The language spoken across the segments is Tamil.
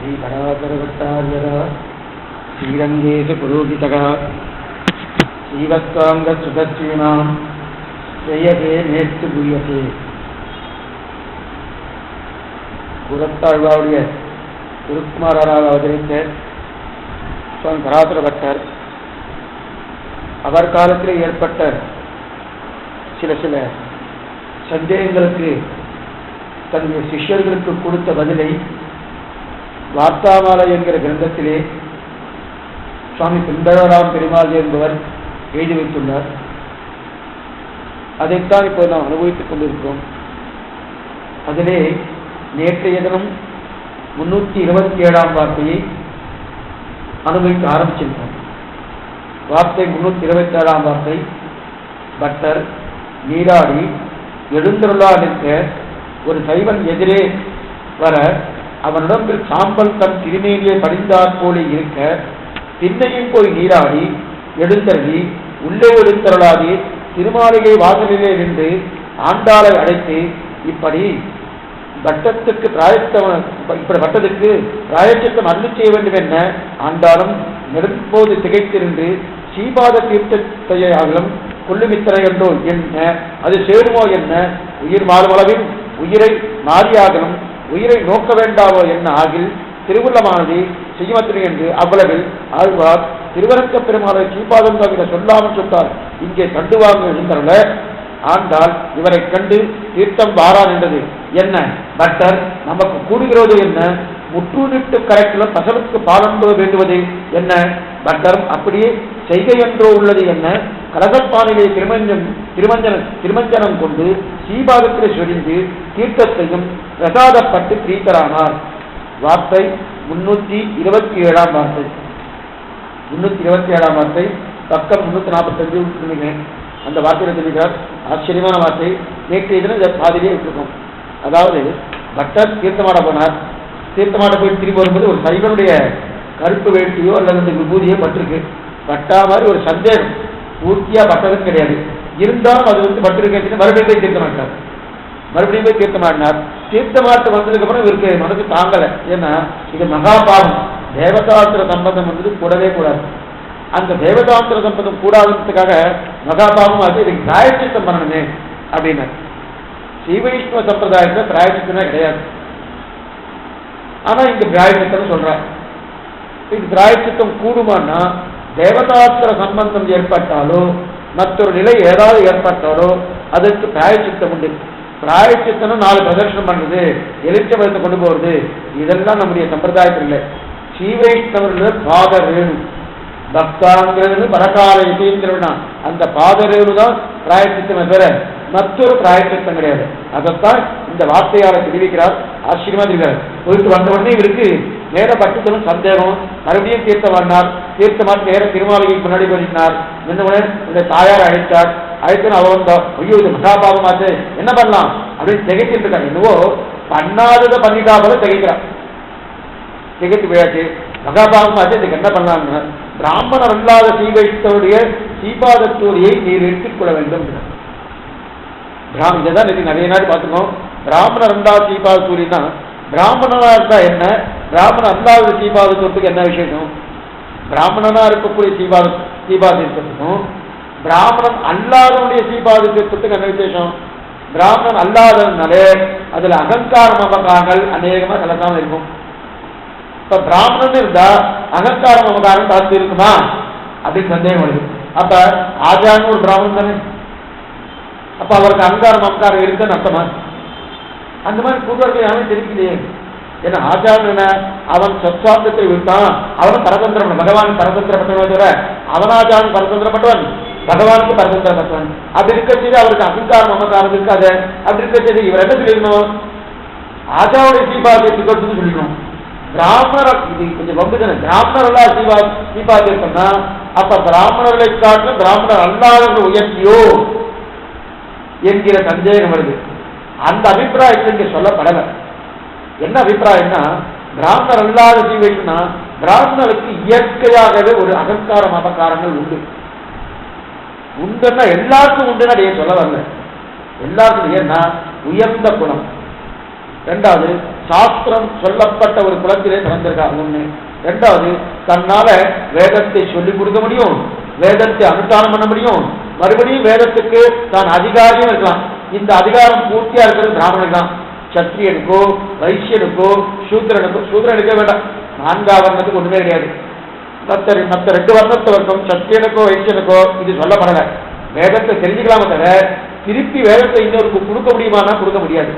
श्रीकणाकरभट्टार्यः श्रीरङ्गेश पुरोहितः श्रीवत्साङ्गसुतश्रीणां श्रेयसे நேற்று புரியசே. புறத்தாழ்வாவுடைய திருக்குமாராக அவதரித்த சுவாமி பராசர பட்டர் அவர் காலத்தில் ஏற்பட்ட சில சந்தேகங்களுக்கு தன்னுடைய சிஷ்யர்களுக்கு கொடுத்த பதிலை வார்த்தாமாலை என்கிற கிரந்தத்திலே சுவாமி பின்பழராம் பெருமாள் என்பவர் எழுதி வைத்துள்ளார். அதைத்தான் இப்போது நாம் அனுபவித்துக் கொண்டிருக்கிறோம். அதிலே நேற்றைய தினம் 327 வார்த்தையை அனுபவிக்க ஆரம்பிச்சிருக்கோம். வார்த்தை 327 வார்த்தை, பட்டர் நீராடி எழுந்தருளா நிற்க ஒரு சைவன் எதிரே வர அவனிடத்தில் சாம்பல் தன் திருமேனியை படிந்தாற் போல இருக்க பின்னையும் போய் நீராடி எழுந்தருளி உள்ளே எழுந்தருளாதே திருமாளிகை வாசலிலே நின்று ஆண்டாளை அழைத்து இப்படி பட்டத்துக்கு பிராயச்சித்தம் அருள் செய்ய வேண்டும் என்ன ஆண்டாலும் நெருப்போது திகைத்திருந்து சீபாத தீர்த்தையாகலும் கொள்ளுமித்தனை என்றோ என்ன அது சேருமோ என்ன உயிர் மாறுமளவில் உயிரை மாறியாகலும் உயிரை நோக்க வேண்டாவோ என்ன ஆகில் திருவுள்ளமானது செய்யமத்தினை என்று அவ்வளவில் ஆழ்வார் திருவரங்க பெருமாளை சீபாதம் தவிர சொல்லாமல் சொன்னார். இங்கே கண்டுவாங்க எழுந்தருள ஆண்டால் இவரை கண்டு தீர்த்தம் வாரான் என்றது என்ன பட்டர் நமக்கு கூடுகிறது என்ன முற்றுநிட்டு கரைக்கிலும் பசலுக்கு பாலன்பு வேண்டுவது என்ன பட்டரும் அப்படியே செய்கை என்றோ உள்ளது என்ன கலகப்பானிலே திருமஞ்சனம் கொண்டு சீபாதத்திலே சொரிந்து தீர்த்தத்தையும் பிரசாதப்பட்டு பிரீத்தரானார். வார்த்தை 327 வார்த்தை. 327 வார்த்தை பக்கம் 345 அந்த வார்த்தையில் சொல்லுகிறார். ஆச்சரியமான வார்த்தை. நேற்றைய தினம் இதை பாதிலே விட்டுருக்கோம். அதாவது பட்டர் தீர்த்தமாட போனார். தீர்த்தமாட போய் திரும்பி வரும்போது ஒரு சைவனுடைய கருப்பு வேட்டியோ அல்லது விபூதியோ பட்டிருக்கு. பட்டா மாதிரி ஒரு சந்தேகம் பூர்த்தியா பட்டதும் கிடையாது. இருந்தாலும் அது பட்டிருக்கு. மறுபடியும் போய் தீர்த்தமாட்டார். மறுபடியும் போய் தீர்த்தமாடினார். தீர்த்தமாட்டு வந்ததுக்கு அப்புறம் இவருக்கு மனது தாங்கலை. ஏன்னா இது மகாபாவம். தேவதாந்திர சம்பந்தம் வந்தது கூடவே கூடாது. அந்த தேவதாந்திர சம்பந்தம் கூடாதுன்றதுக்காக மகாபாவம் ஆச்சு. இதுக்கு பிராயச்சித்தம் பண்ணணுமே அப்படின்னு. ஸ்ரீவைஷ்ணவ சம்பிரதாயத்தில் பிராயச்சித்தமே கிடையாது. ஆனா இங்க பிராயச்சித்தம் சொல்றார். இது பிராயச்சித்தம் கூடுமானா தேவதாந்திர சம்பந்தம் ஏற்பட்டாலோ மற்றொரு நிலை ஏதாவது ஏற்பட்டாலோ அதற்கு பிராயச்சித்தம் உண்டு. பிராயச்சித்தனும் 4 பிரதர்ஷனம் பண்ணுறது, எலிச்சபதத்தை கொண்டு போறது, இதெல்லாம் நம்முடைய சம்பிரதாயத்தில் இல்லை. ஸ்ரீவைஷ்ணவர்கள் பாதரேணு பக்தாங்கிறது பரகால இசைங்கிறவனா அந்த பாதரேணு தான் பிராயச்சித்தமே பெற மற்றொரு பிராயச்சித்தம் கிடையாது. அதைத்தான் இந்த வார்த்தையாளர் தெரிவிக்கிறார். ஆச்சரியமா இருக்கிறார். போயிட்டு வந்த உடனே இவருக்கு நேர பட்டத்திலும் சந்தேகம். மறுபடியும் தீர்த்தமாடினார். தீர்த்தமாட்டு நேர திருமாளிகைக்கு முன்னாடி பண்ணினார். இந்த தாயார் அழைத்தார். அழைத்து அவன் ஐயோ இது மகாபாவமாச்சு என்ன பண்ணலாம் அப்படின்னு திகைச்சிட்டு இருக்காங்க. என்னவோ பண்ணாததை பண்ணிட்டா போல திகைக்கிறான். திகைத்து போயாச்சு மகாபாவமாச்சு இதுக்கு என்ன பண்ணலாம்னு பிராமணர் அல்லாத சீவைத்தோடைய சீபாதத்தோரியை நீர் எடுத்துக்கொள்ள வேண்டும். இதைதான் நிறைய நாள் பார்த்துக்கோம். பிராமணர் அல்லாத சீபாதத்தூரினா பிராமணனா இருந்தா என்ன, பிராமணன் அல்லாத சீபாதத்துவத்துக்கு என்ன விசேஷம்? பிராமணனா இருக்கக்கூடிய சீபாதத்துவத்துக்கும் பிராமணன் அல்லாதனுடைய சீபாதத்துவத்துக்கு என்ன விசேஷம்? பிராமணன் அல்லாதனாலே அதுல அகங்கார மமகாரங்கள் அநேகமா கலக்காம இருக்கும். இப்ப பிராமணன் இருந்தா அகங்கார மமகாரம் தாழ்த்து இருக்குமா அப்படின்னு சந்தேகம் வருது. அப்ப ஆச்சாரன் ஒரு பிராமணன் தானே. அப்ப அவருக்கு அகங்கார மமகாரம் இருக்குன்னு அர்த்தமா? அந்த மாதிரி பூர்வர்கள் யாரும் தெரிவிக்கலையே. ஏன்னா ஆச்சாரன் என்ன அவன் சத்சாப்தத்தை விட்டான். அவனும் பரதந்திரம். பகவான் பரதந்திரப்பட்டவன் தவிர அவனாச்சாரன் பரதந்திரப்பட்டவன், பகவானுக்கு பரதந்திரப்பட்டவன். அப்படி இருக்க செய்து அவருக்கு அகங்காரம் மமகாரம் இருக்காது. அப்படி இருக்க செய்து இவர் என்ன சொல்லிடணும்? ஆச்சாரோடைய சீபாதத்துக்கு சொல்லிக்கணும். பிராமணர் இது கொஞ்சம் வம்பு தானே. பிராமணர் எல்லாம் சீபாதிருக்கா அப்ப பிராமணர்களை காட்டிலும் பிராமணர் அல்லாதவர்கள் உயர்த்தியோ என்கிற சந்தேகம் வருது. அந்த அபிப்பிராயத்தில் இங்கே சொல்லப்படலை. என்ன அபிப்பிராயம்னா பிராமணர் அல்லாத சீவைக்குன்னா பிராமணருக்கு இயற்கையாகவே ஒரு அகங்காரம் அபகாரங்கள் உண்டு. உண்டுன்னா எல்லாருக்கும் உண்டுன்னு அடைய சொல்ல வரல. எல்லாருக்கும் ஏன்னா உயர்ந்த குணம். ரெண்டாவது சாஸ்திரம் சொல்லப்பட்ட ஒரு குலத்திலே பிறந்திருக்காங்க. ஒண்ணு. ரெண்டாவது, தன்னால வேதத்தை சொல்லிக் கொடுக்க முடியும், வேதத்தை அனுஷ்டானம் பண்ண முடியும், மறுபடியும் வேதத்துக்கு தான் அதிகாரியும் இருக்கலாம். இந்த அதிகாரம் பூர்த்தியா இருக்கிறது பிராமணனுக்கு தான். சத்திரியனுக்கோ வைசியனுக்கோ சூத்திரனுக்கே வேண்டாம். 4ஆம் வர்ணத்துக்கு ஒண்ணுமே கிடையாது. மற்ற 2 வர்ணத்தவருக்கும் சத்திரியனுக்கோ வைசியனுக்கோ இது சொல்லப்படலை. வேதத்தை தெரிஞ்சுக்கலாமே தவிர திருப்பி வேதத்தை இன்னொருக்கு கொடுக்க முடியுமானா கொடுக்க முடியாது.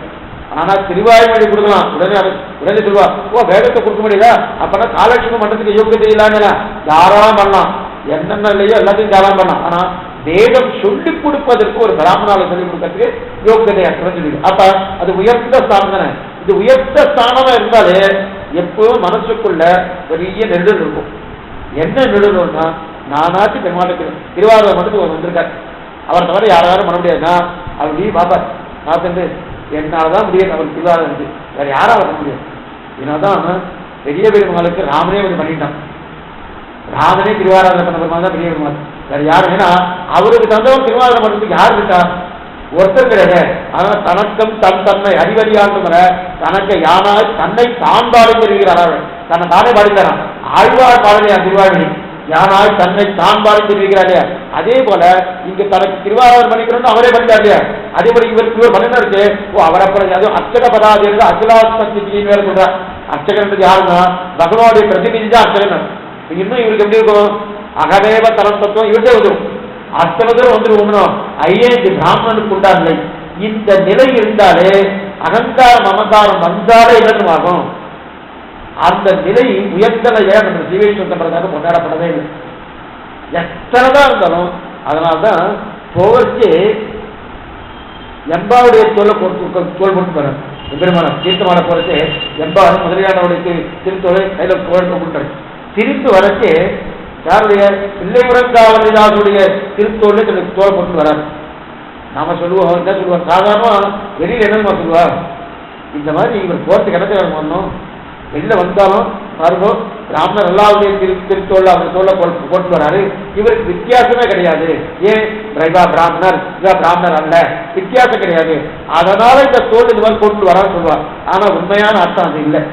ஆனா திருவாய்மொழி கொடுக்கலாம். உடனே சொல்லுவா, ஓ வேதத்தை கொடுக்க முடியுதா, அப்பனா காலட்சேபம் பண்றதுக்கு யோகியதை இல்லாம தாராளம் பண்ணலாம், என்னென்ன இல்லையோ எல்லாத்தையும் தாராளம் பண்ணலாம். ஆனா வேதம் சொல்லிக் கொடுப்பதற்கு ஒரு பிராமணால சொல்லிக் கொடுக்கறதுக்கு யோகியதை அற்றன்னு சொல்லி, அப்ப அது உயர்ந்த ஸ்தானம் தானே. இது உயர்ந்த ஸ்தானமா இருந்தாலே எப்பவும் மனசுக்குள்ள பெரிய நெருடல் இருக்கும். என்ன நெருடல்னா, நானாச்சு பெருமாளுக்கு திருவாரூர் மட்டும் வந்திருக்காரு, அவரை தவிர யாரும் பண்ண முடியாதுன்னா அப்படி பாப்பா பார்த்துட்டு என்னால்தான் முடியாது, அவர் திருவாரூர் இருக்கு, வேற யாரும் பண்ண முடியாது. ஏன்னாதான் பெரிய பெருமாளுக்கு ராமனே வந்து பண்ணிட்டான். ராமனே திருவாரூர் பண்ண பெருமாள் தான் பெரிய பெருமாள், வேற யாரும். ஏன்னா அவருக்கு தந்தவன் திருவாரூர் பண்ணுறதுக்கு யார் இருக்கா, ஒருத்தர் கிடையாது. ஆனால் தனக்கும் தன்னை அறிவறியாண்டு வர தனக்கு யானாய் தன்னை தான் பாடி தெரிவிக்கிறார். தன்னை தானே பாடிக்கிறான். ஆழ்வார் பாடலையா திருவாரூர், யானாய் தன்னை தான் பாடி தெரிவிக்கிறார் இல்லையா. அதே போல இங்க தனக்கு திருவாரூர் பண்ணிக்கிறோம் அவரே பண்ணிட்டார் இல்லையா. அதேபோல இவர் பண்ணினா இருக்கு. ஓ அவர் அப்புறம் அதுவும் அர்ச்சக பதாதி அகிலாஸ்தின்னு வேற சொல்றார். அர்ச்சகன்றது யாருன்னா பகவானுடைய பிரதிநிதி தான் அர்ச்சகன். இன்னும் இவருக்கு எப்படி இருக்கும், அகதேவ தரம் தத்துவம் இவர்கிட்ட வந்துடும். அத்தனை தூரம் வந்துருவோம். ஐயே இது பிராமணனுக்கு உண்டாகலை. இந்த நிலை இருந்தாலே அகங்காரம் மமகாரம் வந்தாலே இலக்கமாகும். அந்த நிலை உயர்த்தலையே நம்ம ஜீவேஸ்வரத்தாக கொண்டாடப்படவே இல்லை. எத்தனைதான் இருந்தாலும் அதனால்தான் போவச்சு எம்பாவுடைய தோல் போட்டு போற பெருமான தீர்த்தமான போறது எம்பாவும் முதலியானவருடைய திருத்தோலை கையில போட்டு திருப்பி வரச்சு யாருடைய பிள்ளைமுறங்காவலிதாசுடைய திருத்தோல்ல தோலை போட்டு வராது. நாம சொல்லுவோம் என்ன சொல்லுவோம், சாதாரணமா வெளியில என்னமா சொல்லுவார், இந்த மாதிரி இவர் போறதுக்கு இடத்த வரணும், வெளியில வந்தாலும் பாருங்க பிராமணர் எல்லாருடைய திருத்தோல்ல அவர் தோல்ல போட்டு வராரு. இவருக்கு வித்தியாசமே கிடையாது. ஏன் இவா பிராமணர் இவா பிராமணர் அல்ல, வித்தியாசம் கிடையாது. அதனால இந்த தோல் இந்த மாதிரி போட்டு வரான்னு சொல்லுவார். ஆனா உண்மையான அர்த்தம் அது இல்லை.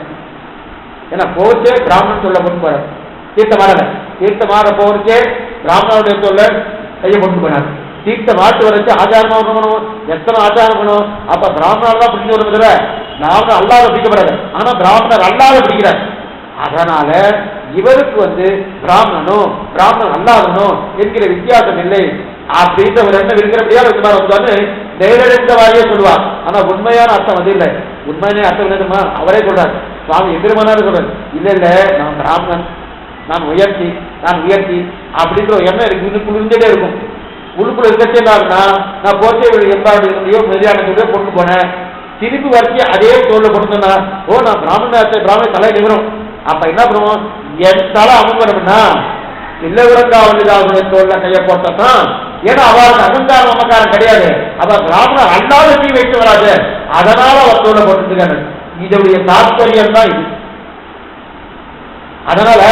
ஏன்னா போச்சே பிராமணன் சொல்ல போட்டு வராரு, தீர்த்தமாக போறச்சே பிராமணருடைய சொல்ல கையை கொண்டு போனார். தீர்த்தம் மாட்டு வரைச்சு ஆச்சாரமா பண்ணணும், எத்தனை ஆச்சாரம் பண்ணணும். அப்ப பிராமணர் தான் பிடிக்க வரும் தவிர பிராமணர் அல்லாத பிடிக்கப்படாது. ஆனா பிராமணர் அல்லாத பிடிக்கிறார். அதனால இவருக்கு பிராமணனும் பிராமணன் அல்லாதனும் என்கிற வித்தியாசம் இல்லை அப்படின்ற ஒரு எண்ணம் இருக்கிறபடியா வந்தான்னு நேரடிந்த வாரியே சொல்லுவார். ஆனா உண்மையான அர்த்தம் அது இல்லை. உண்மையான அர்த்தம் என்னதுமா அவரே சொல்றார். சுவாமி எதிர்மனாரு சொல்றாரு, இல்ல இல்ல நான் பிராமணன், நான் உயர்த்தி அப்படின்ற ஒரு எண்ணம் இருக்கு, இன்னும் இருந்துட்டே இருக்கும். உள்ளுக்குள்ள இருக்கச்சேன்னா நான் போச்சே எம்பாடியோ மெரியானோ கொண்டு போனேன், திருப்பி வரைச்சி அதே தோல்ல கொடுத்தோம்னா ஓ நான் பிராமண தலை நிவரும். அப்ப என்ன பண்ணுவோம், என் தலை அமங்கணும்னா இல்லவரங்காவலிதாவுடைய தோல்ல கையை போட்டதான். ஏன்னா அவருக்கு அகங்காரம் அமக்காரம் கிடையாது, அவ பிராமணர் அல்லாத தீ வைத்து வராது, அதனால அவர் தோல்ல போட்டுருக்காரு. இதனுடைய தாற்பயம் தான் இது. அதனால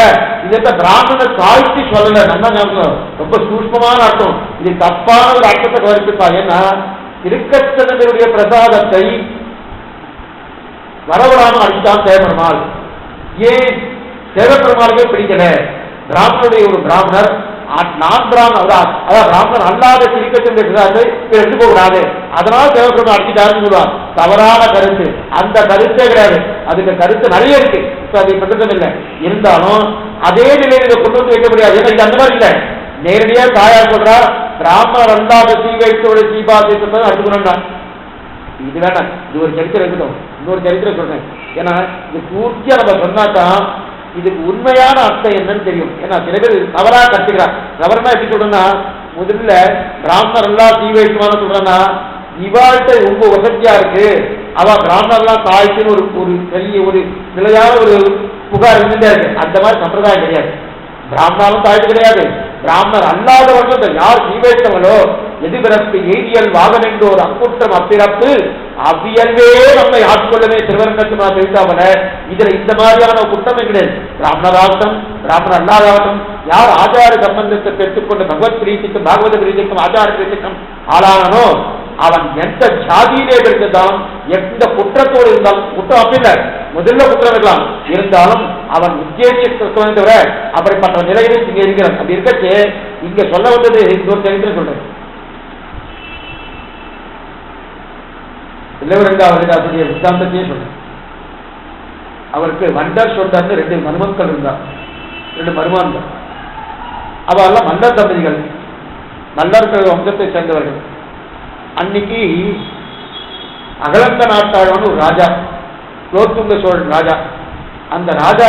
இதை பிராமண தாழ்த்தி சொல்லல, நல்லா ஞாபகம், ரொம்ப சூஷ்மமான அர்த்தம். இது தப்பான ஒரு அர்த்தத்தை கவனிப்பா. ஏன்னா திருக்கச்சனுடைய பிரசாதத்தை வரவிடாம அடித்தான் தேவபெருமாள். ஏன் தேவபெருமாளுக்கே பிடிக்கல. பிராமணனுடைய ஒரு பிராமணர் நான் பிராமணர் அதாவது பிராமணர் அல்லாத திருக்கச்சனுடைய பிரசாதத்தை எடுத்து போகக்கூடாது, அதனால தேவபெருமாள் அடிச்சுட்டாருன்னு சொல்லுவார். தவறான கருத்து. அந்த கருத்தே கிடையாது. அதுக்கு கருத்து நிறைய இருக்கு, அதை பண்றதும் இல்லை. இருந்தாலும் அதே நிலையில் இதை கொண்டு வந்து வைக்க முடியாது. ஏன்னா இது அந்த மாதிரி இல்லை. நேரடியா தாயார் சொல்றார், பிராமணர் அல்லாத சீவைத்தோட சீபாசியத்தை அடுத்துக்கணும்னா இது வேணாம். இது ஒரு சரித்திரம் இருக்கட்டும், இன்னொரு சரித்திரம் சொல்றேன். ஏன்னா இது பூர்த்தியா நம்ம சொன்னாதான் இதுக்கு உண்மையான அர்த்தம் என்னன்னு தெரியும். ஏன்னா சில பேர் தவறா கற்றுக்கிறார். தவறுனா எப்படி சொல்றேன்னா, முதல்ல பிராமணர் எல்லாம் சீவைக்குமான சொல்றேன்னா இவாழ்கிட்ட ரொம்ப வசதியா இருக்கு, அவ பிராமணர்லாம் தாய்க்குன்னு ஒரு பெரிய ஒரு நிலையான ஒரு புகார் இருந்துட்டே இருக்கு. அந்த மாதிரி சம்பிரதாயம் கிடையாது. பிராமணாலும் தாய்க்கு கிடையாது. பிராமணர் அல்லாதவர்கள் யார் சீவைத்தவங்களோ எதிர்பிறப்பு எய்தியல் வாகனம் என்ற ஒரு அக்குற்றம் அப்பிறப்பு அவ்வியல்வே நம்மை ஆட்கொள்ளவே திருவரங்கத்துமா தெரிவித்தாமல. இதுல இந்த மாதிரியான குற்றமே கிடையாது. பிராமணராகட்டும் பிராமணர் அல்லாதாகட்டும் யார் ஆச்சார சம்பந்தத்தை பெற்றுக்கொண்டு பகவத் பிரீத்திக்கும் பாகவத பிரீத்திக்கும் ஆச்சார பிரீத்திக்கும் ஆளானோ அவன் எந்த ஜாதியிலே இருந்தாலும் எந்த குற்றத்தோடு இருந்தாலும், குற்றம் அப்படி இல்லை, முதல்ல குற்றம் இருக்கலாம், இருந்தாலும் அவன் உத்தேசிக்க தவிர அப்படிப்பட்ட நிலையிலே இங்க இருக்கிறான். அப்படி இருக்கச்சு இங்க சொல்ல வந்தது இன்னொரு சரித்திரம் சொல்றேன். இளவரங்காவலிதாசுடைய சித்தாந்தத்தையே சொல்றேன். அவருக்கு வண்டர் சொண்டர்னு 2 மருமக்கள் இருந்தார், 2 மருமான்கள். அவெல்லாம் மல்லர் தம்பதிகள், மல்லர்கள் வம்சத்தை சேர்ந்தவர்கள். அன்னைக்கு அகலந்த நாட்டாளன் ஒரு ராஜா, குலோத்துங்க சோழன் ராஜா. அந்த ராஜா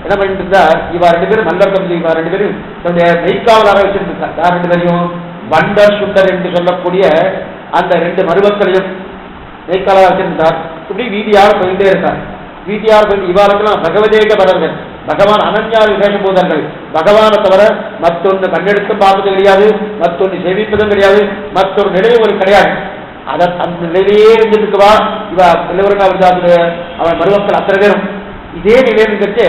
என்ன பண்ணிட்டு இருந்தார், இவா 2 பேரும் மல்லர் தம்பதி, இவா 2 பேரும் தன்னுடைய மெய்க்காவலாக வச்சிருந்தார். யார் 2 பேரையும்? வண்டர் சுண்டர் என்று சொல்லக்கூடிய அந்த 2 மருமக்களையும் மெய்க்காவலாக வச்சிருந்தார். இப்படி வீதியார் போயிட்டே இருக்கார். வீதியார் போய் இவாளுக்கெல்லாம் பகவதேக பரர்கள், பகவான் அனன்யார் விசேஷ பூதர்கள். பகவானை தவிர மற்றொன்று கண்ணெடுத்து பார்ப்பது கிடையாது, மற்றொன்று சேவிப்பதும் கிடையாது, மற்றொரு நிலையும் ஒரு கிடையாது. அதை அந்த நிலையிலேயே இருந்துட்டுவா இவ இளவரங்காவலிதாசுடைய அவன் மருமக்கள் அத்தனை பேரும் இதே நிலையில கட்சி.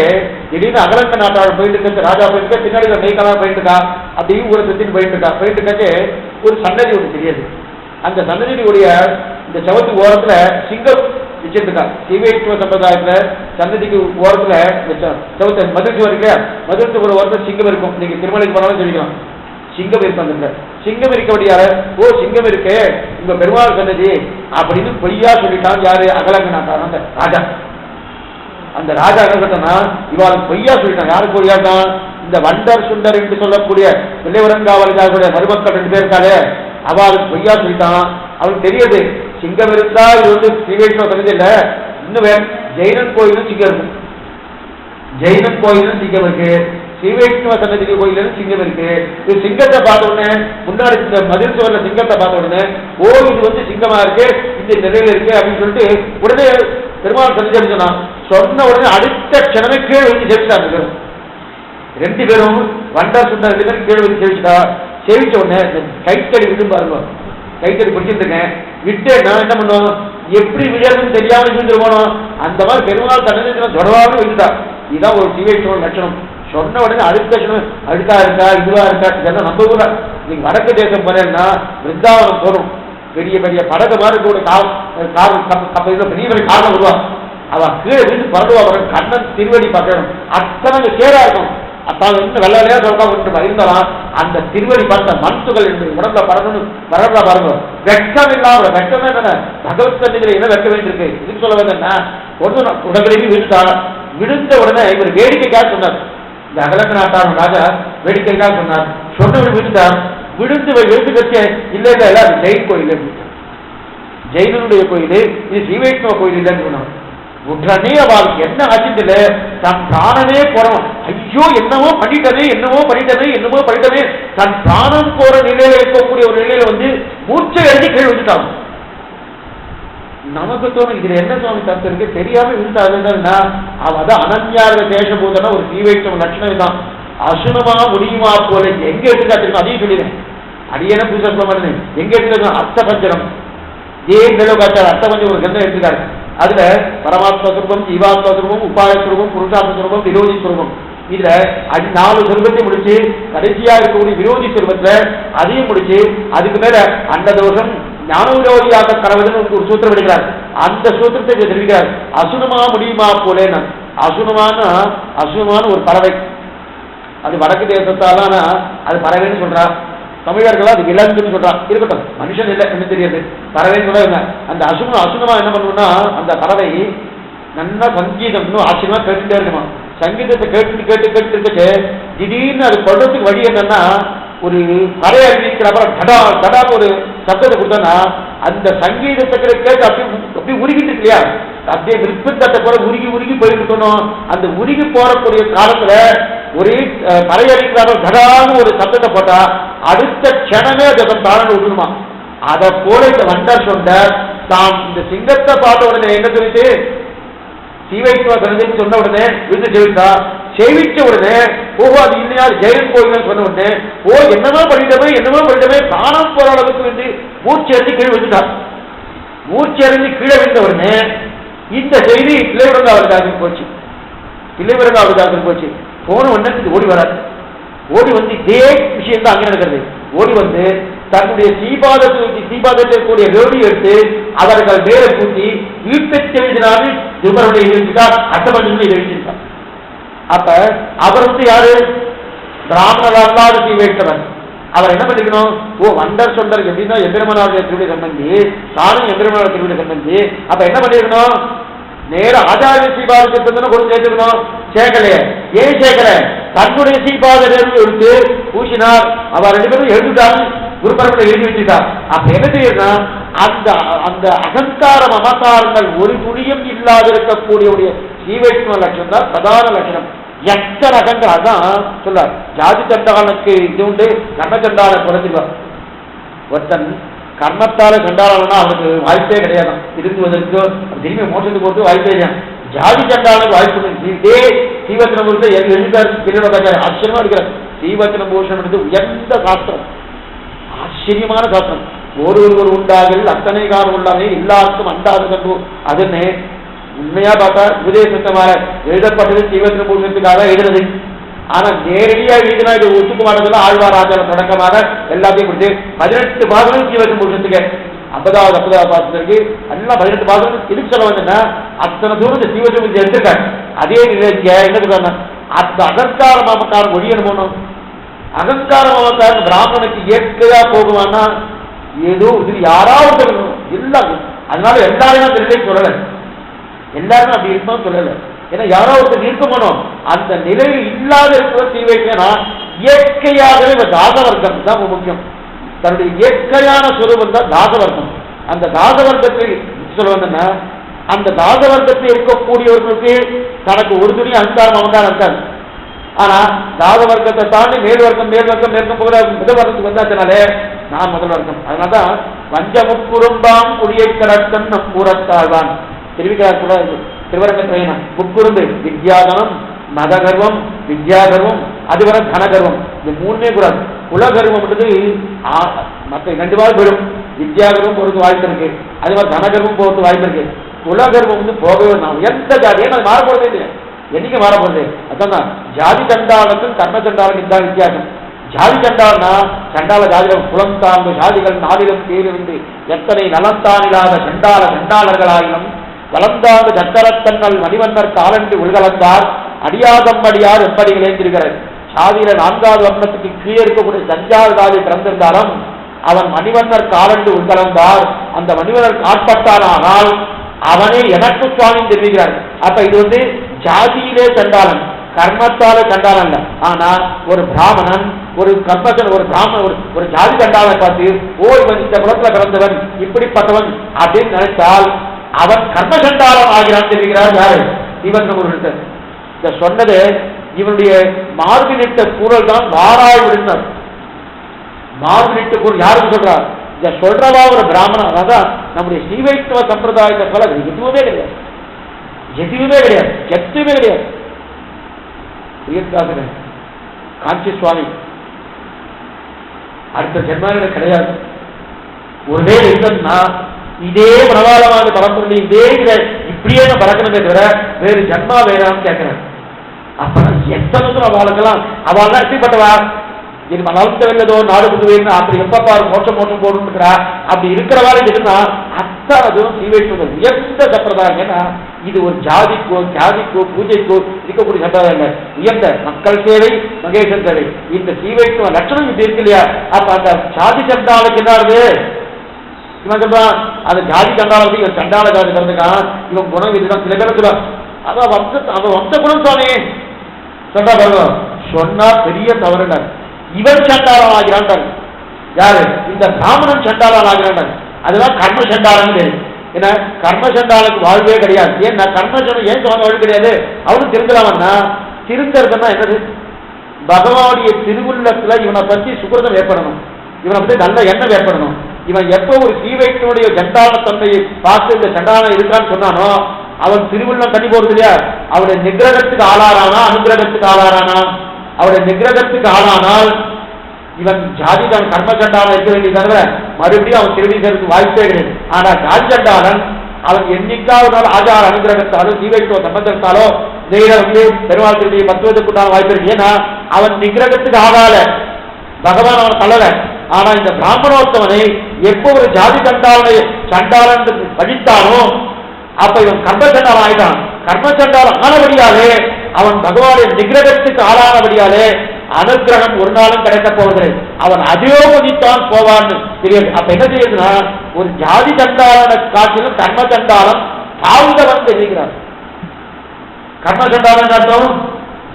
திடீர்னு அகலந்த நாட்டாளர் போயிட்டு இருக்க, ராஜா போயிட்டு இருக்க, பின்னாடி மெய்க்காலாக போயிட்டு இருக்கா, அப்படியும் ஊரை சுத்தின்னு போயிட்டு இருக்கா. போயிட்டு இருக்காச்சு ஒரு சன்னதி ஒன்று தெரியாது. அந்த சன்னதியுடைய இந்த சவத்து ஓரத்துல சிங்கம் வச்சிருக்கா. சீவைத்துவ சம்பிரதாயத்துல சன்னதிக்கு ஓரத்துல சவத்தை மதுரை இருக்கு, மதுரத்துக்கு ஒரு ஓரத்துல சிங்கம் இருக்கும். நீங்க திருமலைக்கு போனாலும் தெரிவிக்கலாம், சிங்கம் இருக்கும். அந்த சிங்கம் இருக்கபடியார ஓ சிங்கம் இருக்கு உங்க பெருமாள் சன்னதி அப்படின்னு பொய்யா சொல்லிட்டான். யாரு? அகலங்க நாட்டான் அந்த ராஜா. அந்த ராஜா என்ன சொன்னா இவாளுக்கு பொய்யா சொல்லிட்டான். யாருக்கு பொய்யாட்டான்? இந்த வண்டர் சுண்டர் என்று சொல்லக்கூடிய இளவரங்காவலிதாசுடைய மருமக்கள் 2 பேர் இருக்காரு, அவளுக்கு பொய்யா சொல்லிட்டான். அவனுக்கு தெரியாது சிங்கம் இருந்தா இது வந்து ஸ்ரீவைஷ்ணவ சன்னதி இல்ல, இன்னும் ஜெயினன் கோயிலும் சிங்கம் இருக்கும். ஜெயினன் கோயிலும் சிங்கம் இருக்கு, ஸ்ரீவைஷ்ணவ சன்னதி கோயிலும் சிங்கம் இருக்கு. இது சிங்கத்தை பார்த்த உடனே, முன்னாடி மதில் சுவர்ல சிங்கத்தை பார்த்த உடனே ஓ இது வந்து சிங்கமா இருக்கு, இந்த நிலையில இருக்கு அப்படின்னு சொல்லிட்டு உடனே பெருமாள் சன்னதி சொன்னான். சொன்ன உடனே அடுத்த க்ஷணமே கீழே வச்சு சேவிச்சாங்க. 2 பேரும் வண்டர் சுண்டர் 2 பேரும் கீழே வச்சு சேவிச்சுட்டா. சேவிச்ச உடனே கைத்தடி விட்டு பாருங்க, கைத்தடி பிடிச்சிட்டு இருக்கேன் விட்டு நான் என்ன பண்ணுவோம், எப்படி விளையாடுன்னு தெரியாம விழுந்துருவோம். அந்த மாதிரி பெருமாள் சன்னதி தொடர்பாக விழுந்தா. இதுதான் ஒரு சீவைஷ்ணவ லட்சணம். சொன்ன உடனே அடுத்த அடுக்கா இருக்கா இதுவா இருக்கா இதெல்லாம் நம்ம ஊர்ல. நீங்க வடக்கு தேசம் போனேன்னா விருந்தாவனம் போறோம், பெரிய பெரிய படகு மாதிரி கூட பெரிய பெரிய காரணம் வருவான். அவன் கீழே விழுந்து பரடுவா. கண்ணன் திருவடி பார்க்கணும், அத்தனை சேரா இருக்கும். அத்தான் இன்னும் வெள்ளையா சொல்ல இருந்தாலும் அந்த திருவடி பார்த்த மண் துகள் உடம்புல பறந்து வளர்றா பாருங்க. வெட்கம் இல்லாம வெட்கம் என்ன பகவத் சன்னிதியில என்ன வெட்க வேண்டியிருக்கு இதுன்னு சொல்ல வேண்டாம்னா உடம்புலேயும் விழுந்தாள். விழுந்த உடனே இவர் வேடிக்கைக்காக சொன்னார். இந்த அகலங்க நாட்டார் ராஜா வேடிக்கைக்காக சொன்னார். சொன்னவர் விழுந்தார். விழுந்து விழுந்து கட்சி இல்ல இல்ல இல்ல அது ஜெயின் கோயில், ஜெயினுடைய கோயில், இது ஸ்ரீவைஷ்ணவ கோயில் இல்லைன்னு சொன்னார். உடனே அவளுக்கு என்ன ஆச்சுல தன் பிராணமே போறோம். ஐயோ என்னவோ பண்ணிட்டனே என்னவோ பண்ணிட்டனே என்னவோ பண்ணிட்டனே தன் பிராணம் போற நிலையில இருக்கக்கூடிய ஒரு நிலையில வந்து மூச்சை எழுதி கீழ் வந்துட்டாங்க. நமக்கு தோணும் இதுல என்ன சுவாமி தப்பு இருக்கு, தெரியாம விழுந்தாதுன்னா அவதான் அனன்யார்க தேசபூதன ஒரு ஸ்ரீவைஷ்ணவ லட்சணம் தான். அசுனமா முடியுமா போல எங்க எடுத்துக்காட்டு அதையும் சொல்லிடுறேன். அடியன பூஜை சொல்ல மாட்டேன். எங்க எடுத்துக்கா அர்த்தபஞ்சனம் ஏன் நிலவுகாச்சார் அர்த்தபஞ்சம் ஒரு கந்தம் எடுத்துக்காரு. அதுல பரமாத்ம சுரூபம், ஜீவாத்ம சுரூபம், உபாய சுரூபம், புருஷார்த்த சுரூபம், விரோதி சுரூபம். இதுல 4 சுரூபத்தை முடிச்சு கடைசியா இருக்கக்கூடிய விரோதி சுரூபத்துல அதையும் முடிச்சு அதுக்கு மேல அந்த தோஷம் ஞான விரோதியாக கடவுள்னு ஒரு சூத்திரம் எடுக்கிறார். அந்த சூத்திரத்தை தெரிவிக்கிறார். அசுனமா முடியுமா போல. அசுனமான ஒரு பறவை, அது வடக்கு தேசத்தாலான அது பறவைன்னு சொல்றா. தமிழர்கள் அது விலங்குன்னு சொல்றான். இருக்கட்டும், மனுஷன் இல்லை என்ன தெரியாது, பறவைன்னு சொல்றாங்க. அந்த அசுனமா என்ன பண்ணுவோம்னா அந்த பறவை நல்லா சங்கீதம் இன்னும் ஆச்சரியமா கேட்டுட்டே இருக்குமா. சங்கீதத்தை கேட்டு கேட்டு கேட்டு இருந்துச்சு திடீர்னு அது சொல்றதுக்கு வழி என்னன்னா ஒரு பறை அறிவிக்கிற அப்புறம் கடா கடா ஒரு சப்தத்தை கொடுத்தோன்னா அந்த சங்கீதத்தை கேட்டு அப்படி உருகிட்டு இருக்கு இல்லையா, அப்படியே விருப்பத்தை போல உருகி உருகி போயிருக்கணும். அந்த உருகி போறக்கூடிய காலத்துல ஒரு பறையடிக்கிற கடான்னு ஒரு சப்தத்தை போட்டா அடுத்த க்ஷணமே அதை தாழன்னு விட்டுருமா. அதை போல இந்த வண்டர் சொன்னார். தாம் இந்த சிங்கத்தை பார்த்த உடனே என்ன சொல்லிட்டு சீவைத்துவ சன்னதின்னு சொன்ன உடனே விழுந்து செவித்தா. சேவிச்ச உடனே ஓஹோ அது இல்லையா ஜெயன் கோயில் சொன்ன உடனே ஓ என்னமோ பண்ணிட்டமே தானம் போற அளவுக்கு வந்து மூச்சு அறிஞ்சு கீழே விழுந்துட்டார். மூச்சு அறிஞ்சு கீழே விழுந்த உடனே இந்த செய்தி இளைவரங்காவலிதாசன் போச்சு. இளைவரங்காவலிதாசன் போச்சு. போன உடனே ஓடி வராது. ஓடி வந்து இதே விஷயம் தான் அங்கே நடக்கிறது. ஓடி வந்து தன்னுடைய சீபாதத்தில் கூடிய வேடி எடுத்து அவர்கள் மேல கூட்டி வீட்டை தெரிஞ்சினாலும் இவருடைய எழுதிட்டார் அட்டமன்றத்தில் எழுதிட்டார். அப்ப அவர் யாரு? பிராமணர் அல்லாத தீவைத்தவர். அவர் என்ன பண்ணிக்கணும்? வண்டர் சொண்டர் எப்படின்னா எம்பெருமானாருடைய திருவிழை சம்பந்தி, தானும் எம்பெருமானார் திருவிழை சம்பந்தி. அப்ப என்ன பண்ணிருக்கணும்? நேர ஆச்சாரிய சீபாதத்தை கொண்டு சேர்த்துக்கணும். சேர்க்கலையே. ஏன் சேர்க்கல? தன்னுடைய சீபாத எடுத்து பூசினார். அவர் 2 பேரும் எழுதிட்டார், குருபரம்பரை எழுதி வச்சுட்டார். அப்ப என்ன செய்யணும்னா அந்த அந்த அகங்கார மமகாரங்கள் ஒரு துணியும் இல்லாதிருக்கக்கூடிய சீவைஷ்ணவ லட்சணம் தான் பிரதான லட்சணம். எத்தனை அகங்கள் அதான் சொல்றார். ஜாதி சண்டாளனுக்கு இது உண்டு, கர்ம சண்டாளன் குறைஞ்சிருவார். ஒருத்தன் கர்மத்தால சண்டாளனா அவனுக்கு வாய்ப்பே கிடையாது. திருந்துவதற்கோ திரும்பி மோசத்துக்கு போட்டு வாய்ப்பே இல்லையா. ஜாதி சண்டாளனுக்கு வாய்ப்பு. இதே சீவத்தின பூஷன் எழுதிட்டார். ஆச்சரியமா இருக்கிறார். சீவத்தின பூஷன் எடுத்து உயர்ந்த சாஸ்திரம், ஆச்சரியமான சாஸ்திரம். ஒரு உண்டாகல் அத்தனை காலம் உள்ளாமே எல்லாருக்கும் அண்டாது கண்டு அதுன்னு உண்மையா பார்த்தா உபதேசத்தமாக எழுதப்பட்டது சீவத்தின பூஷணத்துக்காக எழுதுறது. ஆனா நேரடியா எழுதினா இது ஒத்துக்க மாட்டதுல ஆழ்வார் ஆச்சாரம் தொடக்கமாக எல்லாத்தையும் கொடுத்து 18 பாகங்கள் சீவத்தின பூஷணத்துக்கு 50வது பாசத்திற்கு எல்லாம் 18 பாகங்கள் எதுக்கு சொல்ல வந்தேன்னா அத்தனை தூரம் இந்த சீவத்தின பூஜை எடுத்திருக்காங்க. அதே நிலைக்கு என்ன சொல்றாங்க? அந்த அகங்கார மமக்காரம் ஒழியணும் போனோம். அகங்கார மமக்காரம் பிராமணனுக்கு இயற்கையா போகுவான்னா ஏதோ இது யாராவது எல்லாம். அதனால எல்லாரையும் அந்த நிலை சொல்லலை, எல்லாரும் அப்படி இருக்கணும் சொல்லலை. ஏன்னா யாரோ ஒருத்தர் இருக்கணும். அந்த நிலையில் இல்லாத இருக்கிற தீவைக்கா இயற்கையாகவே தாசவர்க்கம் தான் முக்கியம். தன்னுடைய இயற்கையான சுரூபம் தான் தாசவர்க்கம். அந்த தாசவர்க்கத்தை சொல்ல வந்தா அந்த தாசவர்க்கத்தில் இருக்கக்கூடியவர்களுக்கு தனக்கு ஒரு துணி அகங்காரம் அவங்காரம் இருக்காது. ஆனா தாசவர்க்கத்தை தாண்டி மேல்வர்க்கம் போகிற முதல்வர்க்கத்துக்கு வந்தாச்சுனாலே நான் முதல் வர்க்கம். அதனாலதான் வஞ்சமுக்குறும்பாம் குடியை கடத்தம் நம் கூறத்தாழ்வான் தெரிவிக்கிறார். கூட திருவரங்க முக்குறும்பு வித்யாகரம், மதகர்வம், வித்யாகர்வம், அதுவரை தனகர்வம். இந்த 3 கூடாது. குலகர்வம் மற்ற 2 போயிடும். வித்யாகர்வம் போறதுக்கு வாய்ப்பு இருக்கு, அது மாதிரி தனகர்வம் போறதுக்கு வாய்ப்பு இருக்கு. குலகர்வம் போகவே எந்த ஜாதியும் அது மாறப்போறதே இல்லை. என்னைக்கு மாறப்போறது? அதான் ஜாதி சண்டாளனுக்கும் கர்ம சண்டாளனுக்கு தான் வித்தியாசம். ஜாதி சண்டாளனா சண்டாள ஜாதிகள் குலம் தாழ்ந்த ஜாதிகள் 4 பேரிருந்து எத்தனை நலத்தானில்லாத சண்டாளர்களாயினும் வளர்ந்தாண்டு சக்கரத்தங்கள் மணிவண்ணர் காலன்று உள்கலந்தார் அடியாதம் அடியார் எப்படி விளைந்திருக்கிறார். சாதியில 4வது வர்ணத்துக்கு கீழே இருக்கக்கூடிய சஞ்சார ஜாதி பிறந்திருந்தாலும் அவன் மணிவண்ணர் காலன்று உள்கலந்தார். அந்த மணிவண்ணர் காட்பட்டானால் அவனே எனக்கு சுவாமி தெரிவிக்கிறார். அப்ப இது ஜாதியிலே சண்டாளன், கர்மத்தால சண்டாளன் அல்ல. ஆனா ஒரு பிராமணன் ஒரு கர்மத்தன் ஒரு பிராமணன் ஒரு ஜாதி சண்டாளனை பார்த்து இவன் இந்த குலத்துல பிறந்தவன் இப்படிப்பட்டவன் அப்படின்னு நினைத்தால் அவன் கர்மசண்டாளம் ஆகிறான் தெரிவிக்கிறார். யாரு? இவன் இந்த சொன்னது இவனுடைய மார்பினிட்ட கூறல் தான் வாராய் விடுந்தார். மார்பினிட்ட கூறல் யாருக்கு சொல்றார்? இத சொல்றவா ஒரு பிராமணன். அதான் நம்முடைய ஸ்ரீவைஷ்ணவ சம்பிரதாயத்தை போல எதுவுமே கிடையாது, எதுவுமே கிடையாது. காஞ்சி சுவாமி அடுத்த ஜென்மாவில கிடையாது. ஒரே இல்லைன்னா இதே பிரபாலமான பரம்பரை இதே இப்படியே பறக்கணுமே தவிர வேறு ஜன்மா வேணாம்னு கேட்கிறேன். அப்ப எத்தனை அவளுக்கெல்லாம் அவள் எப்படிப்பட்டவா? இது நலத்தவில்லதோ நாடு புதுவேன்னு அப்படி எப்பப்பா மோட்சம் போடுறா அப்படி இருக்கிறவாறு இருந்தா அத்தனை தூரம் சீவைஷ்ணவம் உயர்ந்த சம்பிரதாயம். ஏன்னா இது ஒரு ஜாதிக்கோ பூஜைக்கோ இருக்கக்கூடிய சம்பிரதாயம் இல்லை. உயர்ந்த மக்கள் சேவை, மகேசன் சேவை. இந்த சீவைஷ்ணவ லட்சணம் இப்படி இருக்கு இல்லையா? அப்ப அந்த ஜாதி சண்டாளுக்கு என்ன இவன் சொல்றான்? அந்த ஜாதி சண்டாளத்துக்கு இவன் சண்டாள ஜாதி பிறந்துக்கான். இவன் குணம் இதுதான். சில பேர் சொல்றான் அவன் வம்ச குணம் சுவாமி சொல்றா பாருங்க. சொன்னா பெரிய தவறுனார். இவன் சண்டாளன் ஆகிறான். யாரு? இந்த பிராமணன் சண்டாளன் ஆகிறான். அதுதான் கர்ம சண்டாளன் பேரு. ஏன்னா கர்ம சண்டாளுக்கு வாழ்வே கிடையாது. ஏன்னா கர்ம சண்டம் ஏன் சுவாமி வாழ்வு கிடையாது? அவனும் திருந்தலாமன்னா திருந்தறதுன்னா என்னது? பகவானுடைய திருவுள்ளத்துல இவனை பற்றி சுகிருதம் ஏற்படணும், இவனை பற்றி நல்ல எண்ணம் ஏற்படணும். இவன் எப்போ ஒரு சீவைக்கினுடைய சண்டாள தன்மையை பார்த்து இந்த சண்டாளன் இருக்கான்னு சொன்னானோ அவன் திருவுள்ளம் தண்ணி போறது இல்லையா? அவனுடைய நிகிரகத்துக்கு ஆளாரானா அனுகிரகத்துக்கு ஆளாரானா? அவருடைய நிகிரகத்துக்கு ஆளானால் இவன் ஜாதி கர்ம சண்டாளன் இருக்க வேண்டிய தவிர மறுபடியும் அவன் திரும்பி சேர்த்து வாய்ப்பே கிடையாது. ஆனா ஜாதி சண்டாளன் அவன் என்னைக்காவது ஆச்சார அனுகிரகத்தாலோ சீவைக்கோ சம்பந்தத்தாலோ நேர பெருமாள் திரும்பியை 10 வாய்ப்பு இருக்கு. ஏன்னா அவன் நிகிரகத்துக்கு ஆகால, பகவான் அவன் தள்ளல. ஆனா இந்த பிராமணோத்தவனை எப்போ ஒரு ஜாதி சண்டாளன் படித்தானோ அப்ப இவன் கர்மச்சண்டாளன் ஆயிட்டான். கர்மச்சண்டாளன் ஆனபடியாலே அவன் பகவானின் நிகிரகத்துக்கு ஆளானபடியாலே அனுகிரகம் ஒரு நாளும் கிடைக்க போவதில்லை. அவன் அதியோகதித்தான் போவான்னு தெரியாது. அப்ப என்ன தெரியுதுன்னா, ஒரு ஜாதி சண்டாளனை காட்டிலும் கர்ம சண்டாளன் தாழ்ந்தவன் தெரிவிக்கிறார். கர்ம சண்டாளன் அர்த்தம்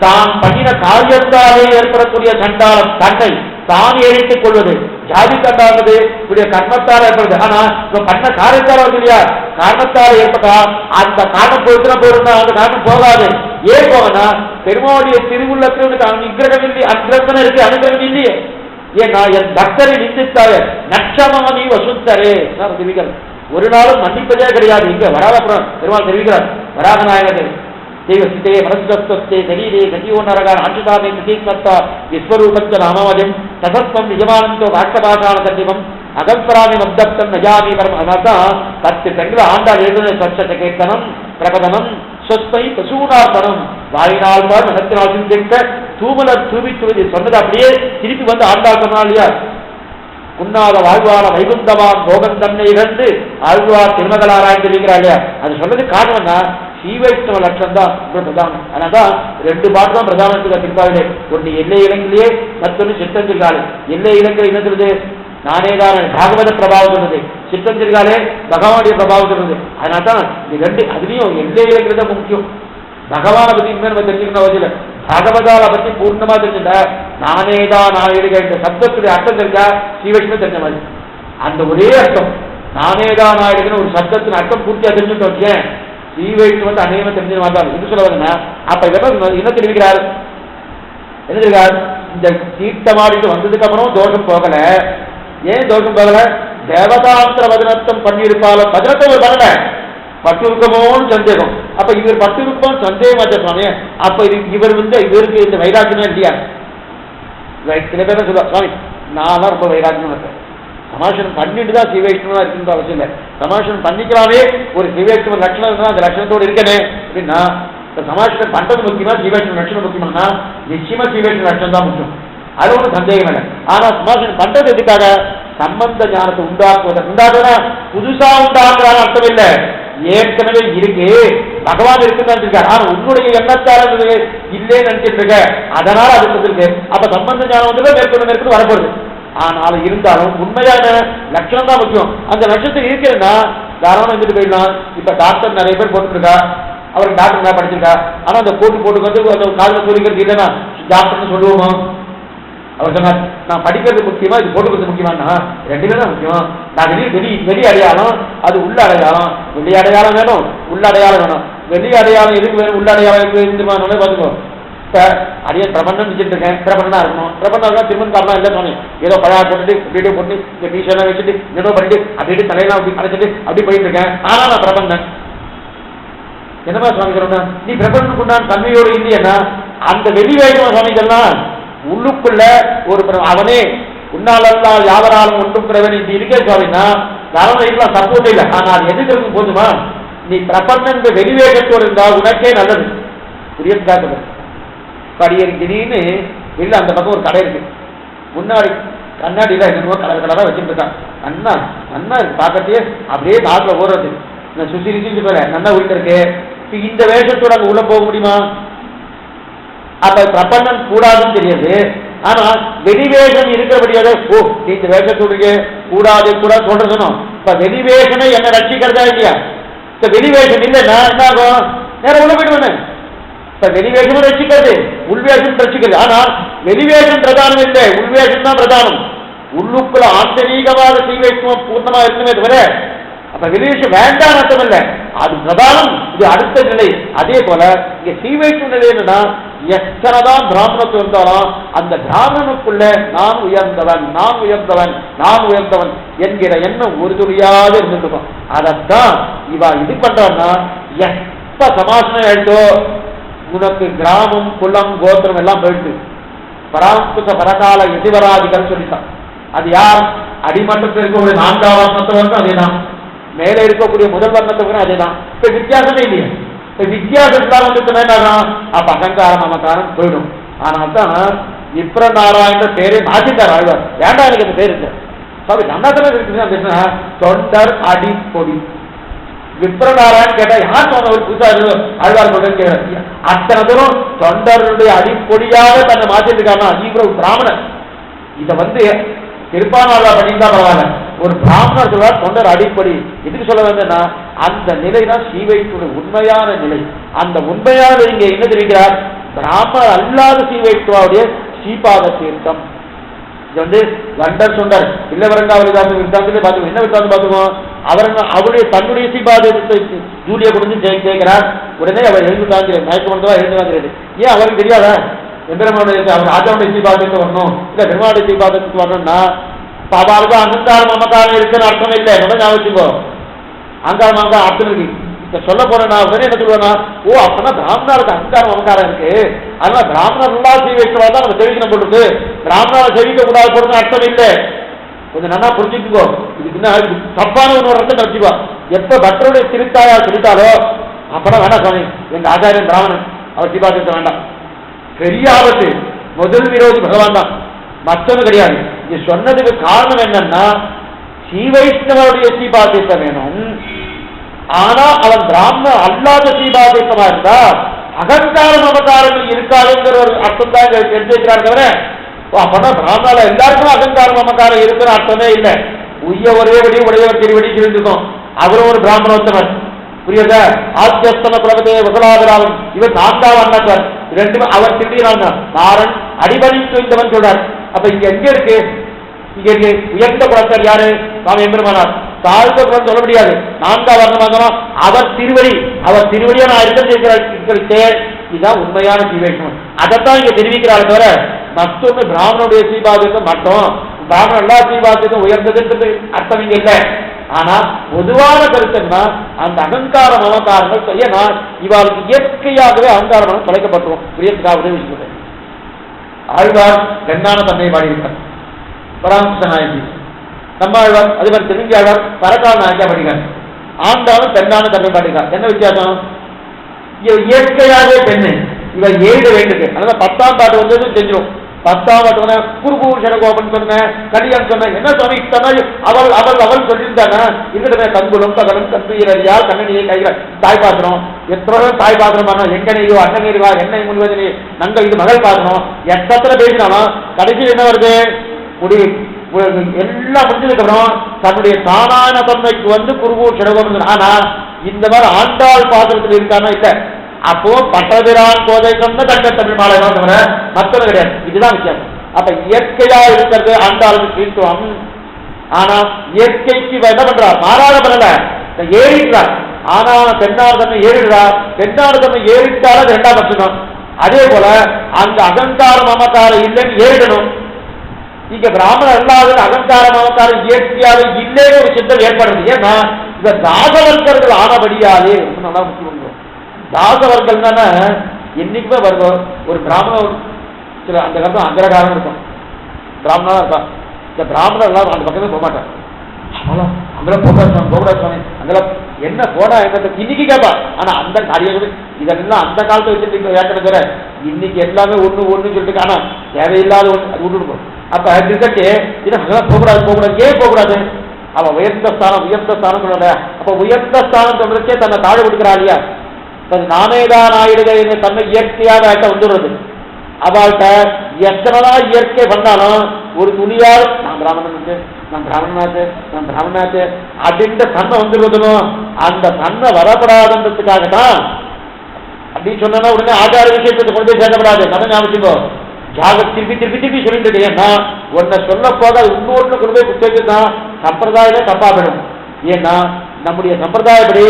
தான் பண்ணின காரியத்தாலே ஏற்படக்கூடிய சண்டாளம் தன்னை தான் ஏறிட்டுக் கொள்வது. ஜாதி சண்டாளது இப்படிய கர்மத்தால் ஏற்படுது. ஆனா இப்ப பண்ண காரியத்தால் இல்லையா, காரணத்தால் ஏற்பட்டா அந்த காரணம் போயிருந்தா போயிருந்தா அந்த காரணம் போகாது. ஏன் போகனா, பெருமாளுடைய திருவுள்ளத்தில் நிகிரகம் இல்லை, அனுகிரகம் இருக்கு, அனுகிரகம் இல்லையே. ஏன்னா என் பக்தரை நிந்தித்தாய நட்சமானி வசுத்தரே தெரிவிக்கிறார். ஒரு நாளும் மன்னிப்பதே கிடையாது. இங்க வராதபுரம் பெருமாள் தெரிவிக்கிறார். வராகநாயகர் தேவசித்தே மனசுதே சரீரே கதியோனரகான் ஆட்சிதாமே பிரதீக்மத்தா விஸ்வரூபத்த நாமவதிம் தசத்வம் நிஜமானந்தோ வாக்தபாசான சத்திவம் அகம்பராமி மப்தப்தம் நஜாமி பரம். அதான் 10 பெண்கள் ஆண்டாள் எழுதுன சச்சத்தை கேட்கணும், பிரபதனம் சொஸ்மை பசூனார்பணம், வாயினால் பார் மனத்தினால் சிந்திக்க தூமலர் தூவித்துவது சொன்னது அப்படியே திருப்பி வந்து ஆண்டாள் சொன்னா இல்லையா, உண்ணாத வாழ்வான வைகுந்தவான் போகன் தன்னை இழந்து ஆழ்வார் திருமகளாராய்ந்து இருக்கிறா இல்லையா. அது சொல்றது காரணம்னா சீவைஷ்ணவ லட்சம் தான் பிரதானம். அதனால்தான் 2 பாட்டு தான் பிரதானத்துக்கு திருப்பாவிலே. ஒன்று எல்லை இலங்கிலேயே, மற்றொன்று சித்தஞ்சிற்காலே. எல்லை இலங்கை என்ன சொல்றது, நானேதான் பாகவத பிரபாவம் சொல்றது, சித்தஞ்சிற்காலே பகவானுடைய பிரபாவம் சொல்றது. அதனால்தான் இது 2 அதுலயும் எல்லை இலங்கிறது முக்கியம். பகவானை பத்தி நம்ம தெரிஞ்சுக்கணும் வகையில பாகவதால பத்தி பூர்ணமா தெரிஞ்சுட்டா நானேதான் நான் எடுக்க இந்த சப்தத்துடைய அர்த்தம் தெரிஞ்சா ஸ்ரீவைஷ்ணவ தெரிஞ்ச மாதிரி. அந்த ஒரே அர்த்தம் நானேதான் நான் எடுக்கணும் ஒரு சப்தத்தின் அர்த்தம் பூர்த்தியா தெரிஞ்சுட்டு வச்சேன் ஸ்ரீவைஷ்ணவ வந்து அநேகமா தெரிஞ்சு மாட்டாரு. இது சொல்ல வருதுன்னா அப்ப என்ன தெரிவிக்கிறார், என்ன தெரிவிக்கிறார், இந்த தீர்த்தமாடிட்டு வந்ததுக்கு அப்புறம் தோஷம் போகல. ஏன் தோஷம் போகல, தேவதாந்திர வதனத்தம் பண்ணியிருப்பாலும் வதனத்தை ஒரு பண்ணல, பட்டு இருக்கமோன்னு சந்தேகம். அப்ப இவர் பட்டு இருக்கோம் சந்தேகமாச்ச சுவாமி. அப்ப இவர் வந்து இவருக்கு இந்த வைராக்கியமே இல்லையா. சில பேர் சொல்லுவா, சுவாமி நான் ரொம்ப வைராக்கியம் இருக்கேன், சமாஷனம் பண்ணிட்டு தான் சிவைஷ்ணவா இருக்குன்ற அவசியம் இல்லை. சமாஷனம் பண்ணிக்கலாமே, ஒரு சிவைஷ்ணவ லட்சணம் இருந்தா அந்த லட்சணத்தோடு இருக்கனே அப்படின்னா சமாஷனம் பண்றது முக்கியமா சிவைஷ்ணவ லட்சணம் முக்கியமானா நிச்சயமா சிவைஷ்ணவ லட்சணம் தான் முக்கியம். அது ஒன்றும் சந்தேகம் இல்லை. ஆனா சமாஷனம் பண்றது எதுக்காக, சம்பந்த ஞானத்தை உண்டாக்குவதா புதுசா உண்டாக்குறாங்க அர்த்தம் இல்லை, ஏற்கனவே இருக்கு பகவான் இருக்குன்னு இருக்காரு. ஆனா உன்னுடைய எண்ணத்தால இல்லே நினைச்சிட்டு இருக்க, அதனால அது இருக்கு. அப்ப சம்பந்த ஞானம் வந்து மேற்கொண்டு வரப்படுது. ஆனாலும் இருந்தாலும் உண்மையான லட்சணம் தான் முக்கியம். அந்த லட்சத்தில் இருக்கிறேன்னா தாராளம் வந்துட்டு போயிடலாம். இப்ப டாக்டர் நிறைய பேர் போட்டுட்டு இருக்கா, அவருக்கு டாக்டர் தான் படிச்சிருக்கா. ஆனா அந்த போட்டு வந்து அந்த காலில் சொல்லிக்கிறது இல்லைன்னா டாக்டர்னு சொல்லுவோமா. அவர் சொன்னார், நான் படிக்கிறது முக்கியமா இது போட்டுக்கிறது முக்கியமானா 2 தான் முக்கியம். நான் வெளி அடையாளம், அது உள்ள அடையாளம். வெளி அடையாளம் வேணும், உள்ள அடையாளம் வேணும். வெளி அடையாளம் எதுக்கு வேணும், உள்ள அடையாளம் பார்த்துக்கோ. இப்ப அதையே பிரபந்தம் வச்சுட்டு இருக்கேன், பிரபந்தா இருக்கணும். பிரபந்தம் திருமணக்காரலாம் இல்லை சொன்னேன், ஏதோ பழா போட்டுட்டு வீடியோ போட்டு இந்த பீஷெல்லாம் வச்சுட்டு ஏதோ பண்ணிட்டு அப்படியே தலையெல்லாம் அப்படி அடைச்சிட்டு அப்படி போயிட்டு இருக்கேன். ஆனா நான் பிரபந்தன் என்னமா சுவாமி சொல்றா, நீ பிரபந்தனுக்கு உண்டான தன்மையோடு இல்லையன்னா அந்த வெளி வேகமா சுவாமிகள்லாம் உள்ளுக்குள்ள ஒரு அவனே உன்னாலெல்லாம் யாவராலும் ஒன்றும் பிறவன் இப்படி இருக்கே சுவாமின்னா தாராளம் சப்போர்ட் இல்லை. ஆனால் எதுக்கு போதுமா, நீ பிரபந்தன் வெளிவேகத்தோடு இருந்தா உனக்கே நல்லது. புரியதுக்காக படியறி திடீர்னு இல்லை அந்த பக்கம் ஒரு கடை இருக்கு, முன்னாடி கண்ணாடியில என்னமோ கலர் வச்சுட்டு இருக்கான். அண்ணா அண்ணா பார்க்கறதே அப்படியே நாட்டில் ஓடுறது, நான் சுற்றி ரிச்சு போல நல்லா உயிர் இருக்கு. இந்த வேஷத்தோட அங்கே உள்ள போக முடியுமா? அப்ப பிரபந்தம் கூடாதுன்னு தெரியாது. ஆனா வெளிவேஷம் இருக்கிறபடியாத ஓ நீ இந்த வேஷத்தோடு கூடாது கூட சொல்ற சொன்னோம். இப்ப வெளிவேஷனை என்ன ரட்சிக்கிறதா இல்லையா? இப்ப வெளிவேஷம் இல்லைன்னா என்ன ஆகும், நேரம் உள்ள போயிடுவேன். இப்ப வெளிவேஷமும் ரட்சிக்கிறது, உள்வேஷம் ரட்சிக்கிறது. ஆனா வெளிவேஷம் பிரதானம் இல்லை, உள்வேஷம் தான் பிரதானம். உள்ளுக்குள்ள ஆந்தரீகமாக சீவைஷ்ணவம் பூர்ணமா இருக்குமே தவிர அப்ப வெளிவேஷம் வேண்டாம் அர்த்தம் இல்லை, அது பிரதானம், இது அடுத்த நிலை. அதே போல இங்க சீவைஷ்ணவ நிலை என்னன்னா எத்தனைதான் பிராமணத்துவம் இருந்தாலும் அந்த பிராமணனுக்குள்ள நான் உயர்ந்தவன் நான் உயர்ந்தவன் நான் உயர்ந்தவன் என்கிற எண்ணம் ஒரு துளியாக இருந்துருக்கும். அதைத்தான் இவா இது பண்றான்னா எப்ப சமாசனம் எடுத்தோ உனக்கு கிராமம் குலம் கோத்திரம் எல்லாம் போயிட்டு பராமரிக்க பரகால எதிவராதிகள் சொல்லிட்டான். அது யார், அடிமட்டத்தில் இருக்கக்கூடிய 4ஆம் வர்ணத்தவருக்கும் அதேதான், மேலே இருக்கக்கூடிய முதல் வர்ணத்தவருக்கும் அதேதான். இப்ப வித்தியாசமே இல்லையா? இப்ப வித்தியாசம் தான் வந்து அப்ப அகங்காரம் மமக்காரம் போயிடும். ஆனால் தான் விப்ரநாராயண பேரை மாற்றிட்டார் ஆழ்வார். ஏண்டா எனக்கு அந்த பேர் இருக்கு சாமி நன்னாத்தானே இருக்குன்னா தொண்டர் அடிப்பொடி விப்ரநாராயண் கேட்டா யார் சொன்ன ஒரு புதுசா ஆழ்வார் சொல்றேன்னு அத்தனை தூரம் தொண்டருடைய அடிப்பொடியாக தன்னை மாற்றிருக்காருன்னா இவ்வளவு பிராமணன். இதை திருப்பானாளா பண்ணியிருந்தா பரவாயில்ல, ஒரு பிராமணர் சொல்றார் தொண்டர் அடிப்படி. எதுக்கு சொல்ல வேண்டும்னா அந்த நிலை தான் ஸ்ரீவைஷ்ணவ உண்மையான நிலை. அந்த உண்மையான இங்க என்ன தெரிவிக்கிறார், பிராமணர் அல்லாத ஸ்ரீவைஷ்ணவாவுடைய ஸ்ரீபாத தீர்த்தம். இது வண்டர் சொன்னார் இல்லவரங்கா விருத்தாந்தத்திலே பார்த்துக்கோ. என்ன விருத்தாந்தம் பார்த்துக்கோ, அவருடைய தன்னுடைய ஸ்ரீபாதத்தை ஜூலியை கொடுத்து கேட்கிறார். உடனே அவர் எழுந்து தாங்கிறது மயக்கமந்தவா எழுந்து தாங்கிறது. ஏன் அவருக்கு தெரியாதா எம்பெருமானுடைய அவர் ராஜாவுடைய ஸ்ரீபாதத்துக்கு வரணும் இல்ல பெருமாளுடைய ஸ்ரீபாதத்துக்கு வரணும்னா அவருக்கு அகங்காரம் மமக்காரம் இருக்குன்னு அர்த்தம் இல்லை. ஞாபகம் வச்சுக்கோ, அகங்காரம் மமக்காரம் அர்த்தம் இருக்கு. இப்ப சொல்ல போறேன்னா உடனே என்ன சொல்லுவேன்னா, ஓ அப்பனா பிராமணருக்கு அகங்காரம் மமக்காரம் இருக்கு, அதனால பிராமணர் எல்லாம் செய்விக்கிறதா தான் நம்ம தெரிவிக்கணும் போட்டுருக்கு, பிராமணரை செய்விக்க கூடாது போடுறது அர்த்தம் இல்லை. கொஞ்சம் நல்லா புரிஞ்சுக்கோ. இதுக்கு என்ன தப்பான ஒரு அர்த்தம் கழிச்சுக்கோ. எப்ப பக்தருடைய திருத்தாயார் சொல்லிட்டாலோ அப்பதான் வேண்டாம் சுவாமி எங்க ஆச்சாரியன் பிராமணன் அவர் ஸ்ரீபாதத்தை வேண்டாம், பெரிய ஆபத்து. முதல் விரோதி பகவான் தான், மற்றொன்னு கிடையாது. இது சொன்னதுக்கு காரணம் என்னன்னா ஸ்ரீவைஷ்ணவருடைய ஸ்ரீபாதத்தை வேணும், ஆனா அவன் பிராமணன் அல்லாத ஸ்ரீபாதமா இருந்தா அகங்கார மமகாரங்கள் இருக்காதுங்கிற ஒரு அர்த்தம் தான் தெரிஞ்சுக்கிறார். தவிர அப்பனா பிராமணால எல்லாருக்கும் அகங்கார மமகாரம் இருக்கிற அர்த்தமே இல்லை. உய்ய ஒரேபடி உடையவர் திருவடி இருந்திருக்கும். அவரும் ஒரு பிராமணோத்தமர், புரியுதா? ஆத்தியஸ்தம குலபதே வகுலாதராவன் இவர் 4வது அண்ணாச்சார். ரெண்டுமே அவர் திட்டினான் நாரன் அடிபணித்து இந்தவன் சொல்றார். அப்ப இங்க எங்க இருக்கு, இங்க இருக்கு உயர்ந்த குலத்தார் யாரு, சுவாமி எம்பெருமானார். தாழ்ந்த குலம் சொல்ல முடியாது, 4வது வர்ணம் அவர் திருவடி, அவர் திருவடியை நான் இருக்கிறேன். இதுதான் உண்மையான ஸ்ரீவைஷ்ணவன். அதைத்தான் இங்க தெரிவிக்கிறாள். தவிர மற்றொன்று பிராமணனுடைய ஸ்ரீபாதத்தை மட்டும் பிராமணன் எல்லா ஸ்ரீபாதத்தையும் உயர்ந்ததுன்றது அர்த்தம் இங்க இல்லை. ஆனா பொதுவான கருத்துன்னா அந்த அகங்கார மமகாரங்கள் செய்யனா இவாளுக்கு இயற்கையாகவே அகங்கார மனம் தொலைக்கப்பட்டுரும். புரியத்துக்காக உதவி செய்வது ஆழ்வார் பெண்ணான தன்னை பாடியிருக்கார். பராமகிருஷ்ண நாயகி நம்ம ஆழ்வார் அதே மாதிரி தெலுங்கு ஆழ்வார் பரகால நாயகியா பாடினார். ஆண்டாலும் பெண்ணான தன்னை பாடினார். என்ன வித்தியாசம், இயற்கையாகவே பெண்ணு இவ 7 வேண்டுது. அதனால 10ஆம் பாட்டு வந்தது தெரிஞ்சிடும். 10ஆம் பாட்டு சொன்ன குருபூஷண கோபன் சொன்ன கல்யாணம் சொன்ன என்ன சொன்ன இத்தனை அவள் அவள் அவள் சொல்லியிருந்தாங்க. இருக்கட்டுமே கங்குலம் தகனம் கந்துயிரியால் கண்ணனியை கைகள் தாய் பாத்திரம் எத்தனை தாய் பாத்திரம் பண்ணோம், எங்கனையோ அண்ணனீர்வா எண்ணெய் முன்வதிலே நங்க இது மகள் பாத்திரம் எத்தனை பேசினாலும் கடைசியில் என்ன வருது, முடிவு எல்லாம் முடிஞ்சதுக்கு அப்புறம் தன்னுடைய தானான தன்மைக்கு குருபூஷண கோபன். ஆனா இந்த மாதிரி ஆண்டாள் பாத்திரத்தில் இருக்கானா இல்ல, அப்போ பட்டபிரான் கோதை சொன்ன தங்க தமிழ் மாலை தவிர மற்றொரு கிடையாது. இதுதான் வித்தியாசம். அப்ப இயற்கையா இருக்கிறது ஆண்டாளுக்கு கிறிஸ்துவம். ஆனா இயற்கைக்கு என்ன பண்றார், மாறாத பண்ணல, ஏறிடுறார். ஆனா பெண்ணார் தன்மை ஏறிடுறார். பெண்ணார் தன்மை ஏறிட்டாலும் அது 2ஆம் பட்சம். அதே போல அந்த அகங்கார மமக்காரம் இல்லைன்னு ஏறிடணும். இங்க பிராமணர் இல்லாத அகங்கார மமக்காரம் இயற்கையாக இல்லைன்னு ஒரு சிந்தம் ஏற்படுது. ஏன்னா இந்த தாசவர்க்கர்கள் ஆனபடியாலே நல்லா முக்கியம். தாசவர்கள் தானே என்னைக்குமே வருவோம். ஒரு பிராமணர் சில அந்த காலத்தில் அங்கரகாரம் இருக்கும், பிராமணா இருக்கான். இந்த பிராமணர் எல்லாம் அந்த பக்கமே போக மாட்டான். அங்கெல்லாம் போகக்கூடாது சுவாமி, அங்கெல்லாம் என்ன போனா என்ன இன்னைக்கு கேட்பா. ஆனா அந்த காரியம் இதெல்லாம் அந்த காலத்தை வச்சுட்டு ஏற்கனவே தவிர இன்னைக்கு எல்லாமே ஒண்ணு சொல்லிட்டு ஆனா தேவையில்லாத ஒண்ணு அது விட்டுருக்கும். அப்ப கிரிக்கெட்டு இது அங்கெல்லாம் போகக்கூடாது. ஏன் போகக்கூடாது, அவன் உயர்ந்த ஸ்தானம் சொல்ற. அப்ப உயர்ந்த ஸ்தானம் சொல்றதுக்கே தன்னை தாழ விடுக்கிறா இல்லையா, நானேதான் ஆயிடுக தன்னை இயற்கையாக வந்துடுறது. அவள்கிட்ட எத்தனைதான் இயற்கை பண்ணாலும் ஒரு துணியால் நான் பிராமணனாச்சு அப்படின்ற தன்மை வந்துடுவதும் அந்த தன்மை வரப்படாதுன்றதுக்காகத்தான் அப்படின்னு சொன்னா உடனே ஆச்சார விஷயத்தை கொண்டு போய் சேர்க்கப்படாது. கதை ஞாபகம் திருப்பி சொல்லிட்டு இருக்கேன்னா ஒன்ன சொல்ல போக இன்னொன்று கொண்டு போய் குத்ததான் சம்பிரதாயமே தப்பா போயிடும். ஏன்னா நம்முடைய சம்பிரதாயப்படி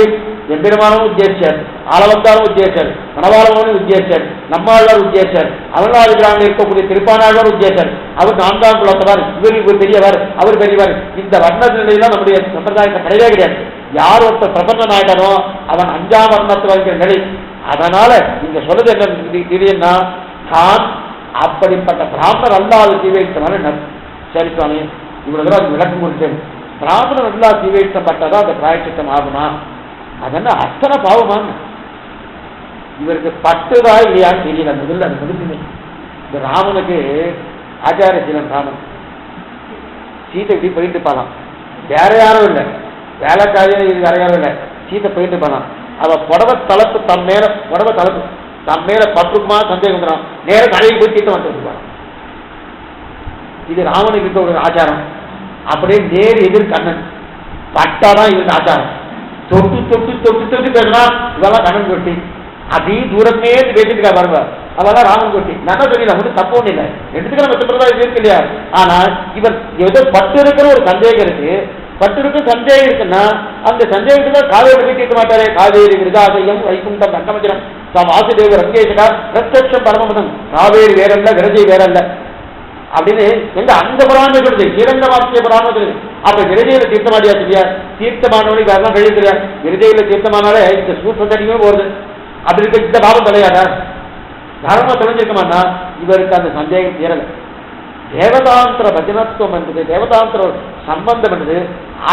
எம்பெருமானும் உத்தேசிச்சார், ஆளவந்தாரும் உத்தேசிச்சார், மணவாளவனும் உத்தேசிச்சார், நம்மாழ்வார் உத்தேசிச்சார், அவர்களால் கிராமில் இருக்கக்கூடிய திருப்பானாழ்வார் உத்தேசிச்சார். அவர் 4ஆம் குலத்தவர், இவர் பெரியவர், அவர் பெரியவர். இந்த வர்ண நிலையெல்லாம் நம்முடைய சம்பிரதாயத்தை கிடையவே கிடையாது. யார் ஒருத்தர் பிரபஞ்ச நாயகனோ அவன் 5ஆம் வர்ணத்தில் இருக்கிற நிலை. அதனால நீங்க சொல்றது என்ன, தான் அப்படிப்பட்ட பிராமணர் அல்லாத தீவைத்தனால சரி சுவாமி இவ்வளவு தூரம் அது விளக்கம் கொடுத்தேன். பிராமணர் அல்லா தீவைத்தப்பட்டதா அந்த பிராயச்சித்தம் ஆகுமா, அதென்ன அத்தனை பாவமான இவருக்கு பட்டுதா இல்லையான்னு தெரியல. முதல்ல அது முடிஞ்சு இந்த ராமனுக்கு ஆச்சாரிய சீலன் ராமன் சீத்தை இப்படி போயிட்டு இருப்பாளாம். வேற யாரும் இல்லை, வேலைக்காரியும் இது வேற யாரும் இல்லை, சீத்தை போயிட்டு இருப்பாளாம். அவ புடவை தலைப்பு தம் மேல பட்டுக்குமா சந்தேகம் வந்துடும், நேரம் கடையை போய் சீத்தை வந்துருப்பான். இது ராமனுக்கு இருக்க ஒரு ஆச்சாரம். அப்படியே நேர் எதிர் கண்ணன் பட்டாதான் இவருக்கு ஆச்சாரம். தொட்டு தொட்டு தொட்டு தொட்டு பேசினா இதெல்லாம் கண்ணன் கொட்டி அப்படியே தூரமே பேசிட்டு இருக்கா பாருங்க, அதெல்லாம் ராமன் கொட்டி. நல்லா சொல்லிடலாம், ஒன்றும் தப்பு ஒண்ணு இல்லை, எடுத்துக்கிற நம்ம சம்பிரதாயம் இருக்கு இல்லையா. ஆனா இவர் ஏதோ பட்டு இருக்கிற ஒரு சந்தேகம் இருக்கு, பட்டு இருக்க சந்தேகம் இருக்குன்னா அந்த சந்தேகத்துக்கு காவேரி போய் கேட்க மாட்டாரே. காவேரி விருதாசயம் வைகுண்டம் ரங்கமஜனம் வாசுதேவ ரங்கேஷகா பிரத்யட்சம் பரமபதம், காவேரி வேறல்ல விரஜை வேறல்ல அப்படின்னு எங்க அந்த புராணம் சொல்லுது, இரண்ட வாக்கிய புராணம் சொல்லுது. அப்ப விரஜையில தீர்த்தமாடியாச்சு இல்லையா, தீர்த்தமானவனுக்கு அதெல்லாம் கழிவு தெரியாது. விரஜையில தீர்த்தமானாலே இந்த சூப்பத்தடியுமே போறது. அப்படி இருக்க இந்த பாவம் தலையாத தர்மம் தொலைஞ்சிருக்கமானா இவருக்கு அந்த சந்தேகம் தீரலை. தேவதாந்திர பஜனத்துவம் என்பது, தேவதாந்திர சம்பந்தம் என்பது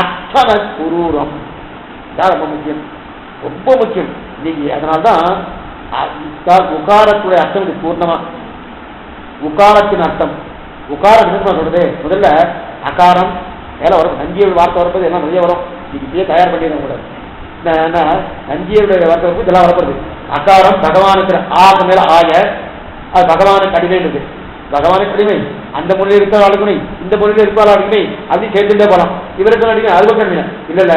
அத்தனை குரூரம். ரொம்ப முக்கியம், ரொம்ப முக்கியம். நீங்க அதனால்தான் உகாரத்துடைய அர்த்தம் இது பூர்ணமா. உகாரத்தின் அர்த்தம், உகாரம் என்ன சொல்றது, முதல்ல அகாரம் மேல வரும், நஞ்சியல் வார்த்தை வரப்போது எல்லாம் நிறைய வரும். நீங்க இப்பயே தயார் பண்ணிடுங்க கூட. நஞ்சியலுடைய வார்த்தை வரப்போ இதெல்லாம் வரப்படுது. அகாரம் பகவானுக்கு ஆக மேல ஆக, அது பகவானுக்கு அடிமை இருக்கு. பகவானுக்கு அடிமை அந்த மொழியில் இருக்கிற அடிமை, இந்த மொழியில் இருக்கிற அடிமை, அப்படி சேர்த்துட்டே போலாம். இவருக்கு அடிமை அது பக்கம் இல்ல இல்ல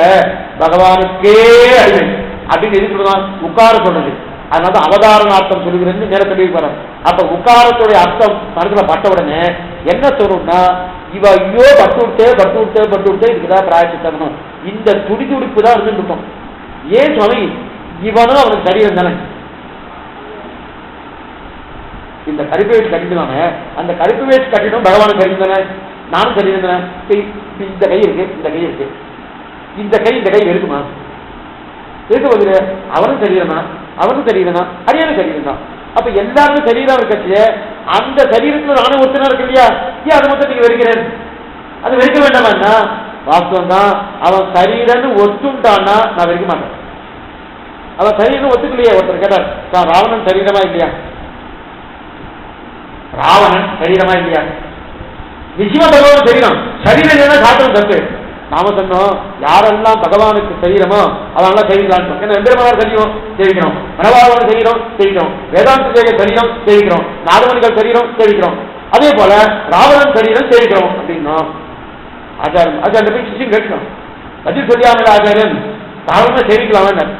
பகவானுக்கே அடிமை அப்படின்னு எது சொல்லுவான், உட்கார சொல்றது. அதனால அவதாரணார்த்தம் சொல்லுகிறது நேர தெளிவு போறாங்க. அப்ப உக்காரத்துடைய அர்த்தம் மனசுல பட்ட உடனே என்ன சொல்லணும்னா, இவ ஐயோ பட்டு விட்டே இதுக்குதான் பிராயச்சித்தம். இந்த துடிப்பு தான் இருந்துட்டோம். ஏன் சொன்ன இவனும் அவனுக்கு சரீரம் தானே, இந்த கருப்பு வேட்டு கட்டிடுவாங்க, அந்த கருப்பு வேட்டு கட்டிடும் பகவானுக்கு சரீரம் தானே, நானும் சரீரம் தானே. இந்த கை இருக்கு, இந்த கை இருக்கு, இந்த கை இருக்குமா, இருக்க போது அவனும் சரீரமா, அவனும் சரீரனா, அரியானும் சரீரம் தான். அப்ப எல்லாருமே சரீரம் இருக்கச்சு, அந்த சரீரத்துல நானும் ஒருத்தனா இருக்கு இல்லையா, ஏன் அதை மட்டும் நீங்க வெறுக்கிறேன், அது வெறுக்க வேண்டாமா. வாஸ்தவம் தான், அவன் சரீரன்னு ஒத்துட்டான்னா நான் வெறுக்க மாட்டேன். அவன் சரீரம் ஒத்துக்கலையே. ஒருத்தர் கேட்டார், ராவணன் சரீரமா இல்லையா, ராவணன் சரீரமா இல்லையா, நிச்சயமா பகவான் சரீரம், சரீரம் இல்லைன்னா சாத்திரம் தப்பு. நாம சொன்னோம் யாரெல்லாம் பகவானுக்கு சரீரமோ அவெல்லாம் செய்கிறான். ஏன்னா எம்பெருமானார் சரீரம் தெரிவிக்கிறோம், மனவாளன் சரீரம் தெரிவிக்கிறோம், வேதாந்த சரீரம் தெரிவிக்கிறோம், நாகமணிகள் சரீரம் தெரிவிக்கிறோம், அதே போல ராவணன் சரீரம் தெரிவிக்கிறோம் அப்படின்னா ஆச்சாரியன் போய் சிஷ்யம் கேட்கணும். பதில் சொல்லியாமல் ஆச்சாரியன் ராவணனை தெரிவிக்கலாம்.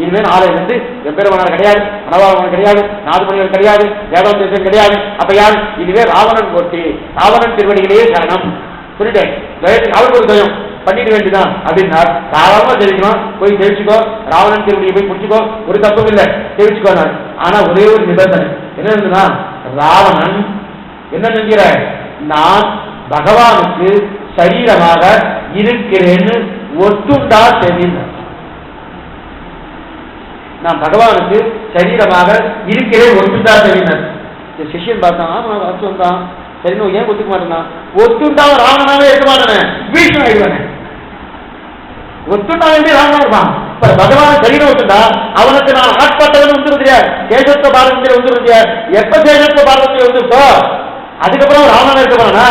இனிமேல் ஆலயம் வந்து எம்பெருமானார் கிடையாது, மனவாளன் கிடையாது, நாகமணிகள் கிடையாது, வேதாந்த கிடையாது. அப்ப யார் இதுவே ராவணன் போட்டி, ராவணன் திருவடிகளே சரணம் சொல்லிட்டேன். அவருக்கு ஒரு தயம் பண்ணிட வேண்டியதான் அப்படின்னா தாராளமா தெரிவிக்கணும். போய் தெரிவிச்சுக்கோ, ராவணன் திருவடியை போய் முடிச்சுக்கோ, ஒரு தப்பும் இல்லை, தெரிவிச்சுக்கோ. ஆனா ஒரே ஒரு நிபந்தனை என்ன இருந்ததுன்னா, ராவணன் என்ன நினைக்கிற, நான் பகவானுக்கு சரீரமாக இருக்கிறேன்னு ஒத்துண்டா தெரியும். நான் பகவானுக்கு சரீரமாக இருக்கிறேன் ஒத்துண்டா தெரியும். சிஷியன் பார்த்தான், ஆமா அர்த்தம் தான், சரி ஏன் ஒத்துக்க மாட்டேன்னா, ஒத்துண்டா ராவணனாவே இருக்க மாட்டேனே, வீழ்ச்சி ஆயிடுவானே. ஒத்துண்டா எப்படி ராவணா இருப்பான். இப்ப பகவான் சரீரம் ஒத்துண்டா அவனுக்கு நான் ஆட்பாட்டவன் வந்துருந்தியா, சேஷத்துவ பாரதத்தில் வந்துருந்தியா. எப்ப சேஷத்துவ பாரதத்தில் வந்துட்டோ அதுக்கப்புறம் ராவணன் இருக்க போறானா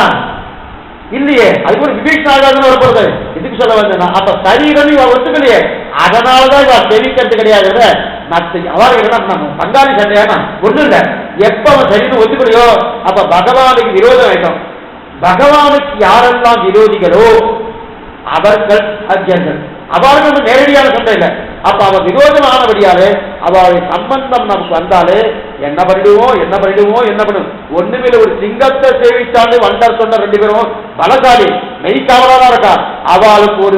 இல்லையே. அதுக்கு ஒரு விபீஷன் ஆகாதுன்னு வரப்படுறது. இதுக்கு சொல்ல வந்தேன்னா, அப்ப சரீரம் இவ ஒத்துக்கலையே, அதனாலதான் இவ தெரிவிக்கிறது கிடையாது. நம்ம பங்காளி சண்டையா ஒண்ணும் இல்லை. எப்ப அவன் சரீரம் ஒத்துக்கலையோ அப்ப பகவானுக்கு விரோதம் ஆயிட்டோம். பகவானுக்கு யாரெல்லாம் விரோதிகளோ அவர்கள் அர்ஜர்கள், அவர்கள் நேரடியான சண்டை இல்லை. அப்ப அவ விரோதம் ஆனபடியாலே அவளுடைய சம்பந்தம் நமக்கு வந்தாலே என்ன பண்ணும். ஒண்ணுமே ஒரு சிங்கத்தை சேவித்தாலே வண்டர் சொன்ன ரெண்டு பேரும் பலசாலி மெய்காவலா இருக்கா. அவளுக்கு ஒரு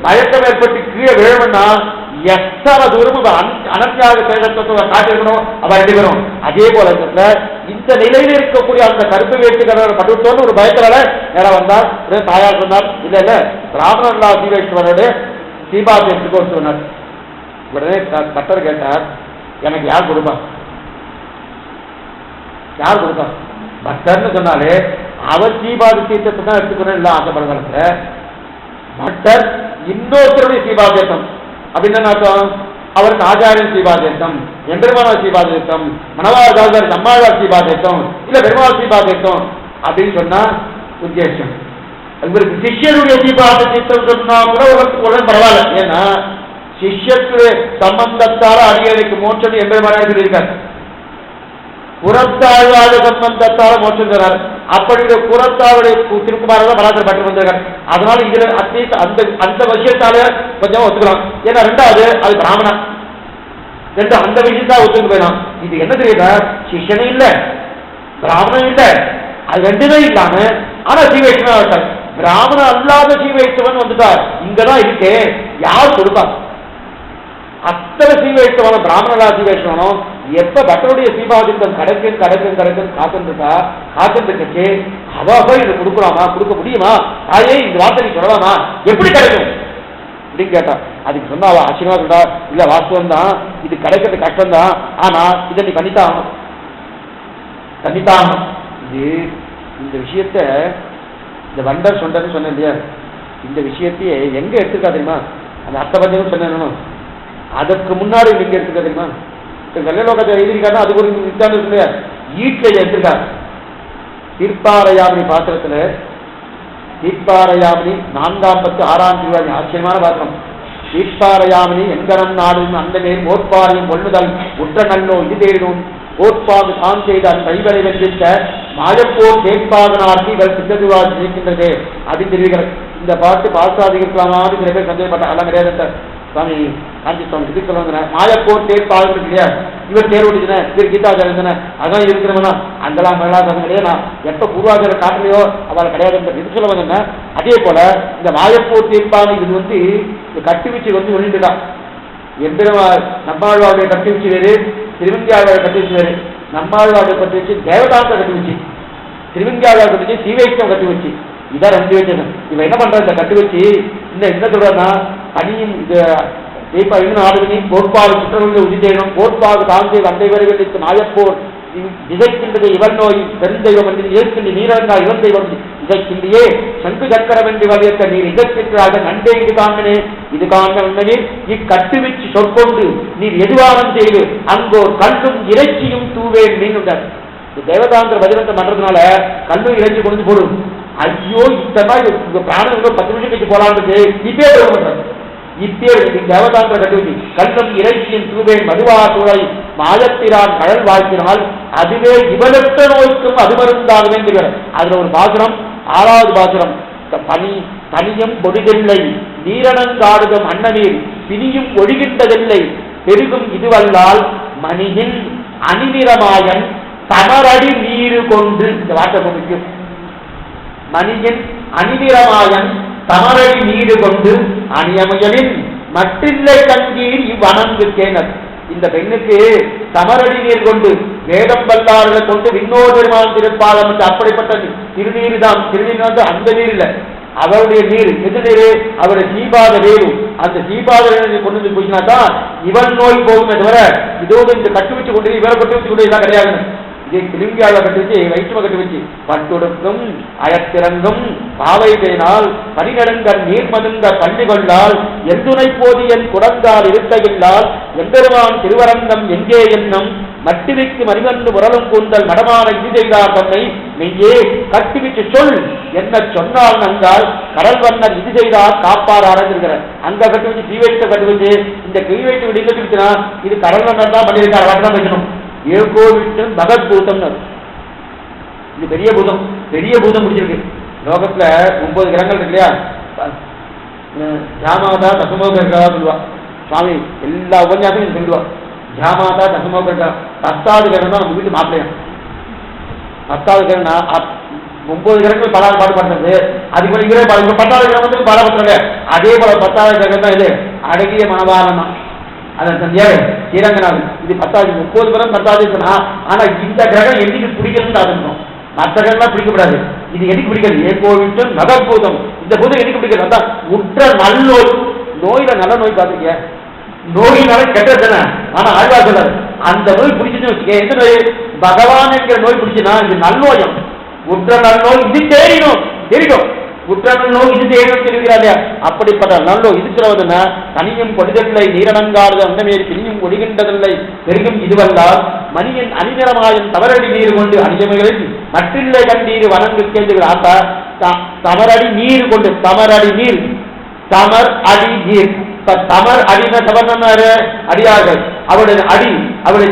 மயக்கம் ஏற்பட்டு கீழே விழணும்னா எத்தனை தூரம் அனத்தியாக சேஷத்துவத்தை காட்டிருக்கணும் அவ ரெண்டு பேரும். அதே போல இந்த நிலையில இருக்கக்கூடிய அந்த கருப்பு வேட்டுக்காரர் பட்டுவிட்டோன்னு ஒரு பயத்தினால நேரம் வந்தார். தாயார் சொன்னார், இல்ல இல்ல பிராமணன்லா சீவேஸ்வரனுடைய சீபாத்தியத்துக்கு ஒரு சொன்னார். உடனே கட்டர் கேட்டார், எனக்கு யார் கொடுப்பா, யார் கொடுப்பா. பக்தர்னு சொன்னாலே அவர் சீபாதி தீர்த்தத்தை தான் எடுத்துக்கணும் இல்லை ஆசைப்படுற. பக்தர் இன்னொருத்தருடைய சீபாத்தியத்தம் அப்படின்னு என்ன அர்த்தம், அவருக்கு ஆச்சாரியன் ஸ்ரீபாதேத்தம், எம்பெருமானார் ஸ்ரீபாதேத்தம், மணவாழ்வார் நம்மாழ்வார் ஸ்ரீபாதேத்தம், இல்ல பெருமாள் ஸ்ரீபாதேத்தம் அப்படின்னு சொன்னா உத்தேசம். இவருக்கு சிஷ்யனுடைய ஸ்ரீபாதேத்தம் சொன்னா கூட உலகத்துக்கு பரவாயில்ல. ஏன்னா சிஷ்யத்துடைய சம்பந்தத்தால அடியனுக்கு மோட்சம் எம்பெருமானார் சொல்லியிருக்காரு. புறத்தாழ்வாத சம்பந்தத்தால மோட்சம் தரார். அப்படிங்கிற புறத்தாவுடைய திருக்குமாரதான் பராசர பட்டு வந்திருக்காரு. அதனால இதுல அட்லீஸ்ட் அந்த அந்த விஷயத்தால கொஞ்சம் ஒத்துக்கலாம். ஏன்னா ரெண்டாவது அது பிராமணன், ரெண்டு அந்த விஷயத்தான் ஒத்துக்கு போயிடும். இது என்ன தெரியுதா, சிஷ்யனும் இல்ல பிராமணன் இல்ல, அது ரெண்டுமே இல்லாம ஆனா சீவைஷ்ணவன் ஆட்டார். பிராமணன் அல்லாத சீவைஷ்ணவன் வந்துட்டார். இங்கதான் இருக்கு, யார் கொடுப்பா? அத்தனை சீவைஷ்ணவனும் பிராமணலா சீவைஷ்ணவனும் எப்ப பட்டருடைய சீபாதித்தம் கிடைக்கும் கிடைக்கும் கிடைக்கும் காத்துருக்கா காத்துருக்கு. அவ இதை கொடுக்கலாமா, கொடுக்க முடியுமா, தாயே இந்த வார்த்தை சொல்லலாமா, எப்படி கிடைக்கும் அப்படின்னு கேட்டா அதுக்கு சொன்னா அவ ஆச்சரியமா சொல்றா, இல்ல வாஸ்தவம் தான், இது கிடைக்கிறது கஷ்டம் தான், ஆனா இதை நீ பண்ணித்தான் பண்ணித்தான். இது இந்த விஷயத்த இந்த வண்டர் சொன்னதுன்னு சொன்னேன் இல்லையா, இந்த விஷயத்தையே எங்க எடுத்துக்கா தெரியுமா, அந்த அர்த்தபஞ்சம் சொன்னேன். அதற்கு முன்னாடி நீங்க எடுத்துக்க தெரியுமா, வெள்ளலோகத்தை எழுதிருக்காருன்னா அது ஒரு வித்தான இல்லையா, ஈட்டில் எடுத்திருக்காரு. தீர்ப்பாரையாமணி பாத்திரத்துல தீர்ப்பாரையாமணி 4ஆம் பத்து 6ஆம் திருவாதி ஆச்சரியமான பாத்திரம். தீர்ப்பாரையாமணி எங்கனம் நாடும் அந்த மேல் ஓட்பாரையும் கொள்ளுதல் உற்ற நல்லோ இது தேடும் ஓட்பாது தான் செய்த அந்த கைவரை வென்றிட்ட மாயப்போர் தேட்பாதனார்த்தி இவர் சித்ததுவாதி இருக்கின்றது அப்படின்னு தெரிவிக்கிறார். இந்த பாட்டு பாசாதிக்கலாமான்னு சில பேர் சந்தேகப்பட்ட அதெல்லாம் கிடையாது. சுவாமி காஞ்சி சுவாமி இதுக்கு சொல்ல மாயப்போர் தேர்ப்பாக இருக்கு இல்லையா, இவர் தேர் ஓடிச்சுன இவர் கீதாச்சாரம் தானே, அதான் இருக்கிறவனா அங்கெல்லாம் மகளாச்சாரம் கிடையாது. நான் எப்ப பூர்வாச்சாரம் காட்டலையோ அவள் கிடையாது இது சொல்ல வந்தேன்னா, அதே போல இந்த மாயப்போர் தேர்ப்பாக இது வந்து கட்டி வச்சு வந்து ஒழிந்துதான். எம்பெருமாள் நம்மாழ்வாருடைய கட்டி வச்சு வேறு, திருவங்கியாழ்வாரை கட்டி வச்சு வேறு. நம்மாழ்வாரை கட்டி வச்சு தேவதாந்த கட்டி வச்சு, திருவங்கியாழ்வாரை கட்டி வச்சு சீவைஷ்ணவ கட்டி வச்சு, இதான் ரெண்டு வச்சு. இவன் என்ன பண்ற, இந்த கட்டி வச்சு இந்த என்ன சொல்றன்னா பணியும் இப்ப இன்னும் ஆளுநி கோட்பாடு சுற்றவர்களை உதித்தேனும் கோட்பாடு தாழ்ந்து அண்டை வரைவெளித்து மாயப்போர் இதைக்கின்றது இவன் நோய் பெருந்தெய்வம் என்று ஏற்கின்ற நீரங்கா இளந்தெய்வம் இதைக்கின்றியே சங்கு சக்கரம் என்று வலியத்த நீர் இதற்கின்றாக நண்டே இது காண்கனே இது காண்கனே இக்கட்டு வச்சு சொற்கொண்டு நீர் எதுவானம் செய்து அங்கோர் கல்லும் இறைச்சியும் தூவேன் மீனுண்டார். தேவதாந்திர வஜனத்தை பண்றதுனால கல்லும் இறைச்சி கொண்டு போடும். ஐயோ இத்தனை பிராணம் 10 நிமிஷம் கழிச்சு போலான்றது இப்பே பண்றாங்க. இப்பே தேவதாந்திர கட்டுவதி கல்லும் இறைச்சியின் தூவேன் மதுவா சூழை மாயத்திரான் கடல் வாழ்த்தினால் அதுவே இவலற்ற நோய்க்கும் அது மருந்தாகவே தெரியும். அதுல ஒரு பாசுரம் 6வது பாசுரம், பனியும் பொடிதில்லை நீரணங்காடுதும் அன்னநீர் பிணியும் ஒழுகின்றதில்லை பெருகும் இதுவல்லால் மணியின் அணிநிறமாயன் தமரடி நீரு கொண்டு, இந்த வார்த்தை முக்கியம், மணியின் அணிநிறமாயன் தமரடி நீரு கொண்டு அணியமையலின் மட்டில்லை கங்கீர் இவ்வனங்கு கேனர். இந்த பெண்ணுக்கு தமரடி நீர் கொண்டு வேதம் வல்லாறுகளை கொண்டு விண்ணோர் பெருமான் திருப்பாலம் என்று அப்படிப்பட்ட திருநீர் தான். திருநீர் வந்து அந்த நீர் இல்லை, அவருடைய நீர் எது நீர், அவருடைய சீபாத வேறு. அந்த சீபாத கொண்டு வந்து போயினா தான் இவன் நோய் போகுமே தவிர இதோடு இந்த கட்டு வச்சு கொண்டு இவரை கட்டு வச்சு கொண்டு எல்லாம் கிடையாது. திரும்பியாள கட்டு வச்சு வைஷ்ணவ கட்டு வச்சு பட்டுடுக்கும் அயத்திறங்கும் பாவை தேனால் பனிநடுங்கன் நீர் மதுங்க பள்ளி கொண்டால் எந்துணை போது என் குடந்தால் இருக்கையில்லால் எம்பெருமான் திருவரங்கம் எங்கே என்னும் மட்டிவிக்கு மணிவந்து முரலும் கூந்தல் மடமான இது செய்தார் தன்னை மெய்யே கட்டிவிச்சு சொல் என்ன சொன்னால் நங்கால் கடல் வண்ணர் இது செய்தார் காப்பார் ஆரம்பிக்கிறார். அங்க கட்டு வச்சு தீவைத்த கட்டு வச்சு இந்த தீவைத்து விடுங்க இருக்குன்னா இது கடல் வண்ணர் தான் பண்ணியிருக்காரு, தான் வைக்கணும். ஏகோ விட்டு பகத்பூதம், இது பெரிய பூதம், பெரிய பூதம் முடிச்சிருக்கு. லோகத்துல 9 கிரகங்கள் இருக்கு இல்லையா, ஜாமாதா தசமோகா சொல்லுவா சுவாமி, எல்லா உபன்யாசமும் சொல்லுவா. ஜாமாதா தசமோகா 10வது கிரகம் தான் நம்ம வீட்டு மாப்பிள்ளையா. 10வது கிரகம் 9 கிரகங்கள் பல பாடுபடுறது, அதுக்கு நீங்களே 10வது கிரகம் வந்து பாடப்படுறாங்க. அதே போல 10வது கிரகம் தான் இது அடங்கிய மனவாளம். அதன் சந்தியாக ஸ்ரீரங்கநாதன் இது 10வது 30 கிரகம் 10வது சொன்னா, ஆனா இந்த கிரகம் என்னைக்கு பிடிக்கணும்னு ஆரம்பிக்கும், மற்ற கிரகம்லாம் பிடிக்கப்படாது. இது என்னைக்கு பிடிக்கிறது, ஏகோவிட்டு நகர்பூதம். இந்த பூதம் என்னைக்கு பிடிக்கிறது, அதான் உற்ற நல்லோய். நோயில நல்ல நோய் பார்த்துருக்கிய, நோயினால கெட்டதுதானே, ஆனா ஆழ்வார் சொல்றாரு அந்த நோய் பிடிச்சுன்னு வச்சுக்க. எந்த நோய், பகவான் என்கிற நோய் பிடிச்சுன்னா இது நல்லோயம், உற்ற நல்லோய். இது தேறிடும் தெரியும். குற்றநல்லோ இது தேவை தெரிவிக்கிறாங்க. அப்படிப்பட்ட நல்லோ இருக்கிறவதுன்னா தனியும் கொடிதல்லை நீரணங்காடு அன்னமேறி பிணியும் ஒடுகின்றதில்லை பெருகும் இதுவல்லால் மணியின் அணிநிறமாயின் தவறடி நீர் கொண்டு அணியமைகளில் மற்றில்லை கண்டீர் வனங்கு கேள்விகள் ஆத்தா தமரடி நீர் கொண்டு தமரடி நீர் தமர் அடி நீர் தமர் அடின தவறு அடியார்கள் அவருடைய அடி அவருடைய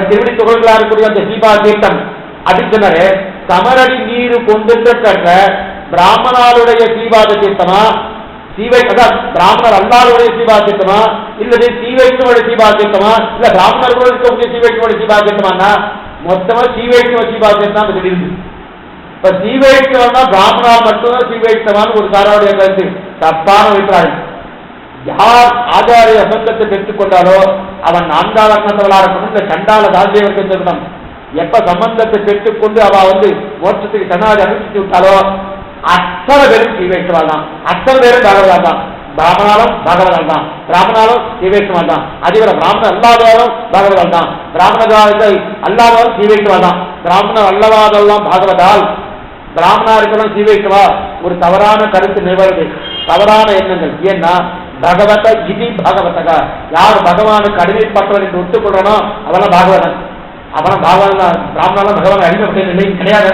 திருவடி துகள்களா இருக்கக்கூடிய அந்த சீபா தீர்த்தம் அடித்தனரே தமரடி நீர் கொண்டு பிராமணாருடைய சீபாத தீர்த்தமா சீவை அதான் பிராமணர் அல்லாருடைய சீபா தீர்த்தமா இல்லது சீவைஷ்ணவடைய சீபா தீர்த்தமா இல்ல பிராமணர்களுடைய இருக்கக்கூடிய சீவைஷ்ணவடைய சீபா தீர்த்தமானா மொத்தமா சீவைஷ்ணவ சீபா தீர்த்தம் இருக்கு. இப்ப சீவைஷ்ணவன்னா பிராமணா மட்டும்தான் சீவைஷ்ணவான்னு ஒரு சாராவுடைய கருத்து தப்பான அபிப்பிராயம். யார் ஆச்சாரிய அசங்கத்தை பெற்றுக் கொண்டாலோ அவன் நான்கால அண்ணந்தவளா இருக்கணும், இந்த சண்டால தாசியவர்கள் இருக்கணும். எப்ப சம்பந்தத்தை பெற்றுக்கொண்டு அவ மோட்சத்துக்கு சன்னாதி அனுப்பிச்சு விட்டாலோ அத்தனை பேரும் சீவைஷ்ணவால் தான், அத்தனை பேரும் பாகவதால் தான். பிராமணாலும் பாகவதால் தான், பிராமணாலும் சீவைஷ்ணவால் தான். அதேவர பிராமணர் அல்லாதவரும் பாகவதால் தான், பிராமணத்தை அல்லாதவரும் சீவைஷ்ணவால் தான். பிராமணர் அல்லவாதெல்லாம் பாகவதால், பிராமணா இருக்கலாம் சீவைஷ்ணவா ஒரு தவறான கருத்து நிறுவது, தவறான எண்ணங்கள். ஏன்னா பகவத இது பாகவதகா, யார் பகவானுக்கு அடிமைப்பட்டவன் என்று ஒத்துக்கொள்ளனோ அவெல்லாம் பாகவதன். அவன் பாகவதன் பிராமணாலும் பகவான் அடிமைப்பட்ட நிலை கிடையாது.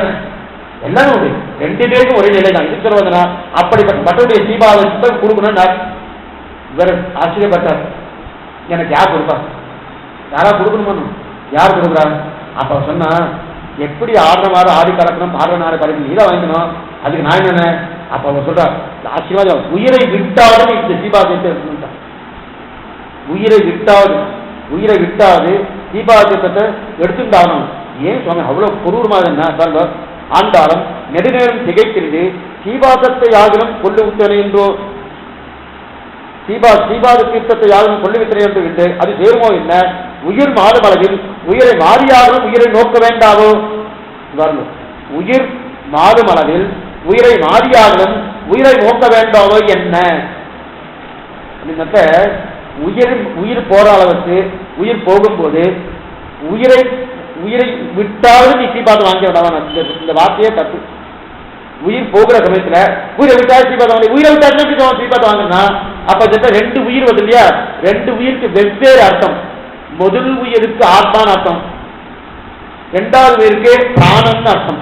எல்லாரும் உண்டு, ரெண்டு பேருக்கும் ஒரே நிலை தான் இருக்கிறவதனா. அப்படிப்பட்ட மற்றவருடைய சீபாவை கொடுக்கணும்னா இவர் ஆச்சரியப்பட்டார். எனக்கு யார் கொடுப்பா, யாரா கொடுக்கணுமோ யார் கொடுக்குறாரு? அப்ப சொன்னா எப்படி ஆடுற மாதிரி ஆடி கலக்கணும், பாடுற நாடு கலக்கணும், இதை வாங்கணும், அதுக்கு நான் என்ன? அப்ப அவர் சொல்றார் ஆசீர்வாதம் உயிரை விட்டாவது இந்த சீபாதத்தை உயிரை விட்டாவது சீபாதத்தை எடுத்துட்டாகணும். ஏன் சுவாமி அவ்வளவு பொருவமாக என்ன சொல்ற? ஆண்டாலும் நெடுநேரம் திகைக்கிறது சீபாதத்தை யாகிலும் கொண்டு விட்டன என்றோ சீபாத தீர்த்தத்தை யாரும் கொள்ளுவித்தனை என்று என்று அது சேருமோ என்ன? உயிர் மாறும் அளவில் உயிரை மாறியாகவும் உயிரை நோக்க வேண்டாவோ? உயிர் மாறும் அளவில் உயிரை மாறியாகவும் உயிரை நோக்க வேண்டாவோ என்ன? உயிர் போற அளவுக்கு உயிர் போகும்போது உயிரை விட்டாலும் நீ சீபாதம் வாங்க வேண்டாம். இந்த வார்த்தையே தப்பு. உயிர் போகிற சமயத்துல உயிரை விட்டா சீபாதம் வாங்க, உயிரை விட்டா சீபாதம் வாங்கினா அப்ப ரெண்டு உயிர் வருது இல்லையா? ரெண்டு உயிருக்கு வெவ்வேறு அர்த்தம். முதல் உயிருக்கு ஆத்மான்னு அர்த்தம், இரண்டாவது உயிருக்கு பிராணன் அர்த்தம்.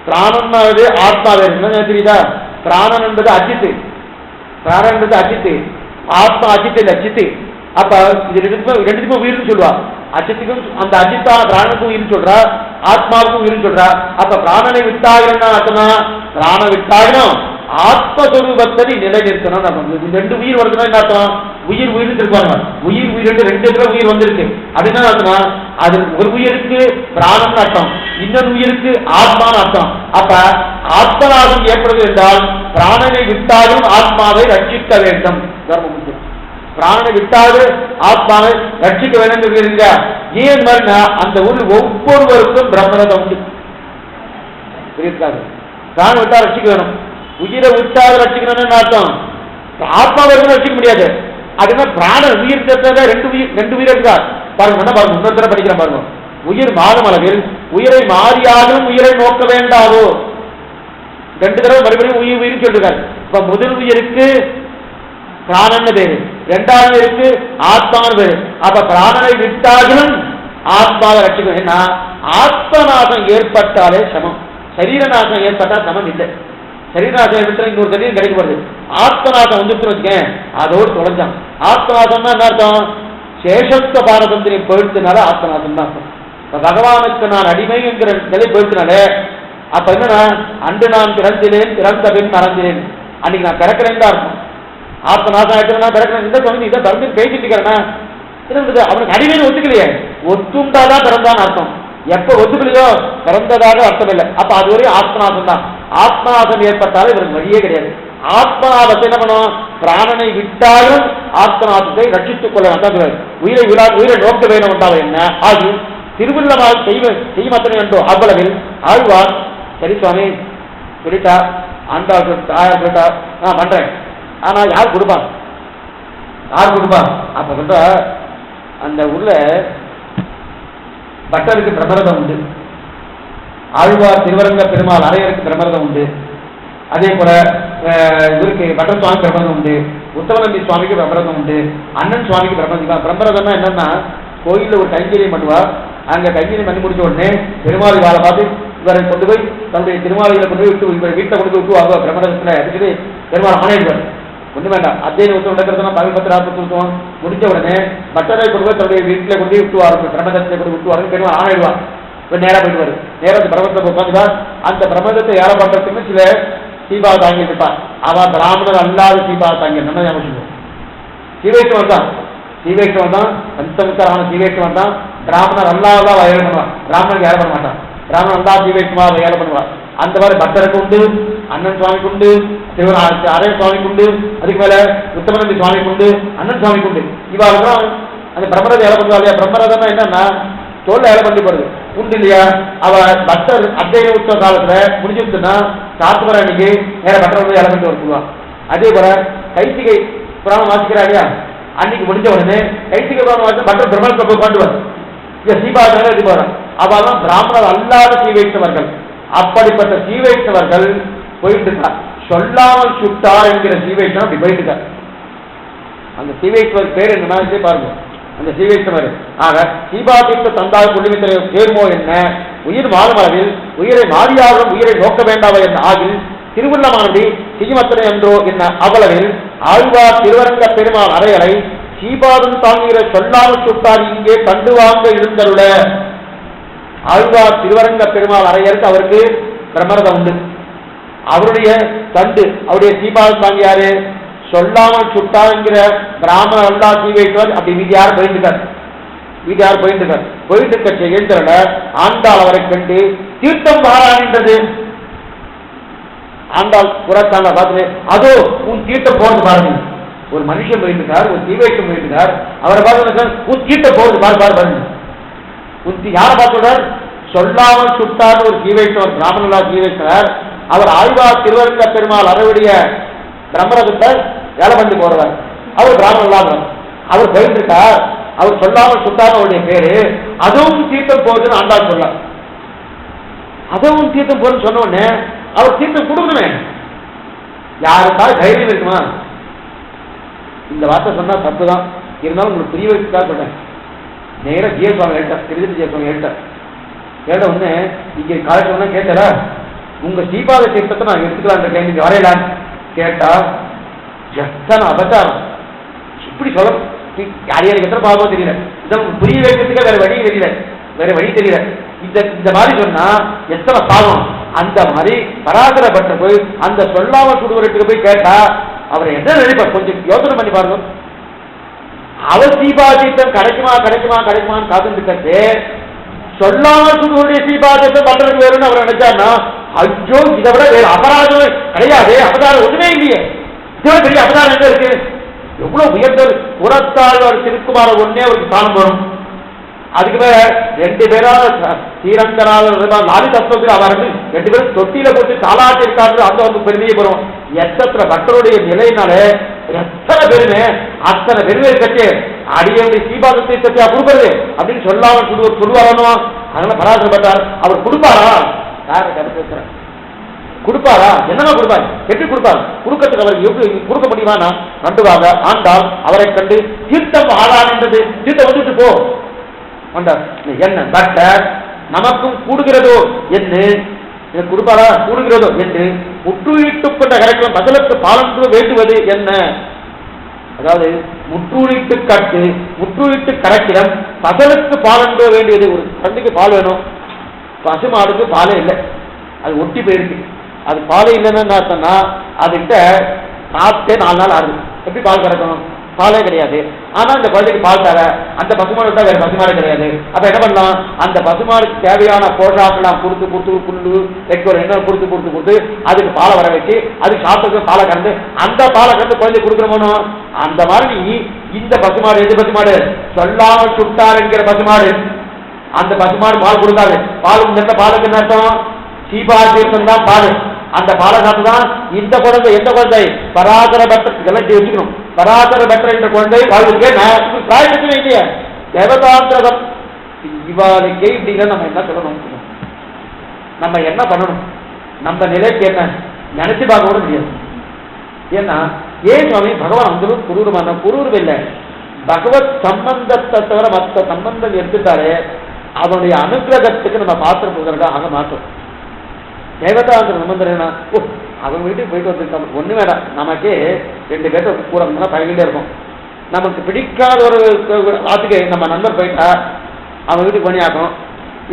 பிராணன்னாவது ஆத்மா வேறு தெரியுதா? பிராணன் என்பது அஜித்து, பிராணன் என்பது அஜித்து, ஆத்மா அஜித்து இல்லை அஜித்து. அப்ப இது ரெண்டுக்கும் உயிர்னு சொல்லுவா. அஜித்துக்கும் அந்த அஜித்தான பிராணனுக்கும் உயிர்னு சொல்றா, ஆத்மாவுக்கும் உயிர்னு சொல்றா. அப்ப பிராணனை விட்டாகனா அர்த்தம்னா பிராணம் விட்டாகணும் ஆத்மஸ்வரூபத்தை நிலை நிறுத்தணும். ரெண்டு உயிர் வருதுன்னா என்ன அர்த்தம்? உயிர் இருப்பாங்க, உயிர் ரெண்டு இடத்துல உயிர் வந்திருக்கு அப்படின்னா அர்த்தம்னா அது ஒரு உயிருக்கு பிராணம் அர்த்தம், இன்னொரு உயிருக்கு ஆத்மான்னு அர்த்தம். அப்ப ஆத்மநாதம் ஏற்படுவது என்றால் பிராணனை விட்டாலும் ஆத்மாவை ரட்சிக்க வேண்டும். பிராணனை விட்டாவது ஆத்மாவை ரட்சிக்க வேண்டும் இருங்க. ஏன் அந்த ஊரில் ஒவ்வொருவருக்கும் பிரம்மரதம் உண்டு இருக்காது. பிராணம் விட்டா ரட்சிக்க வேணும், உயிரை விட்டாவது ரட்சிக்கணும்னு அர்த்தம். ஆத்மாவை ரட்சிக்க முடியாது. அதுனா பிராண உயிர் ரெண்டு உயிர் இருக்கார் பாருங்க. பாருங்க இன்னொருத்தர படிக்கிற பாருங்க. உயிர் மாறும் அளவில் உயிரை மாறியாலும் உயிரை நோக்க வேண்டாவோ. ரெண்டு தடவை மறுபடியும் உயிர் சொல்றாரு. இப்ப முதல் உயிருக்கு பிராணன்னு பேரு, இரண்டாவது உயிருக்கு ஆத்மான்னு பேரு. அப்ப பிராணனை விட்டாலும் ஆத்மாவை ரட்சிக்கணும். ஏன்னா ஆத்மநாசம் ஏற்பட்டாலே சமம், சரீரநாசம் ஏற்பட்டா சமம் இல்லை. சரீரநாசம் விட்டு இன்னொரு சரீரம் கிடைக்க போறது. ஆத்மநாசம் வந்துட்டு வச்சுக்கேன் அதோடு தொலைஞ்சான். ஆத்மநாசம்னா என்ன அர்த்தம்? சேஷத்துவ பாரதந்திரி போயிடுச்சுனால ஆத்மநாசம் தான் அர்த்தம். பகவானுக்கு நான் அடிமை என்கிற நிலை போயிடுச்சுனாலே அப்ப என்னன்னா அன்று நான் பிறந்தினேன், பிறந்த பின் மறந்தினேன், அன்னைக்கு நான் பிறக்கிறேன் தான் அர்த்தம். ஆத்மநாசம் ஆயிட்டு நான் பிறக்கிறேன், இந்த சொன்னி இதை பிறந்து பேசிட்டு இருக்கிறேன்னா அவனுக்கு அடிமைன்னு ஒத்துக்கலையே, ஒத்துண்டாதான் பிறந்தான்னு அர்த்தம். எப்ப ஒத்துக்கலையோ பிறந்ததாக அர்த்தம் இல்லை. அப்ப அது வரையும் ஆத்மநாசம் தான். ஆத்மநாசம் ஏற்பட்டாலும் இவருக்கு வழியே கிடையாது. ஆத்மநாசத்தை என்ன பண்ணுவோம்? பிராணனை விட்டாலும் ஆத்மநாசத்தை ரட்சித்துக் கொள்ள வேண்டாம். உயிரை நோக்க வேண்டும் என்றால் என்ன ஆகி திருவிழமாக செய்மத்தனை என்றோ அவ்வளவில் ஆழ்வார் சரி சுவாமி சொல்லிட்டா, ஆண்டாள் தாயார் சொல்லிட்டா நான் பண்றேன், ஆனா யார் கொடுப்பா? அப்ப சொல்ற அந்த ஊர்ல பட்டருக்கு பிரமரதம் உண்டு, ஆழ்வார் திருவரங்க பெருமாள் அரையருக்கு பிரமரதம் உண்டு, அதே போல இவருக்கு பட்டர் சுவாமி பிரபந்தம் உண்டு, உத்தமநம்பி சுவாமிக்கு பிரபந்தம் உண்டு, அண்ணன் சுவாமிக்கு பிரபந்தம். பிரம்மரதம்னா என்னன்னா கோயிலில் ஒரு கைங்கரியம் பண்ணுவார். அங்கே கைங்கரியம் பண்ணி முடிச்ச உடனே பெருமாள் வாழை பார்த்து இவரை கொண்டு போய் தன்னுடைய திருமாலைகளை கொண்டு போய் விட்டு இவரை வீட்டில் கொண்டு போய் விட்டுவாங்க. பிரம்மரதத்தில் எடுத்துட்டு பெருமாள் ஆணையிடுவார். ஒன்றும் வேண்டாம், அத்தியன உத்தவம் நடக்கிறதுனா தமிழ் பத்திராத்து உத்தவம் முடிஞ்ச உடனே பட்டரை கொண்டு போய் தன்னுடைய வீட்டில் கொண்டு போய் விட்டுவார். பிரம்மதத்தை கொண்டு விட்டுவார். பெருமாள் ஆணையிடுவார். இப்போ நேராக போயிடுவார். நேராக பிரபந்தத்தை உட்காந்துதான் அந்த பிரபந்தத்தை ஏற பண்ணுறதுக்குன்னு சில சீபா தாங்கி இருப்பார். அவன் பிராமணர் அல்லாத சீபா தாங்கி நம்ம ஞாபகம் சீவைஷ்ணவன் தான். சீவைஷ்ணவன் தான் பஞ்சமுத்தரான சீவைஷ்ணவன் தான். பிராமணர் அல்லாதான் ஏழை பண்ணுவான். பிராமணனுக்கு ஏழை பண்ண மாட்டான். பிராமணன் அல்லா சீவைஷ்ணவா அதை ஏழை பண்ணுவான். அந்த மாதிரி பக்தருக்கு உண்டு, அண்ணன் சுவாமிக்கு உண்டு, அரை சுவாமிக்கு உண்டு, அதுக்கு மேல உத்தமநம்பி சுவாமிக்கு உண்டு, அண்ணன் சுவாமிக்கு உண்டு. இவாளுதான் அந்த பிரம்மரதை ஏழை பண்ணுவா இல்லையா? பிரம்மரதம்னா என்னன்னா தோல்ல ஏழை பண்ணி போடுது உண்டு இல்லையா? அவ பக்தர் அத்தியன உற்சவ காலத்துல முடிஞ்சுட்டுன்னா சாத்துவர அன்னைக்கு நேர பக்தர் வந்து ஏழை பண்ணி வருவான். அதே போல கைசிகை புராணம் வாசிக்கிறா இல்லையா? அன்னைக்கு முடிஞ்ச உடனே கைசிகை புராணம் வாசி பக்தர் பிரம்மணத்தை போய் கொண்டுவார். இங்க சீபாதான இது போறான். அவெல்லாம் பிராமணர் அல்லாத சீவைஷ்ணவர்கள். அப்படிப்பட்ட சீவைஷ்ணவர்கள் போயிட்டு இருக்கார். சொல்லாமல் சுட்டார் என்கிற சீவைஷ்ணவன் அப்படி போயிட்டு இருக்கார். அந்த சீவைஷ்ணவர் பேர் என்ன பாருங்க. அந்த சீவைஷ்ணவர் ஆக சீபாதீர்த்த தந்தால் கொள்ளுமித்திர சேர்மோ என்ன உயிர் வாழும் அளவில் உயிரை மாறியாகும் உயிரை நோக்க வேண்டாவ என்ன ஆகில் திருவுள்ளமானது சிகிமத்தனை என்றோ என்ன அவ்வளவில் ஆழ்வார் திருவரங்க பெருமாள் அறையலை சீபாதம் தாங்குகிற சொல்லாமல் சுட்டார் இங்கே கண்டு வாங்க இருந்தருட. ஆழ்வார் திருவரங்க பெருமாள் அறையருக்கு அவருக்கு பிரமரதம் உண்டு. அவருடைய தண்டு அவருடைய சீபாதம் தாங்கியாரு சொல்லாமல் சுட்டாருங்கிற பிராமணர் அல்லா சீவைஷ்ணவர். அப்படி வீட்டு யாரும் போயிருக்கார். வீட்டு யாரும் போயிருக்கார். போயிட்டு இருக்க எழுந்தருட ஆண்டாள் அவரை கண்டு தீர்த்தம் பாராணின்றது. ஆண்டாள் புறத்தாண்ட பார்த்து அதோ உன் தீர்த்தம் போறது பாருங்க. ஒரு மனுஷன் போயிருக்கார், ஒரு சீவைஷ்ணவன் போயிருக்கார். அவரை பார்த்து உன் தீர்த்தம் போறது பாருங்க. யாரை பார்க்கிறார்? சொல்லாமல் சுட்டார் ஒரு சீவைஷ்ணவர், பிராமணலா சீவைஷ்ணவர். அவர் ஆழ்வார் திருவரங்க பெருமாள் அறவுடைய பிரம்மரதத்தை வேலை பண்ணி போறவர். அவர் பிராமணர். அவர் போயிருக்கார். அவர் சொல்லாமல் சுட்டார் அவருடைய பேரு. அதுவும் தீர்த்தம் போகுதுன்னு ஆண்டாள் சொல்ல. அதுவும் தீர்த்தம் போகுதுன்னு சொன்ன உடனே அவர் தீர்த்தம் கொடுக்கணுமே. யாருக்காக தைரியம் இருக்குமா? இந்த வார்த்தை சொன்னா தப்புதான். இருந்தாலும் உங்களுக்கு புரிய வைக்கிறதா சொல்றேன். நேரம் ஜியசுவாமி கேட்டார். திருச்சி ஜியசுவாமி கேட்டார். கேட்ட உடனே இங்க காலேஜ் ஒன்னா கேட்டாரா உங்க சீபாத தீர்த்தத்தை நான் எடுத்துக்கலாம் இருக்கேன், நீங்க வரையலான்னு கேட்டா எத்தனை அபச்சாரம். இப்படி சொல்ல யாரையாருக்கு எத்தனை பாவம் தெரியல. இதை புரிய வைக்கிறதுக்கு வேற வழி தெரியல, வேற வழி தெரியல. இந்த மாதிரி சொன்னா எத்தனை பாவம். அந்த மாதிரி பராசரப்பட்ட போய் அந்த சொல்லாம சுடுவரத்துக்கு போய் கேட்டா அவரை என்ன நினைப்பார்? கொஞ்சம் யோசனை பண்ணி பாருங்க. அவர் சீபாதீர்த்தம் கிடைக்குமா கிடைக்குமா கிடைக்குமான்னு காத்துட்டு சொல்லாம சுடுவருடைய சீபாதீர்த்தம் பண்றதுக்கு வேறும்னு அவர் நினைச்சாருன்னா ஐயோ இதை விட வேறு அபராதம் கிடையாது. அபராதம் ஒண்ணுமே இல்லையே. இதோட பெரிய அபராதம் எங்க இருக்கு? எவ்வளவு உயர்ந்தது. புறத்தாழ்வார் திருக்குமார ஒன்னே அவருக்கு காலம் வரும். அதுக்கு மேல 2 பேரா ஸ்ரீரங்கராக நாலு தத்துவத்தில் அவர்கள் 2 பேரும் தொட்டியில போட்டு தாளாட்டி இருக்காரு. அந்த வந்து பெருமையை போறோம். எத்தனை பக்தருடைய நிலையினால எத்தனை பெருமை, அத்தனை பெருமை கட்சி அடியுடைய சீபாத தீர்த்தத்தை கொடுக்கறது அப்படின்னு சொல்லாம சொல்லுவாரோ. அதனால பராசரப்பட்டார். அவர் கொடுப்பாரா? யார பேசுறேன் கொடுப்பாரா? என்னமா கொடுப்பாரு? எப்படி கொடுப்பாரு? கொடுக்கறதுக்கு அவருக்கு எப்படி கொடுக்க முடியுமா? கண்டுவாங்க. ஆண்டால் அவரை கண்டு தீர்த்தம் ஆளான்றது தீர்த்தம் வந்துட்டு போ வந்தார். என்ன டாக்டர் நமக்கும் கூடுகிறதோ என்று கொடுப்பாரா? கூடுகிறதோ என்று முற்றுயிட்டுக் கொண்ட கரைக்கலாம் பதிலுக்கு பாலன்று வேண்டுவது என்ன? அதாவது முற்றுயிட்டு கட்டு முற்றுயிட்டு கரைக்கிடம் பசலுக்கு பாலன்று வேண்டியது. ஒரு குழந்தைக்கு பால் வேணும். பசுமாடுக்கு பாலே இல்லை, அது ஒட்டி போயிருக்கு. அது பாலே இல்லைன்னு சொன்னா அதுகிட்ட சாப்பிட்டே 4 நாள் ஆகுது. எப்படி பால் கறக்கணும்? பாலே கிடையாது. ஆனா அந்த குழந்தைக்கு பால் தர அந்த பசுமாடு தான் வேற பசுமாடு கிடையாது. அப்ப என்ன பண்ணலாம்? அந்த பசுமாடுக்கு தேவையான போஷாக்கெல்லாம் கொடுத்து கொடுத்து புல்லு வைக்கோல் என்ன கொடுத்து கொடுத்து கொடுத்து அதுக்கு பாலை வர வச்சு அதுக்கு சாப்பிட்டு பாலை கறந்து அந்த பாலை கறந்து குழந்தை கொடுக்கணுமோ? அந்த மாதிரி இந்த பசுமாடு எது பசுமாடு? சொல்லாமல் சுட்டார் என்கிற பசுமாடு. அந்த பசுமாடு பால் கொடுக்காது. பாலுக்கு பாலுக்கு என்ன அர்த்தம்? சீபாதீர்த்தம் தான் பால். அந்த பாலை சாப்பிட்டு தான் இந்த குழந்தை எந்த குழந்தை பராசர பட்டர் இதெல்லாம் வச்சுக்கணும். பராசர பட்டர் என்ற குழந்தை வாழ்க்கை பிராயத்துக்கு இல்லையா தேவதாந்திரகம் இவாளுக்கே இப்படிங்க. நம்ம என்ன சொல்லணும்? நம்ம என்ன பண்ணணும்? நம்ம நிலைக்கு என்ன? நினைச்சு பார்க்க கூட முடியாது. ஏன்னா ஏன் சுவாமி பகவான் அந்த குரூரமான குரூரம் இல்லை, பகவத் சம்பந்தத்தை தவிர மற்ற சம்பந்தம் எடுத்துட்டாலே அவனுடைய அனுகிரகத்துக்கு நம்ம பாத்திரம் போகிறதா ஆக மாட்டோம். தேவதாந்திர சம்பந்தம் என்ன, ஓ அவன் வீட்டுக்கு போயிட்டு வந்துருக்காங்க ஒண்ணு வேண்டாம், நமக்கே 2 பேர்த்த கூட பழகிட்டே இருக்கும். நமக்கு பிடிக்காத ஒரு வாத்துக்கு நம்ம நண்பர் போயிட்டா அவன் வீட்டுக்கு பண்ணி ஆகும்,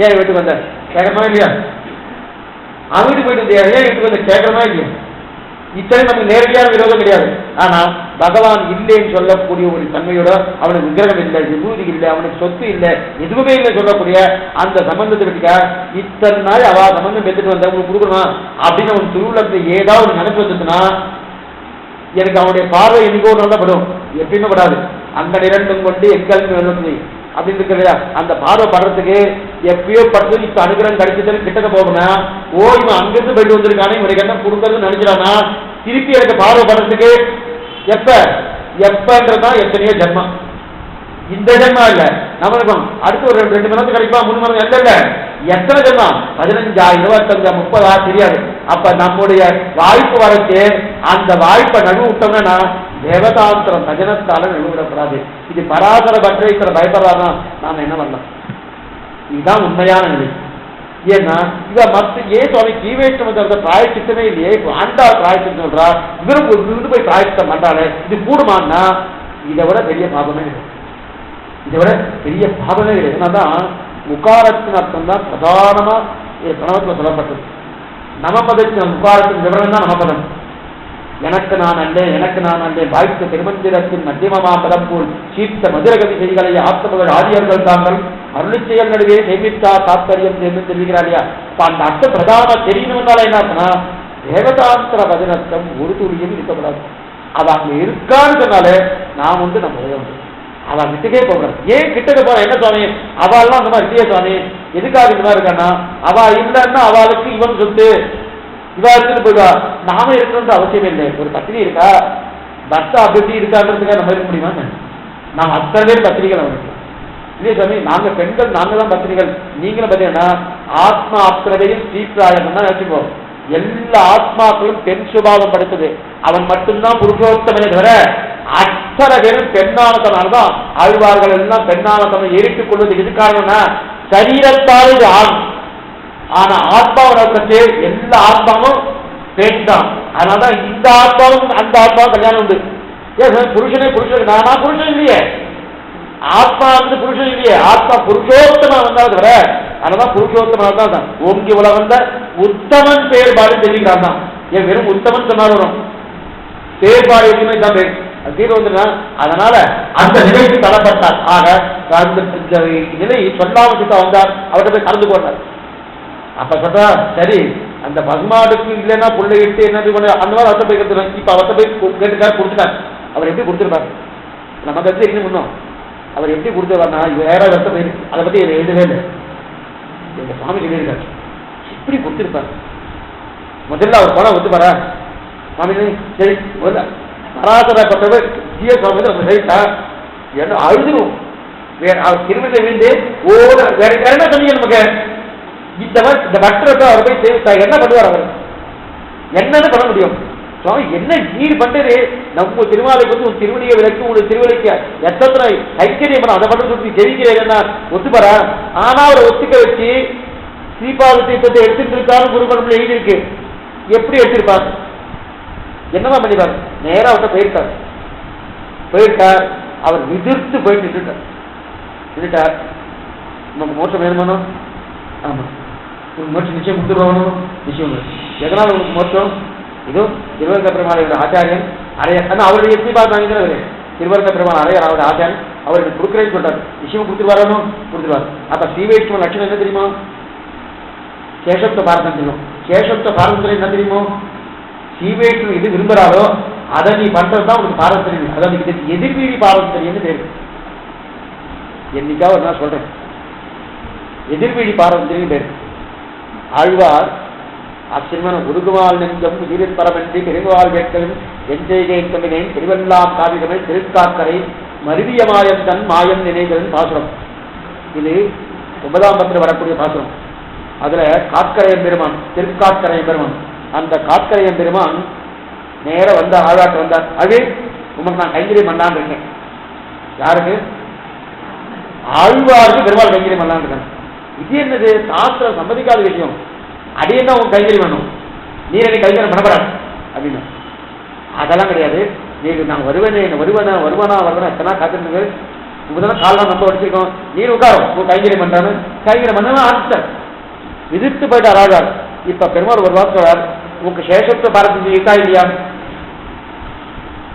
ஏன் வீட்டுக்கு வந்த கேட்கறமா இல்லையா, அவன் வீட்டுக்கு போயிட்டு வந்தியா ஏன் வீட்டுக்கு வந்த கேட்கறமா இல்லையா. இத்தனை நமக்கு நேரடியான விரோதம் கிடையாது. ஆனா பகவான் இல்லைன்னு சொல்லக்கூடிய ஒரு தன்மையோட அவனுக்கு விக்கிரகம் இல்லை, விபூதி இல்லை, அவனுக்கு சொத்து இல்லை, எதுவுமே இல்லை சொல்லக்கூடிய அந்த சம்பந்தத்தை பற்றிக்கா இத்தனை நாள் அவ சம்பந்தம் பெற்றுட்டு வந்த உங்களுக்கு கொடுக்கணுமா அப்படின்னு அவன் திருவிழத்தை ஏதாவது நினைச்சு வந்ததுன்னா எனக்கு அவனுடைய பார்வை என்னைக்கோ ஒரு நாள் தான் படும், எப்பயுமே படாது. அந்த நிரண்டும் கொண்டு எக்கல்வி வெள்ளி அப்படின்னு இருக்கு இல்லையா, அந்த பார்வை படுறதுக்கு எப்பயோ படுறது இப்ப அனுகிரகம் கிடைச்சதுன்னு கிட்டக்க போகணும்னா ஓ இவன் அங்கிருந்து போயிட்டு வந்திருக்கானே இவனுக்கு என்ன கொடுக்கறதுன்னு நினைச்சிடானா திருப்பி எனக்கு பார்வை படுறதுக்கு எப்பன்றதான் எத்தனையோ ஜென்மம். இந்த ஜென்மா இல்ல நம்மளுக்கும் அடுத்து ஒரு 2 மணி கிடைக்குமா 3 மணி இல்ல எத்தனை ஜென்மம் 15 25 30 தெரியாது. அப்ப நம்முடைய வாய்ப்பு வரைக்கு அந்த வாய்ப்பை நடுவு விட்டோம்னா தேவதாந்திரம் பஜனத்தால நடுவிடக்கூடாது. இது பராசர பற்ற பயப்படுறாருன்னா நாம என்ன பண்ணலாம், இதுதான் உண்மையான நிலை. ஏன்னா இவ மத்த ஏன் சுவாமி ஜீவேஷ்டம பிராயச்சித்தமே இல்லையே, ஆண்டா பிராயச்சித்தம் சொல்றா, இவரும் இருந்து போய் பிராயச்சித்தம் பண்றாளே இது கூடுமான்னா இதை விட பெரிய பாபமே கிடையாது, இதை விட பெரிய பாபமே கிடையாது. என்னதான் முகாரத்தின் அர்த்தம் தான் பிரதானமா பிரணவத்தில் சொல்லப்பட்டது. நமபதத்தின் முகாரத்தின் விவரம் தான் நமபதம். எனக்கு நான் அல்லேன் எனக்கு நான் அல்லேன் வாய்த்த திருமந்திரத்தின் மத்தியமமா பதப்போல் சீர்த்த மதுரகவி செய்களை ஆத்தமகள் ஆரியர்கள் தாங்கள் அருளிச்செயல் நடுவே சேமித்தா தாத்பரியம் சேர்ந்து தெரிவிக்கிறாரியா. இப்ப அந்த அர்த்த பிரதான தெரியணும்னால என்ன ஆகுனா தேவதாந்திர பதினர்த்தம் ஒரு துளியும் இருக்கப்படாது. அவ அங்க இருக்கான்னு சொன்னாலே நான் வந்து நம்ம உதவி அவ கிட்டக்கே போகிறான். ஏன் கிட்டக்க போற என்ன சுவாமி அவள்லாம் அந்த மாதிரி இல்லையே சுவாமி, எதுக்காக இந்த மாதிரி இருக்கான்னா அவ இல்லைன்னா அவளுக்கு இவன் சொத்து இவா எடுத்துட்டு போயிடுவா, நாம இருக்கணுன்ற அவசியமே இல்லை. ஒரு பத்தினி இருக்கா பர்த்தா அப்படி இருக்கான்றதுக்காக நம்ம இருக்க முடியுமா, நாம் அத்தனை பேர் பத்திரிகள் அவனுக்கு இல்லையே சுவாமி. நாங்க பெண்கள் நாங்க தான் பத்திரிகள், நீங்களும் பார்த்தீங்கன்னா ஆத்மா அப்திரவையும் ஸ்ரீபிராயம் தான் நினைச்சுப்போம். எல்லா ஆத்மாக்களும் பெண் சுபாவம் படுத்தது, அவன் மட்டும்தான் புருஷோத்தமனை தவிர அத்தனை பேரும் பெண்ணானத்தனால்தான் ஆழ்வார்கள் எல்லாம் பெண்ணானத்தனை எரித்துக் கொள்வது. எது காரணம்னா சரீரத்தால் இது ஆண், ஆனா ஆத்மாவை நோக்கத்தே எல்லா ஆத்மாவும் பெண் தான். அதனாலதான் இந்த ஆத்மாவும் அந்த ஆத்மாவும் கல்யாணம் உண்டு. ஏன் புருஷனே புருஷன் நானா புருஷன் இல்லையே, ஆத்மா வந்து புருஷன் இல்லையே, ஆத்மா புருஷோத்தமா வந்தால் தவிர. அதனாலதான் புருஷோத்தமன் தான் ஓங்கி உலகந்த உத்தமன் பேர்பாடு தெரிவிக்கிறான் தான். ஏன் வெறும் உத்தமன் சொன்னார் வரும், பேர்பாடு எதுவுமே தான் பேர் தீர்வு வந்துன்னா அதனால அந்த நிலைக்கு தள்ளப்பட்டார். ஆக அந்த நிலை சொல்லாம வந்தார், அவர்கிட்ட போய் கலந்து போனார். அப்ப சொல்றா சரி அந்த பசுமாடுக்கு இல்லைன்னா புள்ளையிட்டு என்ன அந்த மாதிரி அவர்த்த போய் கற்றுறாங்க. இப்ப அவர்த்த போய் கேட்டுக்காரு கொடுத்துட்டார். அவர் எப்படி கொடுத்துருப்பாரு நம்ம கருத்து என்ன பண்ணோம், அவர் எப்படி கொடுத்துருவாருன்னா வேற வருத்த போய் அதை பத்தி எழுதவே இல்லை. எங்க சுவாமி சொல்லியிருக்காரு இப்படி கொடுத்துருப்பாரு. முதல்ல அவர் பணம் ஒத்துப்பாரா சுவாமி, சரி பராசரப்பட்டவர் ஜிய சுவாமி நம்ம சரிட்டா என்ன அழுதுரும் வேற அவர் திருமணத்தை விழுந்து வேற என்ன சொன்னீங்க நமக்கு இந்த பக்தரை அவர் போய் சேவித்தா என்ன பண்ணுவார், அவர் என்னன்னு பண்ண முடியும் சுவாமி, என்ன நீர் பண்றது நம்ம திருமாலைக்கு வந்து உன் திருவடியை விளக்கு உங்களுடைய திருவடிக்கு எத்தனை ஐக்கியம் பண்ண அதை மட்டும் சொல்லி ஜெயிக்கிறேன்னா ஒத்துப்பாரா. ஆனா அவரை ஒத்துக்க வச்சு ஸ்ரீபாத தீர்த்தத்தை எடுத்துட்டு இருக்காரு குருமணம் எழுதியிருக்கு. எப்படி எடுத்திருப்பாங்க, என்னதான் பண்ணிப்பாரு, நேரம் அவர்கிட்ட போயிருக்கார். அவர் எதிர்த்து போயிட்டு நின்றுட்டார். நமக்கு மோட்சம் வேணுமானோ, ஆமா உங்களுக்கு மோட்சம் நிச்சயம் கொடுத்துருவானோ, நிச்சயம் எதனால உங்களுக்கு மோட்சம், இதோ திருவரங்க பெருமாளையோட ஆச்சாரியன் அரையர், ஆனால் அவருடைய எப்படி பார்த்தாங்க திருவரங்க பெருமாள் அரையர் அவருடைய ஆச்சாரியன் அவருக்கு கொடுக்குறேன்னு சொல்றாரு. நிச்சயம் கொடுத்துருவாரோ கொடுத்துருவார். அப்ப ஸ்ரீவைஷ்ணவ லட்சணம் என்ன தெரியுமா, சேஷத்துவ பாரதந்திரம். சேஷத்துவ பாரதந்திரம் என்ன தெரியுமோ, ஸ்ரீவைஷ்ணவ எது விரும்புறாரோ அதை நீ பண்றதுதான் உனக்கு பாரதந்திரம். அதாவது எதிர்வீழி பாரதந்திரியம்னு பேரு. என்னைக்காவது நான் சொல்றேன் எதிர்வீழி பாரதந்திரியம் பேரு. ஆழ்வார் ஆச்சரியமான உருகுவாள் நெஞ்சம் உயிரிற்பரவன்றி பெருங்குவாள் வேட்களும் எஞ்செய்கேன் திருவெல்லாம் காவிகமே திருக்காக்கரை மருவிய மாயம் தன் மாயம் நினைதல் பாசுரம். இது 9ஆம் பத்திரம் வரக்கூடிய பாசுரம். அதுல காக்கரை பெருமான் திருக்காக்கரை பெருமான் அந்த காக்கரையன் பெருமான் நேர வந்தார், ஆழ்வார்ட்ட வந்தார். அது உமக்கு நான் கைங்கரியம் பண்ணலான்னு இருக்கேன். யாருக்கு? ஆழ்வாருக்கு பெருமாள் கைங்கரியம் பண்ணலான்னு இருக்கேன். இது என்னது? சாஸ்திரம் சம்மதிக்காத விஷயம். அது என்ன உன் கைங்கரியம் வேணும்? நீ எனக்கு கைங்கரியம் பண்ணப்படாது அப்படின்னு. அதெல்லாம் கிடையாது. நீ நான் வருவேனே, வருவானா வருவானா வருவானா எத்தனா காத்துருக்கு. இப்பதான் காலெல்லாம் நம்ம வச்சிருக்கோம். நீ உட்காரும் உன் கைங்கரியம் பண்றான்னு. கைங்கரியம் பண்ணா ஆரம்பிச்சார். விதித்து போயிட்டார் ஆழ்வார். இப்ப பெருமாள் ஒரு வார்த்தை, உங்க சேஷத்துவ பாரதி இருக்கா இல்லையா?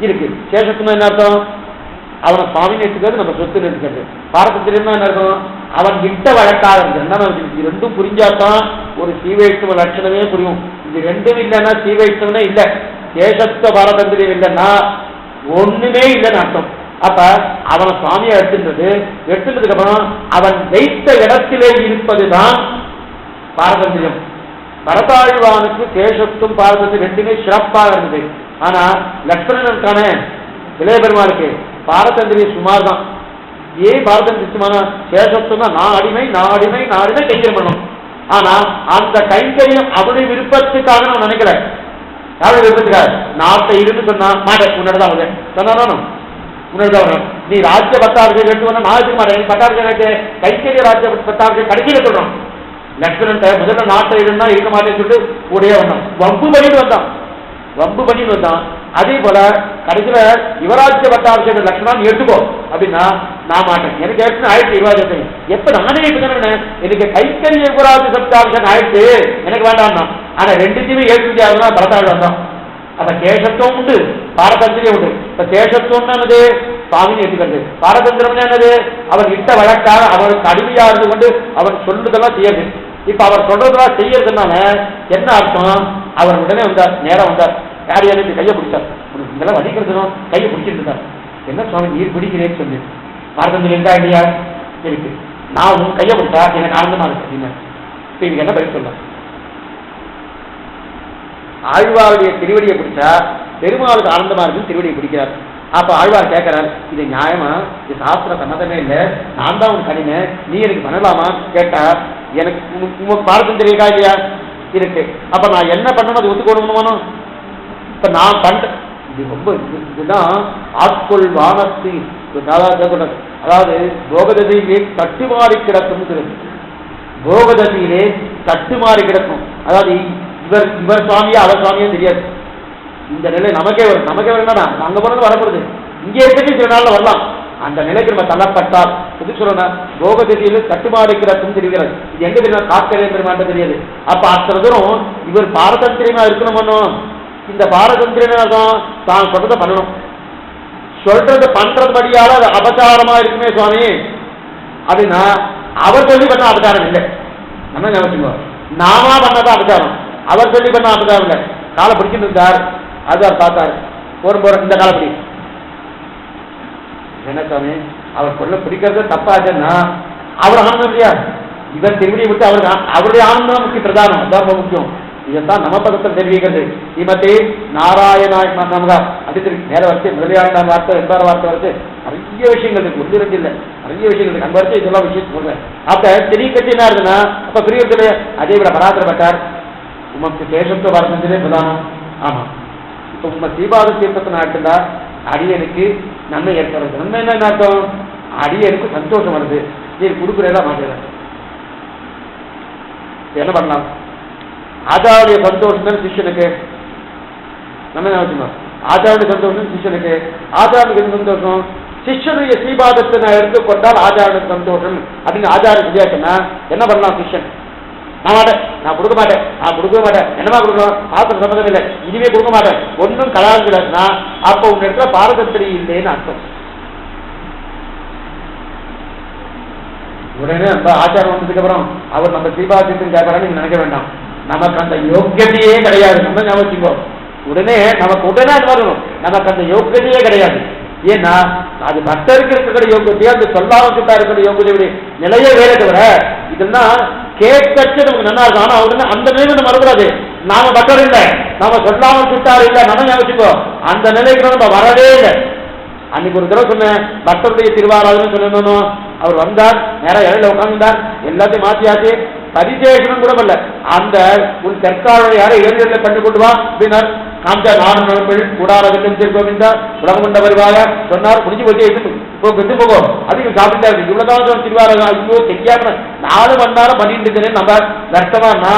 இருக்கு. சேஷத்துவம் என்ன அர்த்தம்? அவனை சுவாமின்னு எடுத்துக்கிறது, நம்ம சொத்துன்னு எடுத்துக்கிறது. பாரதத்திரியம்னா என்ன அர்த்தம்? அவன் விட்ட வழக்காக இருக்கு. இது ரெண்டும் புரிஞ்சாதான் ஒரு சீவைஷ்ணவ லட்சணமே புரியும். இது ரெண்டும் இல்லைன்னா சீவைஷ்ணவனே இல்லை. சேஷத்துவ பாரதந்திரியம் இல்லைன்னா ஒண்ணுமே இல்லைன்னு அர்த்தம். அப்ப அவனை சுவாமியா எடுத்துட்டதுக்கு அப்புறம் அவன் வைத்த இடத்திலே இருப்பதுதான் பாரதந்திரியம். பரதாழ்வானுக்கு சேஷத்துவம் பாரதந்திரம் ரெண்டுமே சிறப்பாக இருந்தது. ஆனா லட்சுமணனுக்கான இளைய பெருமாளுக்கு பாரதந்திரியம் சுமார் தான். ஏன் பாரதந்திரியமான சேஷத்துவம் தான்? நான் அடிமை நான் அடிமை நான் அடிமை கைங்கரியம் பண்ணணும். ஆனா அந்த கைங்கரியம் அவருடைய விருப்பத்துக்காக நான் நினைக்கிறேன். யாருடைய விருப்பத்துக்காக? நாட்டை இருந்து சொன்னா மாட்டேன், உன்னோடதான் வருவேன் சொன்னாலும் உன்னோடதான் வரணும். நீ ராஜ்ய பட்டாபிஷேகம் எடுத்து வந்தா நான் எடுத்துக்க மாட்டேன். பட்டாபிஷேகத்தை கைங்கரிய ராஜ்ய பட்டாபிஷேகம் கடைசியில சொல்றோம். லட்சுமணன் முதல்ல நாட்டை இருந்தா இருக்க மாட்டேன்னு சொல்லிட்டு கூடயே வந்தான். வம்பு பண்ணிட்டு வந்தான். அதே போல கடைசியில யுவராஜ்ய பட்டாபிஷேகம் லட்சுமணன் எடுத்துக்கோ அப்படின்னா நான் மாட்டேன். எனக்கு ஏற்கனவே ஆயிடுச்சு யுவராஜ்யத்தை. எப்ப நானே இப்ப எனக்கு கைக்கரிய யுவராஜ்ய பட்டாபிஷேகம் ஆயிடுச்சு, எனக்கு வேண்டாம். ஆனா ரெண்டுத்தையுமே ஏற்றுனா பரதாழ்வான் தான். அப்ப சேஷத்துவம் உண்டு, பாரதந்திரியம் உண்டு. இப்ப சேஷத்துவம் என்னது? சுவாமின்னு எடுத்துக்கிறது. பாரதந்திரம் என்னது? அவர் இட்ட வழக்காக அவருக்கு அடிமையா இருந்து கொண்டு அவர் சொல்றதெல்லாம் செய்யறது. இப்ப அவர் சொல்றதெல்லாம் செய்யறதுனால என்ன அர்த்தம்? அவர் உடனே வந்தார், நேரம் வந்தார். யார் யாருக்கு கையை பிடிச்சார். இதெல்லாம் வலிக்கிறதும் கையை பிடிச்சிட்டு இருந்தார். என்ன சுவாமி நீர் பிடிக்கிறேன்னு சொல்லி பாரதந்திரம் இருக்கா இல்லையா? இருக்கு. நான் உன் கையை பிடிச்சா எனக்கு ஆனந்தமா இருக்கு அப்படின்னு. இப்ப இதுக்கு என்ன பதில் சொல்ல? ஆழ்வாருடைய திருவடியை பிடிச்சா பெருமாளுக்கு ஆனந்தமா இருக்குன்னு திருவடியை பிடிக்கிறார். அப்ப ஆழ்வார் கேட்கிறார், இது நியாயமா? இது சாஸ்திர சம்மதமே இல்லை. நான் தான் உன் கடின, நீ எனக்கு பண்ணலாமா கேட்டா எனக்கு உங்க பாரதந்திரம் இருக்கா இல்லையா? இருக்கு. அப்ப நான் என்ன பண்ணணும்? அது ஒத்துக்கொடுக்கணுமானோ? இப்ப நான் பண்றேன். இது ரொம்ப இதுதான் ஆட்கொள் வானத்து. அதாவது போகததியிலே தட்டுமாறி கிடக்கும். போகததியிலே தட்டுமாறி கிடக்கும். அதாவது இவர் சுவாமியா அவர் சுவாமியும் தெரியாது. இந்த நிலை நமக்கே வரும். நமக்கே வரும்னா அங்க போனது வரப்படுது. இங்கே இருக்கிறது சில நாள்ல வரலாம். அந்த நிலைக்கு நம்ம தள்ளப்பட்டால் எது சொல்லணும்? போகதியில் தட்டுமாறி கிடக்கும் தெரிகிறது. இது எங்க தெரியும்? காக்கரை பெருமாட்ட தெரியாது. அப்ப அத்தனை தூரம் இவர் பாரதந்திரியமா இருக்கணும். இந்த பாரதந்திரம் தான் சொல்றதை பண்ணணும். சொல்றது பண்றது படியால அது அபச்சாரமா இருக்குமே சுவாமி அப்படின்னா அவர் சொல்லி பண்ண அபச்சாரம் இல்லை. நம்ம ஞாபகம் நாமா பண்ணதான் அபச்சாரம். அவர் சொல்லி பண்ண அபச்சாரம் இல்லை. காலை பிடிச்சிட்டு இருந்தார், அது அவர் பார்த்தார். போற இந்த காலப்படி என்ன சுவாமி அவர் சொல்ல பிடிக்கிறது தப்பாச்சுன்னா அவர் ஆனந்தம் இல்லையா? இவர் திருவிடியை விட்டு அவருடைய ஆனந்தம் முக்கிய பிரதானம். அதான் ரொம்ப முக்கியம். இதைத்தான் நம்ம பக்கத்தில் தெரிவிக்கிறது. ஸ்ரீமதி நாராயண நமகா அப்படி மேல வச்சு முதலியார் வார்த்தை என்பார் வார்த்தை வருது. நிறைய விஷயங்கள் இருக்கு. ஒன்று ரெண்டு இல்லை, நிறைய விஷயங்கள் இருக்கு. அந்த வரைக்கும் இதெல்லாம் விஷயம் சொல்றேன். அப்ப தெரிய கட்சி என்ன இருக்குன்னா அப்ப பிரியத்திலே அதே விட பராத்திரப்பட்டார். உமக்கு சேஷத்துவ பாரதந்திரே பிரதானம். ஆமா. இப்ப உங்க ஸ்ரீபாத தீர்த்தத்தை நாட்டுல அடியனுக்கு நன்மை ஏற்படுறது. நன்மை என்ன அர்த்தம்? அடியனுக்கு சந்தோஷம் வருது. நீ கொடுக்குறதா மாட்டேற என்ன பண்ணலாம்? ஆச்சாரிய சந்தோஷம் தான் சிஷ்யனுக்கு. நம்ம என்ன ஆச்சாரிய சந்தோஷம் சிஷ்யனுக்கு. ஆச்சாரியனுக்கு சந்தோஷம். சிஷ்யனுடைய ஸ்ரீபாதத்தை நான் எடுத்துக்கொண்டால் ஆச்சாரியனுக்கு சந்தோஷம் அப்படின்னு ஆச்சாரிய சொல்லியாச்சுன்னா என்ன பண்ணலாம்? சிஷ்யன் நான் மாட்டேன், நான் கொடுக்க மாட்டேன், நான் கொடுக்க மாட்டேன், என்னமா கொடுக்கணும்? பாத்திரம் சம்மதம் இல்லை, இனிமே கொடுக்க மாட்டேன், ஒன்றும் கலாச்சாரம்னா அப்போ உங்க இடத்துல பாரதந்திரி இல்லைன்னு அர்த்தம். உடனே நம்ம ஆச்சாரம் வந்ததுக்கு அப்புறம் அவர் நம்ம ஸ்ரீபாதத்தின் கேட்கறான்னு நீங்க நினைக்க வேண்டாம். நமக்கு அந்த யோக்கியதையே கிடையாது. நம்ம ஞாபகம் உடனே நமக்கு உடனே அது வரணும். நமக்கு அந்த யோக்கியதையே கிடையாது. ஏன்னா அது பக்தருக்கு இருக்கிற யோகியத்தையே அந்த சொல்லாமல் சுட்டா இருக்கிற யோகியதையுடைய நிலையே வேலை தவிர இதெல்லாம் கேட்கச்சு நமக்கு நல்லா இருக்கும். ஆனா உடனே அந்த நிலைமை நம்ம வரக்கூடாது. நாம பக்தர் இல்லை, நாம சொல்லாமல் சுட்டாரு இல்லை, நம்ம ஞாபகிச்சுக்கோ அந்த நிலைக்கு நம்ம வரவே இல்லை. அன்னைக்கு ஒரு தடவை சொன்னேன், பக்தருடைய திருவாராதனை சொல்லணும். அவர் வந்தார், நேரம் இடையில உட்கார்ந்தார், எல்லாத்தையும் மாற்றியாச்சு. பரிசேஷனம் கூட இல்ல. அந்த உன் தெற்கால யாரை ஏழு பண்ணி கொண்டு வா அப்படின்னார். காமிச்சா நானும் நண்பர்கள் கூடாரவில்லும் திருக்கோவிந்தா உலகமுண்ட வருவாங்க சொன்னார். முடிஞ்சு போச்சு கெட்டு போகும் அதிகம் சாப்பிட்டா இருக்கு. இவ்வளவுதான் திருவாரகம். ஐயோ தெரியாம 4 மணி நேரம் பண்ணிட்டு இருக்கிறேன் நம்ம கஷ்டமானா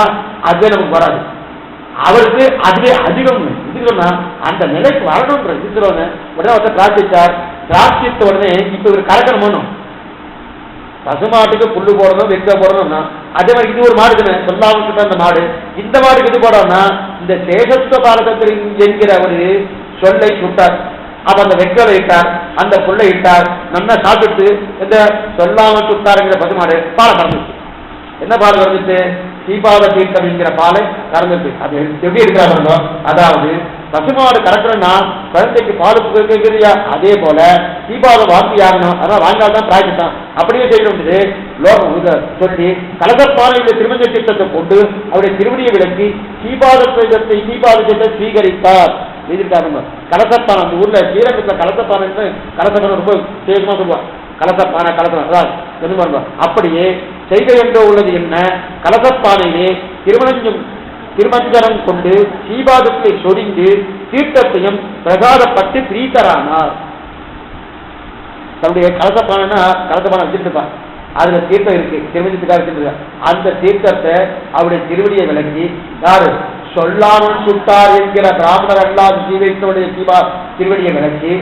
அதுவே நமக்கு வராது. அவருக்கு அதுவே அதிகம். இது சொன்னா அந்த நிலைக்கு வரணும்ன்ற இருக்கிறவங்க உடனே ஒருத்தர் பிரார்த்திச்சார். பிரார்த்தித்த உடனே இப்ப இவர் கலக்கணும் பண்ணும். பசுமாட்டுக்கு புல்லு போடணும் வெக்க போடணும்னா அதே மாதிரி இது ஒரு மாடு தானே சொல்லாம அந்த மாடு. இந்த மாடுக்கு இது போடணும்னா இந்த சேஷத்துவ பாரதத்தில் என்கிற ஒரு சொல்லை சுட்டார். அப்ப அந்த வெக்கலை இட்டார், அந்த புல்லை இட்டார், நல்லா சாப்பிட்டு இந்த சொல்லாம சுட்டாருங்கிற பசுமாடு பாலை கறந்துச்சு. என்ன பால் கறந்துட்டு? சீபாத தீர்த்தம் என்கிற பாலை கறந்துச்சு. அது எப்படி இருக்கிறாங்க? அதாவது பசுமாடு கறக்கணும்னா குழந்தைக்கு பால் கேட்கறியா, அதே போல சீபாத வாங்கி ஆகணும். அதான் வாங்காதான் பிராய்ச்சித்தான். அப்படியே செய்ய வேண்டியது லோகம் சொல்லி கலசப்பானையுடைய திருமஞ்ச தீர்த்தத்தை கொண்டு அவருடைய திருவடியை விளக்கி சீபாத தீர்த்தத்தை ஸ்வீகரித்தார். எழுதிட்டாருங்க. கலசப்பானை அந்த ஊர்ல ஸ்ரீரங்கத்துல கலசப்பானை கலசப்பானை ரொம்ப விசேஷமா சொல்லுவாங்க. கலசப்பானை கலசம் அப்படியே செய்கை என்று உள்ளது என்ன? கலசப்பானையிலே திருமஞ்சனம் கொண்டு சீபாதத்தை சொரிந்து தீர்த்தத்தையும் பிரசாதப்பட்டு பிரீத்தரானார். தன்னுடைய கலசப்பானைன்னா கலசப்பானை வச்சிருப்பார், அதுல தீர்த்தம் இருக்கு, திருமஞ்சத்துக்காக வச்சிருக்கார். அந்த தீர்த்தத்தை அவருடைய திருவடியை விளக்கி யாரு சொல்லாமல் சுட்டார் என்கிற பிராமணர் அல்லாத சீவைத்தோடைய திருவடியை விளக்கி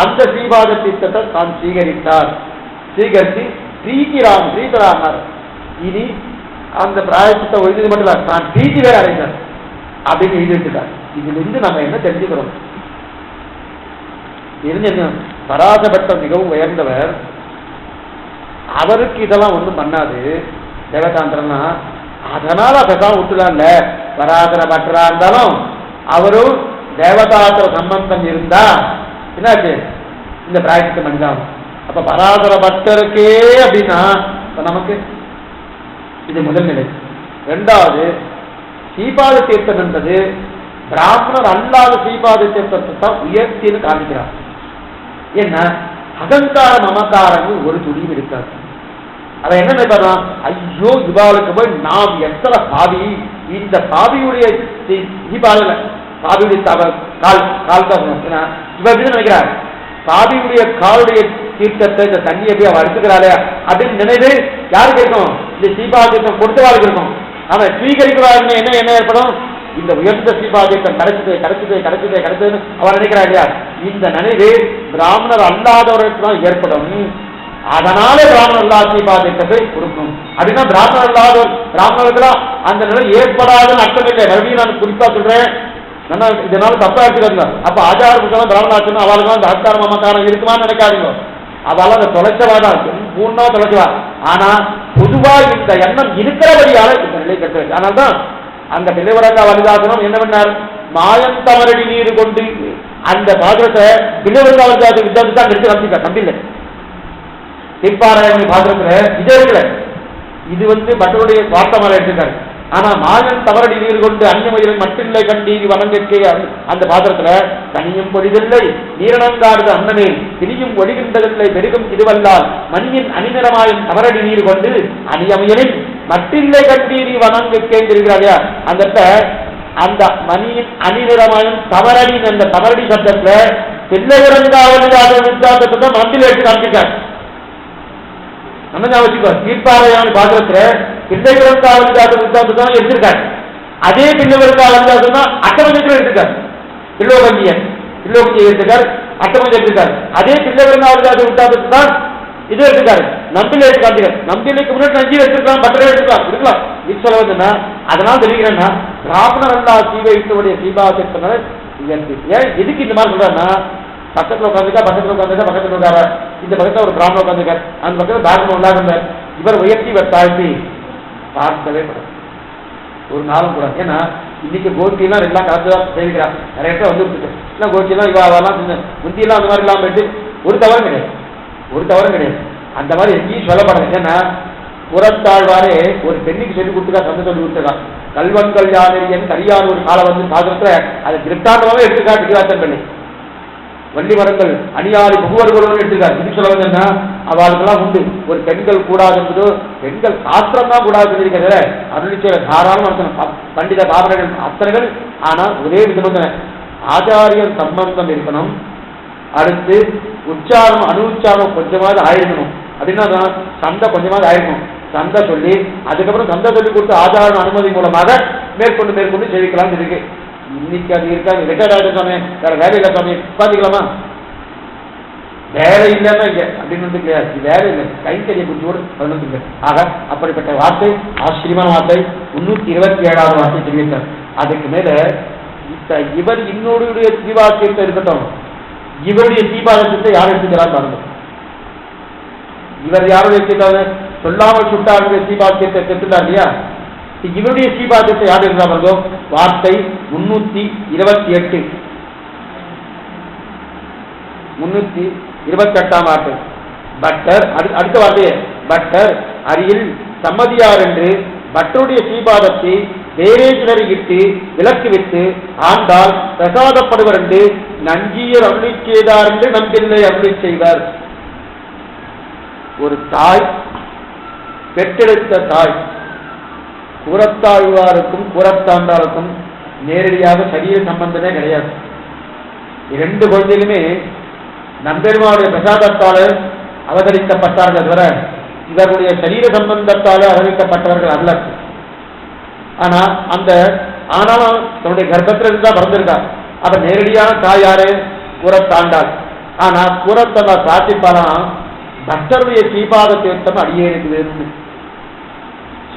அந்த சீபாத தீர்த்தத்தை தான் சீகரித்து பிரீத்தரானார். இனி அந்த பிராயசத்தை ஒழுங்கு மட்டும் இல்ல, தான் பிரீத்தி வேற அடைந்தார் அப்படின்னு எழுதிட்டார். இதுல இருந்து நம்ம என்ன தெரிஞ்சுக்கிறோம்? இருந்து பராசபட்டர் மிகவும் உயர்ந்தவர். அவருக்கு இதெல்லாம் ஒண்ணும் பண்ணாது தேவதாந்திரம்னா, அதனால அதெல்லாம் விட்டுலாம்ல. பராசர பட்டரா இருந்தாலும் அவரும் தேவதாந்திர சம்பந்தம் இருந்தா என்னாச்சு? இந்த பிராயசத்தை பண்ணிதான். அப்ப பராசர பட்டருக்கே அப்படின்னா நமக்கு இது முதல் நிலை. இரண்டாவது, சீபாத தீர்த்தம் என்பது பிராமணர் அல்லாத சீபாத தீர்த்தத்தை தான் உயர்த்தின்னு காமிக்கிறார். ஏன்னா அகங்கார மமக்காரங்கள் ஒரு துணியும் இருக்காது. அதை என்ன நினைப்பான்? ஐயோ இவாளுக்கு போய் நாம் எத்தனை பாவி, இந்த பாவியுடைய பாவியுடைய கால் தான் இவ நினைக்கிறார். பாவியுடைய காலுடைய தீர்த்தத்தை இந்த தண்ணியை போய் அவ எடுத்துக்கிறாளே அப்படின்னு நினைவு யாருக்கு இருக்கும்? இந்த சீபாதீர்த்தம் கொடுத்தவாளுக்கு இருக்கும். அவன் ஸ்வீகரிக்கிறாருன்னு என்ன என்ன ஏற்படும்? இந்த உயர்ந்த சீபாதீர்த்தம் கிடைச்சதுன்னு அவர் நினைக்கிறார் இல்லையா? இந்த நினைவு பிராமணர் அல்லாதவர்களுக்கு தான் ஏற்படும். அதனால பிராமணர் அல்லாத சீபாதீர்த்தத்தை கொடுக்கும். அப்படின்னா பிராமணர்களா அந்த நிலை ஏற்படாதுன்னு அர்த்தம் இல்லை. ரவி நான் குறிப்பா சொல்றேன், இதனால தப்பா எடுத்துக்காங்க. அப்ப ஆச்சார புத்தகம் பிராமணாச்சுன்னா அவளுக்கு அந்த அகங்கார மமக்காரம் இருக்குமான்னு நினைக்காதீங்க. அவளால் அதை தொலைச்சவாதான் பூர்ணமா தொலைச்சவா. ஆனா பொதுவா இந்த எண்ணம் இருக்கிறபடியால இந்த நிலை கட்டுறது. அதனால்தான் அந்த பிள்ளைவரங்கா வலிதாசனம் என்ன பண்ணார்? மாயம் தவறடி நீர் கொண்டு அந்த பாத்திரத்தை பிள்ளைவரங்கா வலிதாச வித்தியாசத்தை தான் எடுத்து காமிச்சிருக்கார். தம்பில்லை திருப்பாராயணி பாத்திரத்துல இதே இருக்கல. இது மற்றவருடைய வார்த்தமால எடுத்துக்காரு. ஆனா மாயம் தவறடி நீர் கொண்டு அந்நியமயிலை மட்டில்லை கண்டீர் வணங்கே அந்த பாத்திரத்துல தனியும் பொழிதில்லை நீரணங்காடுது அன்னமே தினியும் ஒழிகின்றதில்லை பெருகும் இதுவல்லால் மணியின் அணிநிறமாயும் தவறடி நீர் கொண்டு அணியமயிலின் மட்டில்லை கண்டீரி வணங்கேங்கிறாரியா. அந்த மணியின் அணிநிறமாயும் தவறடி அந்த தவறடி சப்தத்துல பிள்ளைகிறங்காவலியாக வித்தாந்தத்தை தான் மந்தில் எடுத்து காமிச்சிருக்காரு. நம்ம வச்சுக்கோ, தீர்ப்பாரையான பாத்திரத்துல பிள்ளைகிறங்காவலிதாக வித்தாந்தத்தை தான் எடுத்திருக்காரு. அதே பிள்ளைகிறங்காவலிதாக தான் அட்டமஞ்சத்தில் எடுத்திருக்காரு. பில்லோகஞ்சியை எடுத்திருக்காரு, அட்டமஞ்சம் எடுத்திருக்காரு. அதே பிள்ளைகிறங்காவலிதாக வித்தாந்தத்தை தான் இது எடுத்துக்காரு. நம்பிலை எடுத்து காமிக்கிறார். நம்பிலைக்கு முன்னாடி நஞ்சியில் எடுத்துருக்கலாம், பட்டரை எடுத்துக்கலாம், இருக்கலாம். இது சொல்ல வந்தா அதனால தெரிவிக்கிறேன்னா பிராமணர் அல்லா சீவைத்தோடைய சீபாவத்தை ஏன் எதுக்கு இந்த மாதிரி சொல்றாருன்னா, பக்கத்தில் உட்காந்துக்கா பக்கத்தில் உட்கார இந்த பக்கத்தில் ஒரு பிராமணர் உட்காந்துருக்கார், அந்த பக்கத்தில் பிராமணன் உண்டாஇருந்தார். இவர் உயர்த்தி இவர் தாழ்த்தி பார்க்கவே கூடாது ஒரு நாளும் கூட. ஏன்னா இன்னைக்கு கோஷ்டியெல்லாம் எல்லாம் கலந்துதான் செய்கிறார். நிறைய பேர் வந்துருக்கு எல்லாம் கோஷ்டியெல்லாம் இவாவெல்லாம் முந்தியெல்லாம் அந்த மாதிரி இல்லாமல் போயிட்டு ஒரு தவறும் கிடையாது. அந்த மாதிரி எங்கேயும் சொல்லப்படாது. ஏன்னா புறத்தாழ்வாரே ஒரு பெண்ணுக்கு சொல்லி கொடுத்துக்கா, சந்தை சொல்லி கொடுத்துருக்கான். கல்வன்கள் யானையன் கரியான ஒரு காலம் சாதனத்துல அதை திருப்தாண்டமாவே எடுத்துக்காட்டுகிறாத்தன் பண்ணி வள்ளி மரங்கள் அணியாரி முகவர்களோடு எடுத்துக்காரு. இது சொல்ல வந்தா அவளுக்கெல்லாம் உண்டு. ஒரு பெண்கள் கூடாது என்பது பெண்கள் சாஸ்திரம் தான் கூடாது சொல்லியிருக்கிறத அருளிச்ச தாராளம் அர்த்தம் பண்டித பாபர்கள் அத்தனைகள். ஆனால் ஒரே விதமான ஆச்சாரியன் சம்பந்தம் இருக்கணும். அடுத்து உச்சாரம் அணுச்சாரம் கொஞ்சமாவது ஆயிருக்கணும். அப்படின்னா சந்தை கொஞ்சமாவது ஆயிருக்கணும். சந்தை சொல்லி அதுக்கப்புறம் சந்தை சொல்லி கொடுத்து ஆச்சார அனுமதி மூலமாக மேற்கொண்டு சேவிக்கலாம் இருக்கு. இன்னைக்கு அது இருக்காது. ரிட்டையர்ட் ஆகிட்டு சாமி, வேற வேலை இல்லை சாமி, உட்காந்துக்கலாமா? வேலை இல்லைன்னா இங்க அப்படின்னு கிடையாது. வேலை இல்லை, கைத்தறியை குறிச்சோடு பதினொன்று. ஆக அப்படிப்பட்ட வார்த்தை ஆச்சரியமான வார்த்தை 327வது வார்த்தை தெரிவித்தார். அதுக்கு மேல இவர் இன்னொருடைய தீபாக்கியத்தை இருக்கட்டும், இவருடைய தீபாதத்தை யார் எடுத்துக்கிறார் பாருங்க. இவர் யாருடைய சொல்லாமல் சுட்டாருடைய தீபாக்கியத்தை பெற்றுட்டார் இல்லையா? இவருடைய சீபாதத்தை யார் இருந்தா பாருங்க. வார்த்தை 328 328ஆம் வார்த்தை. பட்டர் அடுத்த வார்த்தையே பட்டர் அருகில் சம்மதியார் என்று பட்டருடைய சீபாதத்தை வேறே சிலரை இட்டு விலக்கு விட்டு ஆண்டால் பிரசாதப்படுவர் என்று நஞ்சியர் அருளி செய்தார் என்று நம்பில்லை அருளி செய்வார். ஒரு தாய், பெற்றெடுத்த தாய், கூரத்தாழ்வாருக்கும் கூரத்தாண்டாருக்கும் நேரடியாக சரீர சம்பந்தமே கிடையாது. இரண்டு குழந்தைகளுமே நம்பெருமாவுடைய பிரசாதத்தால் அவதரிக்கப்பட்டார்கள் தவிர இவருடைய சரீர சம்பந்தத்தால் அவதரிக்கப்பட்டவர்கள் அல்ல. ஆனாலும் தன்னுடைய கர்ப்பத்திலிருந்து தான் பிறந்திருக்கார். அவர் நேரடியான தாய் யாரு? கூரத்தாண்டாள். ஆனா கூரத்தாண்டார் பிரார்த்திப்பாராம், பக்தருடைய சீபாத தீர்த்தம் அடியேனுக்கு வேணும்னு.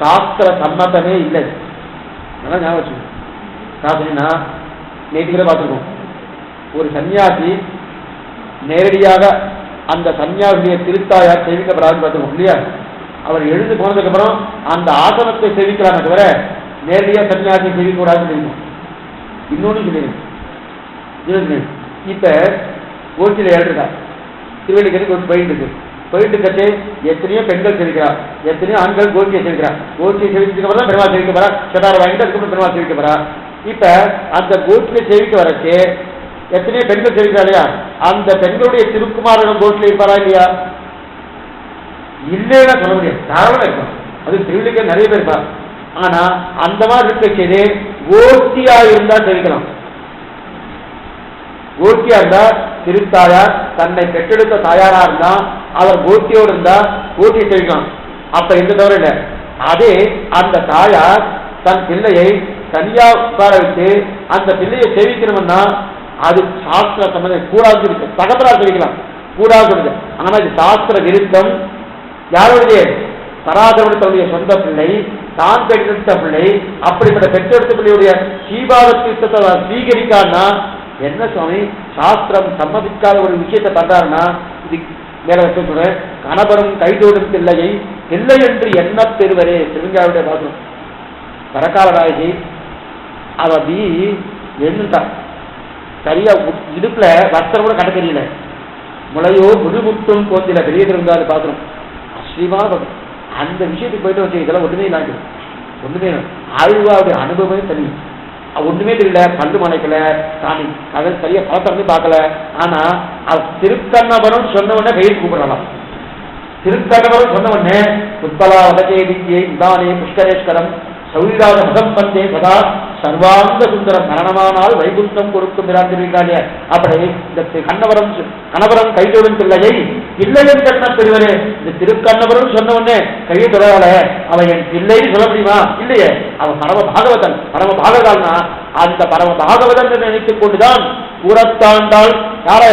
சாஸ்திர சம்மதமே இல்லை. நல்லா ஞாபகம் காசுனா நேற்றுக்கிற பார்த்துருக்கோம். ஒரு சன்னியாசி நேரடியாக அந்த சன்னியாசிய திருத்தாயார் சேவிக்கப்படாதுன்னு பார்த்துருக்கோம் இல்லையா? அவர் எழுந்து போனதுக்கு அப்புறம் அந்த ஆசனத்தை சேவிக்கிறாங்க தவிர நேரடியாக சன்னியாசியை சேவிக்கக்கூடாதுன்னு தெரியும். இன்னொன்னு சொல்லிடுங்க. இப்ப கோச்சியில் ஏழுருக்கா திருவள்ளிக்கரை கொஞ்சம் போயிட்டு கட்டே எத்தனையோ பெண்கள் சேவிக்கிறார், எத்தனையோ ஆண்கள் கோச்சியை சேவிக்கிறார். கோச்சியை சேவிச்சதுக்கு அப்புறம் பெருமாள் சேவிக்க போறா, சதாரம் வாங்கிட்டு அதுக்கப்புறம் பெருமாள் சேவிக்க போறா. இப்ப அந்த கோச்சியை சேவிக்க வரச்சு எத்தனையோ பெண்கள் சேவிக்கிறா இல்லையா? அந்த பெண்களுடைய திருக்குமாரர்கள் கோச்சில் இருப்பாரா இல்லையா? இல்லைன்னா சொல்ல முடியாது, தாராளமா இருக்கும். அது திருவள்ளிக்கரை நிறைய பேர் இருப்பார். ஆனா அந்த மாதிரி இருக்க செய்து கோஷ்டியா இருந்தா சேவிக்கலாம். கோஷ்டியா இருந்தா திருத்தாயார் தன்னை பெற்றெடுத்த தாயாரா இருந்தா அவர் கோஷ்டியோடு இருந்தா கோஷ்டியை சேவிக்கலாம். அப்ப எந்த தவிர இல்லை. அதே அந்த தாயார் தன் பிள்ளையை தனியா உட்கார வச்சு அந்த பிள்ளையை சேவிக்கணும்னா அது சாஸ்திர சம்பந்தம் கூடாது இருக்கு. தகவலா சேவிக்கலாம், கூடாது இருக்கு. ஆனா இது சாஸ்திர விருத்தம். யாருடைய? பராதரனுடைய சொந்த பிள்ளை, தான் பெற்றெடுத்த பிள்ளை. அப்படிப்பட்ட பெற்றெடுத்த பிள்ளையுடைய சீபாத தீர்த்தத்தை ஸ்வீகரிக்கான்னா என்ன சுவாமி சாஸ்திரம் சம்மதிக்காத ஒரு விஷயத்தை பண்றாருன்னா இது மேல சொல்றேன். கணவரும் கைதோடும் பிள்ளையை பிள்ளை என்று எண்ண பெறுவரே. திருவிழாவுடைய பாசனம் பரக்காலராயி அவ பி எண்ணுட்டா சரியா இடுப்புல வஸ்திரம் கூட கட்ட தெரியல, முளையோ முதுமுட்டும் போந்தில பெரிய இருந்தாரு பாசனம் ஸ்ரீமான அந்த விஷயத்துக்கு போயிட்டு வச்சு இதெல்லாம் ஒண்ணுமே இல்லாது. ஒண்ணுமே ஆழ்வாவுடைய அனுபவமே தனி. ஒண்ணுமே தெரியல, பல்லு மனைக்கல, சாமி அதை சரியா பழத்தரந்து பார்க்கல. ஆனா திருக்கண்ணபுரம் சொன்ன உடனே கையில் கூப்பிடலாம். திருக்கண்ணபுரம் சொன்ன உடனே புத்தலா வடகேதியை உதானே புஷ்கரேஸ்வரம் சௌரிராஜ மதம் பந்தே சதா சர்வாங்க சுந்தரம் மரணமானால் வைகுந்தம் கொடுக்கும் இருக்கிறாங்க. அப்படி இந்த கண்ணபுரம் கைதொடும் பிள்ளையை பிள்ளையின் கண்ண பெறுவரே. இந்த திருக்கண்ணபுரம் சொன்ன உடனே கையை தொடரால அவன் என் பிள்ளைன்னு சொல்ல முடியுமா? இல்லையே. அவன் பரம பாகவதன்னா அந்த பரம பாகவதன் நினைத்துக் கொண்டுதான் கூரத்தாண்டால் யார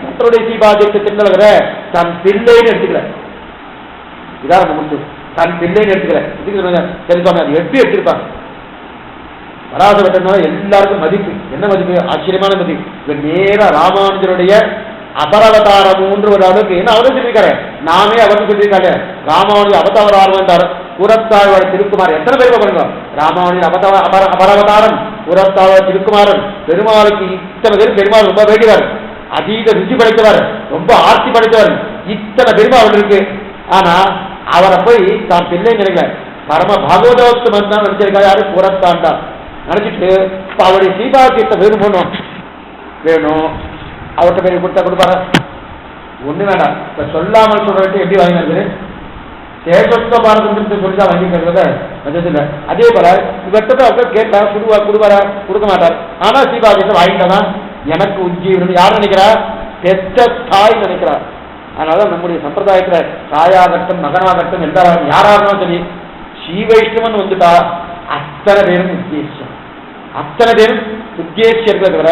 பக்தருடைய சீபாதிக்கு தின்னவர தன் பிள்ளைன்னு எடுத்துக்கல. இதான் முடிஞ்சு தன் பிள்ளைன்னு எடுத்துக்கல. சரி சுவாமி அது எப்படி எடுத்திருப்பாங்க? பராசரத்தினால எல்லாருக்கும் மதிப்பு. என்ன மதிப்பு? ஆச்சரியமான மதிப்பு. இவர் நேரா ராமானுஜருடைய அபரவதாரம் ஒரு அளவுக்கு என்ன அவரும் சொல்லியிருக்காரு, நாமே அவரும் சொல்லியிருக்காரு. ராமானுஜ அவதாரம் கூரத்தாழ்வார் திருக்குமார் எத்தனை பேர் பாருங்க. ராமானுஜ அபரவதாரம் கூரத்தாழ்வார் திருக்குமாரன் பெருமாளுக்கு இத்தனை பேர். பெருமாள் ரொம்ப வேண்டியவர், அதீத ருச்சி படைத்தவர், ரொம்ப ஆட்சி படைத்தவர். இத்தனை பெருமாள் இருக்கு. ஆனா அவரை போய் தான் பிள்ளை நினைக்கல, பரம பாகவதோத்தமன் தான் நினைச்சிருக்காரு. யாரு? கூரத்தாண்டா நினைச்சிட்டு அவருடைய சீபாக்கியத்தை வேணும் அவர்கிட்ட பேர் கொடுத்தா கொடுப்பாரா? ஒண்ணு வேண்டாம். இப்ப சொல்லாமல் சொல்றதுக்கு எப்படி வாங்கினது? சேஷத்துவ பாரதத்தை சொல்லிதான் வாங்கிக்கிறத இல்லை. அதே போல இவர்கிட்ட அவர் கேட்டா கொடுப்பாரா? கொடுக்க மாட்டார். ஆனா சீபாதியத்தை வாங்கிட்டதான் எனக்கு உஜ்ஜீவனம் யார் நினைக்கிறா? பெற்ற தாய் நினைக்கிறார். அதனால நம்முடைய சம்பிரதாயத்துல தாயாகட்டும் மகனாகட்டும் எல்லாரும் யாராலும் சரி ஸ்ரீ வைஷ்ணவன் வந்துட்டா அத்தனை பேரும் உத்தேசியம், அத்தனை பேரும் உத்தேசியர்கள் தவிர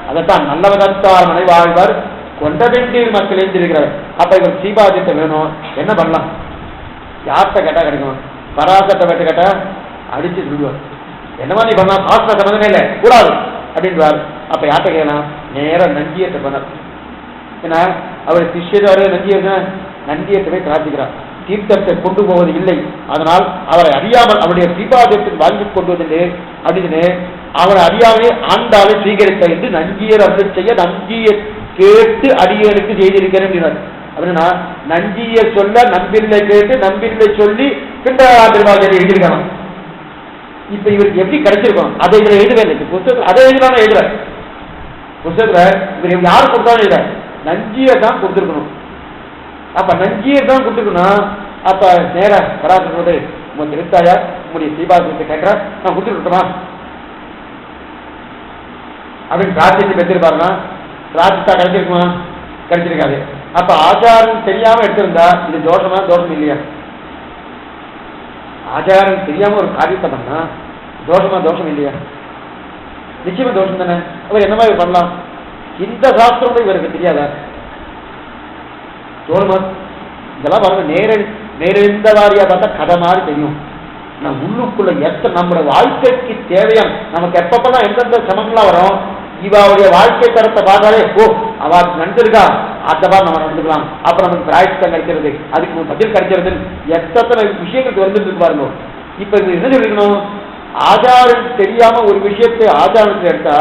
அதைத்தான் நல்லவதத்தார் மனை வாழ்வார் கொண்ட வேண்டிய மக்கள் எழுந்திருக்கிறார். அப்ப இவர் சீபாதியத்தை வேணும், என்ன பண்ணலாம்? யார்கிட்ட கேட்டா கிடைக்கும்? பராசத்தை வெட்ட கேட்டா அடிச்சு சொல்லுவார். என்னமா நீ பண்ணலாம்? சாஸ்திர சம்பந்தமே இல்லை, கூடாது அப்படின்றார். அப்ப யார்கிட்ட கேட்கலாம்? நேரம் நஞ்சியத்தை பண்ணார். ஏன்னா அவர் சிஷ்யதாரு நந்தியத்தை போய் பிரார்த்திக்கிறார். தீர்த்தத்தை கொண்டு போவது இல்லை, அதனால் அவரை அறியாமல் அவருடைய சீபாதத்தில் வாங்கி கொண்டுவதில்லை அப்படின்னு அவரை அறியாமலே ஆண்டாலை ஸ்வீகரித்த என்று நஞ்சியர் அருள் செய்ய நஞ்சியை கேட்டு அடியனுக்கு செய்திருக்கிறேன் அப்படின்னார். அப்படின்னா நஞ்சியை சொல்ல நம்பில்லை கேட்டு நம்பில்லை சொல்லி பின்பாக எழுதியிருக்கணும். இப்ப இவருக்கு எப்படி கிடைச்சிருக்கணும்? அதை இதுல எழுதவே இல்லை. புத்தகத்தில் அதை எழுதினாலும் எழுதுற புத்தகத்துல இவர் யாரு கொடுத்தாலும் எழுத நஞ்சியை தான் கொடுத்துருக்கணும். அப்ப நஞ்சியை தான் கொடுத்துருக்கணும். அப்ப நேர பராசரோடு உங்க திருத்தாயா உங்களுடைய சீபாசத்தை கேட்கிற நான் கொடுத்துருக்கணுமா அப்படின்னு பிரார்த்தித்து பெற்றிருப்பாருன்னா பிரார்த்தித்தா கிடைச்சிருக்குமா? கிடைச்சிருக்காது. அப்ப ஆச்சாரம் தெரியாம எடுத்திருந்தா இது தோஷமா? தோஷம் இல்லையா? ஆச்சாரம் தெரியாம ஒரு காரியத்தை பண்ணா தோஷமா? தோஷம் இல்லையா? நிச்சயமா தோஷம் தானே. அவர் என்ன மாதிரி பண்ணலாம்? இந்த சாஸ்திரம் இவருக்கு தெரியாதா? தோணுமா? இதெல்லாம் பாருங்க, நேரந்த வாரியா பார்த்தா கதை மாதிரி தெரியும். நான் உள்ளுக்குள்ள எத்தனை நம்முடைய வாழ்க்கைக்கு தேவையான நமக்கு எப்பப்பதான் எந்தெந்த சமங்கள்லாம் வரும், இவாவுடைய வாழ்க்கை தரத்தை பார்த்தாலே ஓ அவருக்கு நடந்திருக்கா அந்த மாதிரி நம்ம நடந்துக்கலாம், அப்புறம் நமக்கு பிராயச்சித்தம் கிடைக்கிறது, அதுக்கு பதில் கிடைக்கிறது, எத்தனை விஷயங்களுக்கு வந்துட்டு பாருங்க. இப்ப இது என்ன சொல்லிக்கணும்? ஆச்சாரம் தெரியாம ஒரு விஷயத்தை ஆச்சாரத்தில் எடுத்தா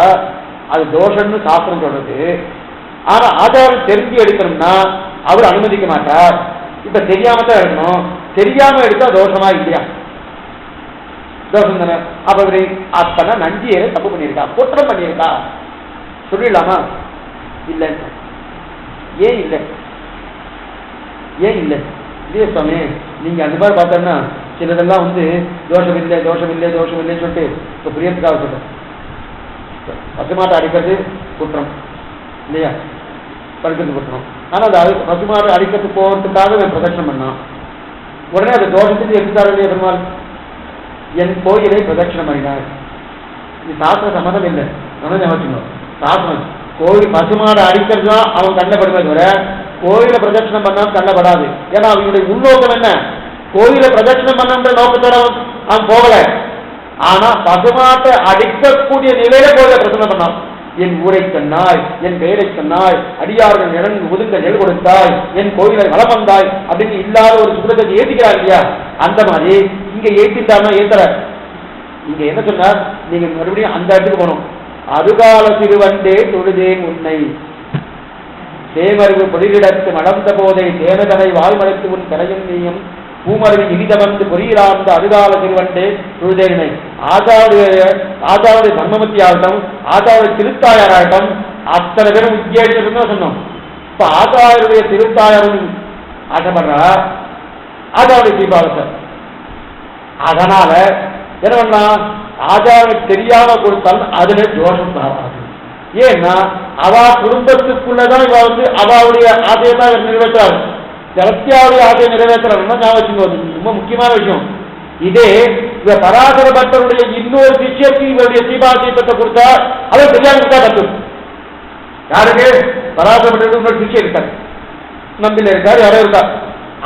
அது தோஷம்னு சாஸ்திரம் சொல்றது. ஆனா ஆச்சாரம் தெரிஞ்சு எடுக்கணும்னா அவர் அனுமதிக்க மாட்டார். இப்ப தெரியாம தான் எடுக்கணும். தெரியாம எடுத்தா தோஷமா இல்லையா? தோஷம் தானே. அப்ப இவரு அப்பனா நஞ்சியை தப்பு பண்ணியிருக்கா, குற்றம் பண்ணியிருக்கா சொல்லிடலாமா? இல்லை. ஏன் இல்லை? ஏன் இல்லை? இல்லையே சுவாமி, நீங்க அந்த மாதிரி பார்த்தோம்னா சிலதெல்லாம் தோஷம் இல்லை தோஷம் இல்லை தோஷம் இல்லைன்னு சொல்லிட்டு இப்ப பிரியத்துக்காக சொல்றேன். பசுமாட்டை அடிக்கிறது குற்றம் இல்லையா? படுக்கிறது குற்றம். ஆனா அது பசுமாட்டை அடிக்கிறது போகிறதுக்காக பிரதட்சணம் பண்ணான். உடனே அந்த தோஷத்துக்கு எடுத்தாரு இல்லையா பெருமாள்? என் கோயிலை பிரதட்சணம் பண்ணினார். இது சாஸ்திர சம்மதம் இல்லை. வச்சுக்கணும் சாஸ்திரம் கோயில் பசுமாடு அடிக்கிறது தான் அவன் கண்ணப்படுமே தவிர கோயிலை பிரதட்சணம் பண்ணாம கண்ணப்படாது. ஏன்னா அவனுடைய உள்நோக்கம் என்ன? கோயிலை பிரதட்சணம் பண்ண நோக்கத்தோட அவன் போகல. ஆனா பசுமாட்டை அடிக்கக்கூடிய நிலையில கோயிலை பிரதட்சணம் பண்ணான். என் ஊரை சொன்னாய், என் பெயரை சொன்னாய், அடியார்கள் இறங்கு ஒதுங்க நெல் கொடுத்தாய், என் கோயிலை வளம் வந்தாய் அப்படின்னு இல்லாத ஒரு சுத்தத்தை ஏற்றிக்கிறார் இல்லையா? அந்த மாதிரி இங்க ஏற்றிட்டானா ஏத்தல. இங்க என்ன சொன்னார்? நீங்க மறுபடியும் அந்த இடத்துக்கு போகணும். அதுகால திருவண்டே தொழுதேன் உன்னை தேமறிவு பொழிலிடத்து மடர்ந்த போதை தேவதனை வாழ்மடைத்து உன் தலையும் நீயும் பூமருவி இனிதமர்ந்து பொறியிலார்ந்த அதுகால திருவண்டே தொழுதேனை. ஆச்சாவுடைய தர்மமூர்த்தி ஆகட்டும், ஆச்சாவுடைய திருத்தாயாராகட்டும், அத்தனை பேரும் உத்தியோகம் சொன்னோம். இப்ப ஆச்சாருடைய திருத்தாயாரும் ஆசைப்படுறா, ஆச்சாவுடைய தீபாவளி. அதனால என்ன பண்ணா ஆச்சாரம் தெரியாம கொடுத்தால் அதுல தோஷம் ஆகாது. ஏன்னா அவ குடும்பத்துக்குள்ளதான் இவ அவளுடைய ஆசையை தான் நிறைவேற்றாரு. சரத்தியாவுடைய ஆசையை நிறைவேற்றணும்னா ஞாபகம் ரொம்ப முக்கியமான விஷயம். இதே இவ பராசர பக்தருடைய இன்னொரு சிஷ்யக்கு இவருடைய தீபாசீபத்தை கொடுத்தா அவர் தெரியாம கொடுத்தா தப்பு. யாருக்கு? பராசர பக்தருக்கு இன்னொரு சிஷ்யம் இருக்காரு, நம்பில இருக்காரு, யாரோ இருக்கா,